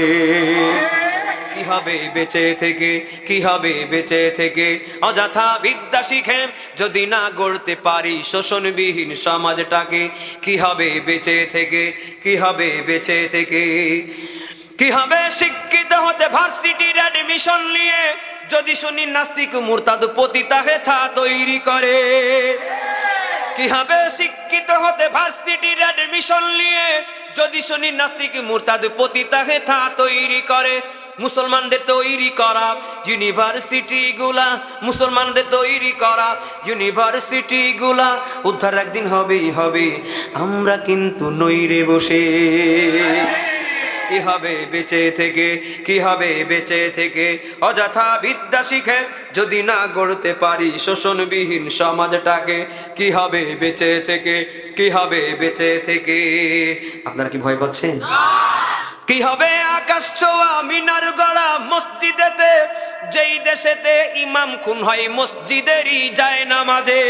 কি হবে বেঁচে থেকে, কি হবে বেঁচে থেকে অযথা বিদ্যা শিখে যদি না গড়তে পারি শোষণবিহীন সমাজটাকে? কি হবে বেঁচে থেকে, কি হবে বেঁচে থেকে? কি হবে শিক্ষিত হতে ভার্সিটির অ্যাডমিশন নিয়ে যদি শুনি নাস্তিক মুরতাদ পতিতা হেথা তৈরি করে? কি হবে শিক্ষিত হতে ভার্সিটির অ্যাডমিশন নিয়ে যদি শুনি নাস্তিক মুরতাদ পতিতা হেথা তৈরি করে? মুসলমানদের তৈরি করা ইউনিভার্সিটি গুলা, মুসলমানদের তৈরি করা ইউনিভার্সিটি গুলা উদ্ধার একদিন হবেই হবে, আমরা কিন্তু নইরে বসে। কি হবে বেঁচে থেকে, কি হবে বেঁচে থেকে অযথা বিদ্যা শিখে যদি না গড়তে পারি শোষণবিহীন সমাজটাকে? কি হবে বেঁচে থেকে, কি হবে বেঁচে থেকে? আপনারা কি ভয় পাচ্ছেন? কি হবে আকাশ ছোঁয়া মিনার গড়া মসজিদেতে যেই দেশেতে ইমাম খুন হয় মসজিদেরই যায় নামাজে?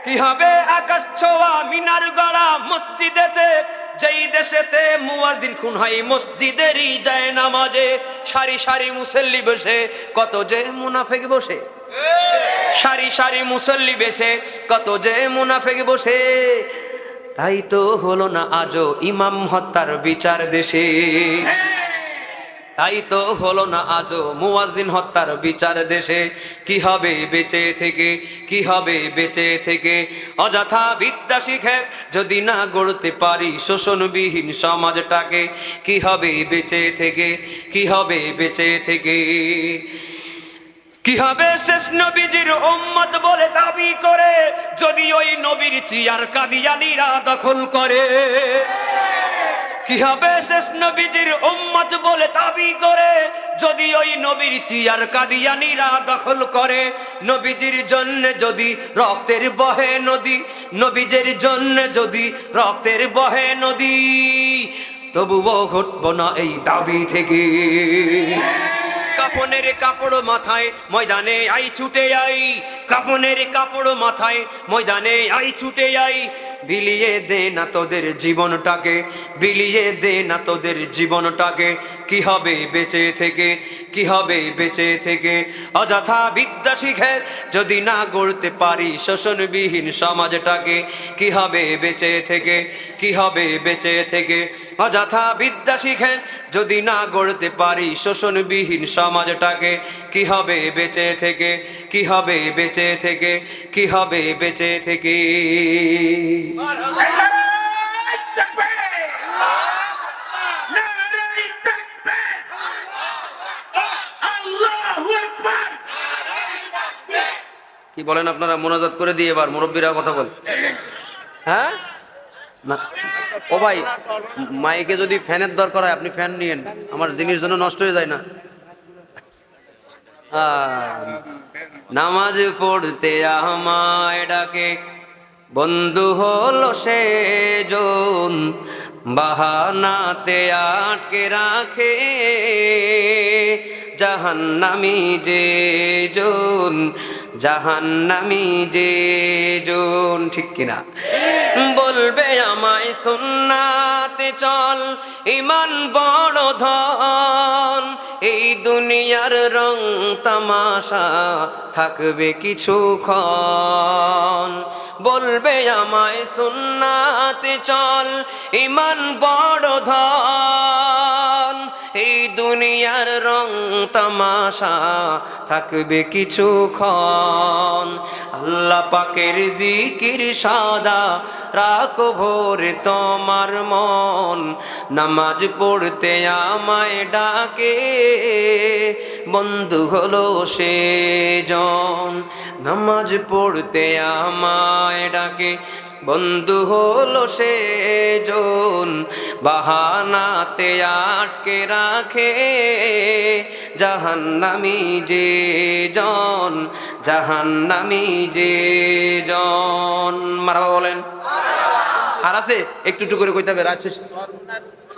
কি হবে আকাশ ছোঁয়া মিনার গড়া মসজিদেতে যেই দেশেতে মুয়াজ্জিন খুন হয় মসজিদেরই যায় নামাজে? সারি সারি মুসল্লি বসে কত যে মুনাফিক বসে, সারি সারি মুসল্লি বসে কত যে মুনাফিক বসে, তাই তো হলো না আজও ইমাম হত্যার বিচার দেশে, তাই তো হলো না আজও মুয়াজ্জিন হত্যার বিচার দেশে। কি হবে বেঁচে থেকে, কি হবে বেঁচে থেকে অযথা বিদ্যা শিখে যদি না গড়তে পারি শোষণবিহীন সমাজটাকে? কি হবে বেঁচে থেকে, কি হবে বেঁচে থেকে? কি হবে শেষ নবীজির উম্মত বলে দাবি করে যদি ওই নবীর চেয়ার কাদিয়ানীরা দখল করে? কি হবে শেষ নবীজির উম্মত বলে দাবি করে যদি ওই নবীর চেয়ার কাদিয়ানীরা দখল করে? নবীজির জন্য যদি রক্তের বহে নদী, নবীজির জন্য যদি রক্তের বহে নদী, তবুও ঘটব না এই দাবি থেকে। কাফনের কাপড় মাথায় ময়দানে আই ছুটে আই, কাফনের কাপড় মাথায় ময়দানে আই ছুটে আই, বিলিয়ে দে না তোদের জীবনটাকে, বিলিয়ে দে না তোদের জীবনটাকে। কি হবে বেঁচে থেকে, কি হবে বেঁচে থেকে অযথা বিদ্যা শিখে যদি না গড়তে পারি শোষণবিহীন সমাজটাকে? কি হবে বেঁচে থেকে, কি হবে বেঁচে থেকে অযথা বিদ্যা শিখে যদি না গড়তে পারি শোষণবিহীন সমাজটাকে? কি হবে বেঁচে থেকে, কি হবে বেঁচে থেকে, কি হবে বেঁচে থেকে? কি বলেন আপনারা? মোনাজাত করে দিয়ে এবার মুরব্বীরা কথা বল। হ্যাঁ না ও ভাই, মাইকে যদি ফ্যানের দরকার হয় আপনি ফ্যান নিয়েন, আমার জিনিস জন্য নষ্ট হয়ে যায় না। নামাজ পড়তে আমায় ডাকে বন্ধু হলো সেজন, বাহানাতে আটকে রাখে জাহান্নামী যে জন, জাহান্নামী যে জন। ঠিক কিনা? বলবে আমায় সুন্নাতে চল, ইমান বড় ধন, এই দুনিয়ার রং তামাশা থাকবে কিছুক্ষণ, বলবে আমায় সুন্নাতে চল, ইমান বড় ধন। এই দুনিয়ার রং তামাশা থাকবে কিছুক্ষণ, আল্লাহ পাকের জিকির সাদা রাখো ভোরে তোমার মন। নামাজ পড়তে আমায় ডাকে, বন্ধু হলো সে জন। নামাজ পড়তে আমায় ডাকে, বন্ধু হলো সে জন। বাহানাতে আটকে রাখে জাহান্নামী যে জন, জাহান্নামী যে জন। মারহাবা বলেন। আর আছে একটু একটু করে কইতে হবে, রাজ শেষ।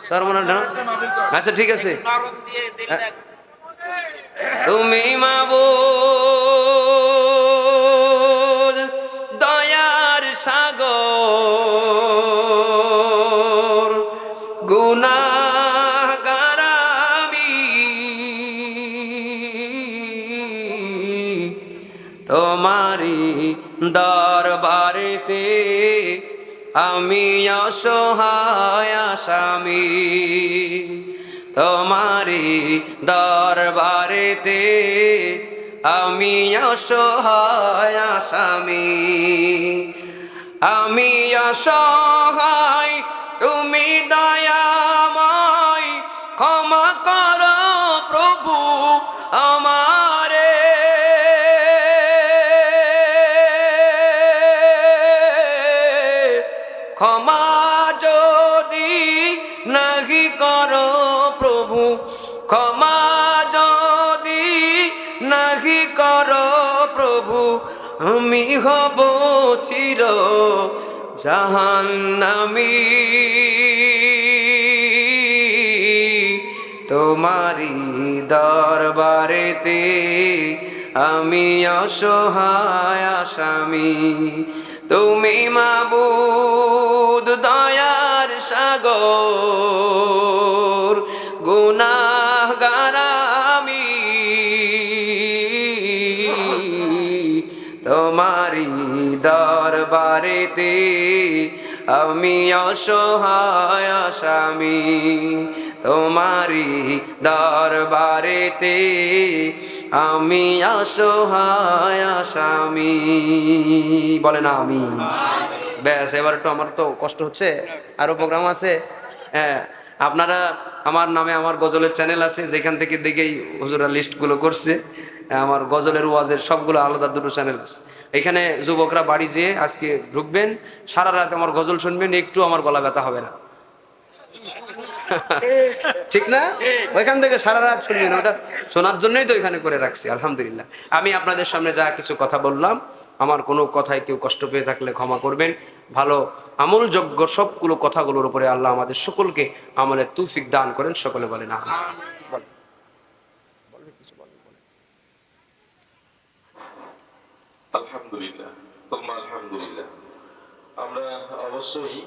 সর্বনাশ না? আচ্ছা ঠিক আছে। নরম দিয়ে দিলে তুমি মাবুদ দয়ার সাগর, গুনাহগার আমি, তোমারি দরবারেতে আমি অসহায় আসামি। তোমারি দরবারেতে আমি অসহায় আসামি। আমি অসহায়, তুমি দয়াময়, ক্ষমা করো প্রভু আমারে। ক্ষমা যদি নাহি করো প্রভু, ক্ষমা যদি নাহি করো প্রভু, আমি হব চির জাহান্নামী। তোমারি দরবারেতে আমি অসহায় আসামি। তুমি মাবুদ দয়ার সাগর, গুনাহগার আমি, তোমারি দরবারেতে আমি অসহায় আসামি। তোমারি দরবারেতে আমি অসহায় আসামি। বলে না আমি। ব্যাস, এবার একটু আমার তো কষ্ট হচ্ছে, আরো প্রোগ্রাম আছে। হ্যাঁ, আপনারা আমার নামে আমার গজলের চ্যানেল আছে, যেখান থেকে দেখেই হুজুরা লিস্টগুলো করছে। আমার গজলের ওয়াজের সবগুলো আলাদা দুটো চ্যানেল আছে। এখানে যুবকরা বাড়ি যেয়ে আজকে ঢুকবেন, সারা রাত আমার গজল শুনবেন, একটু আমার গলা ব্যথা হবে না। ঠিক না? ওইখান থেকে সারা রাত শুনবেন, ওটা শোনার জন্যই তো এখানে করে রাখছি। আলহামদুলিল্লাহ, আমি আপনাদের সামনে যা কিছু কথা বললাম, আমার কোনো কথায় কেউ কষ্ট পেয়ে থাকলে ক্ষমা করবেন। ভালো আমলযোগ্য সবগুলো কথাগুলোর উপরে আল্লাহ আমাদের সকলকে আমলের তৌফিক দান করেন। সকলে বলেন আমিন। আলহামদুলিল্লাহ, আলহামদুলিল্লাহ। আমরা অবশ্যই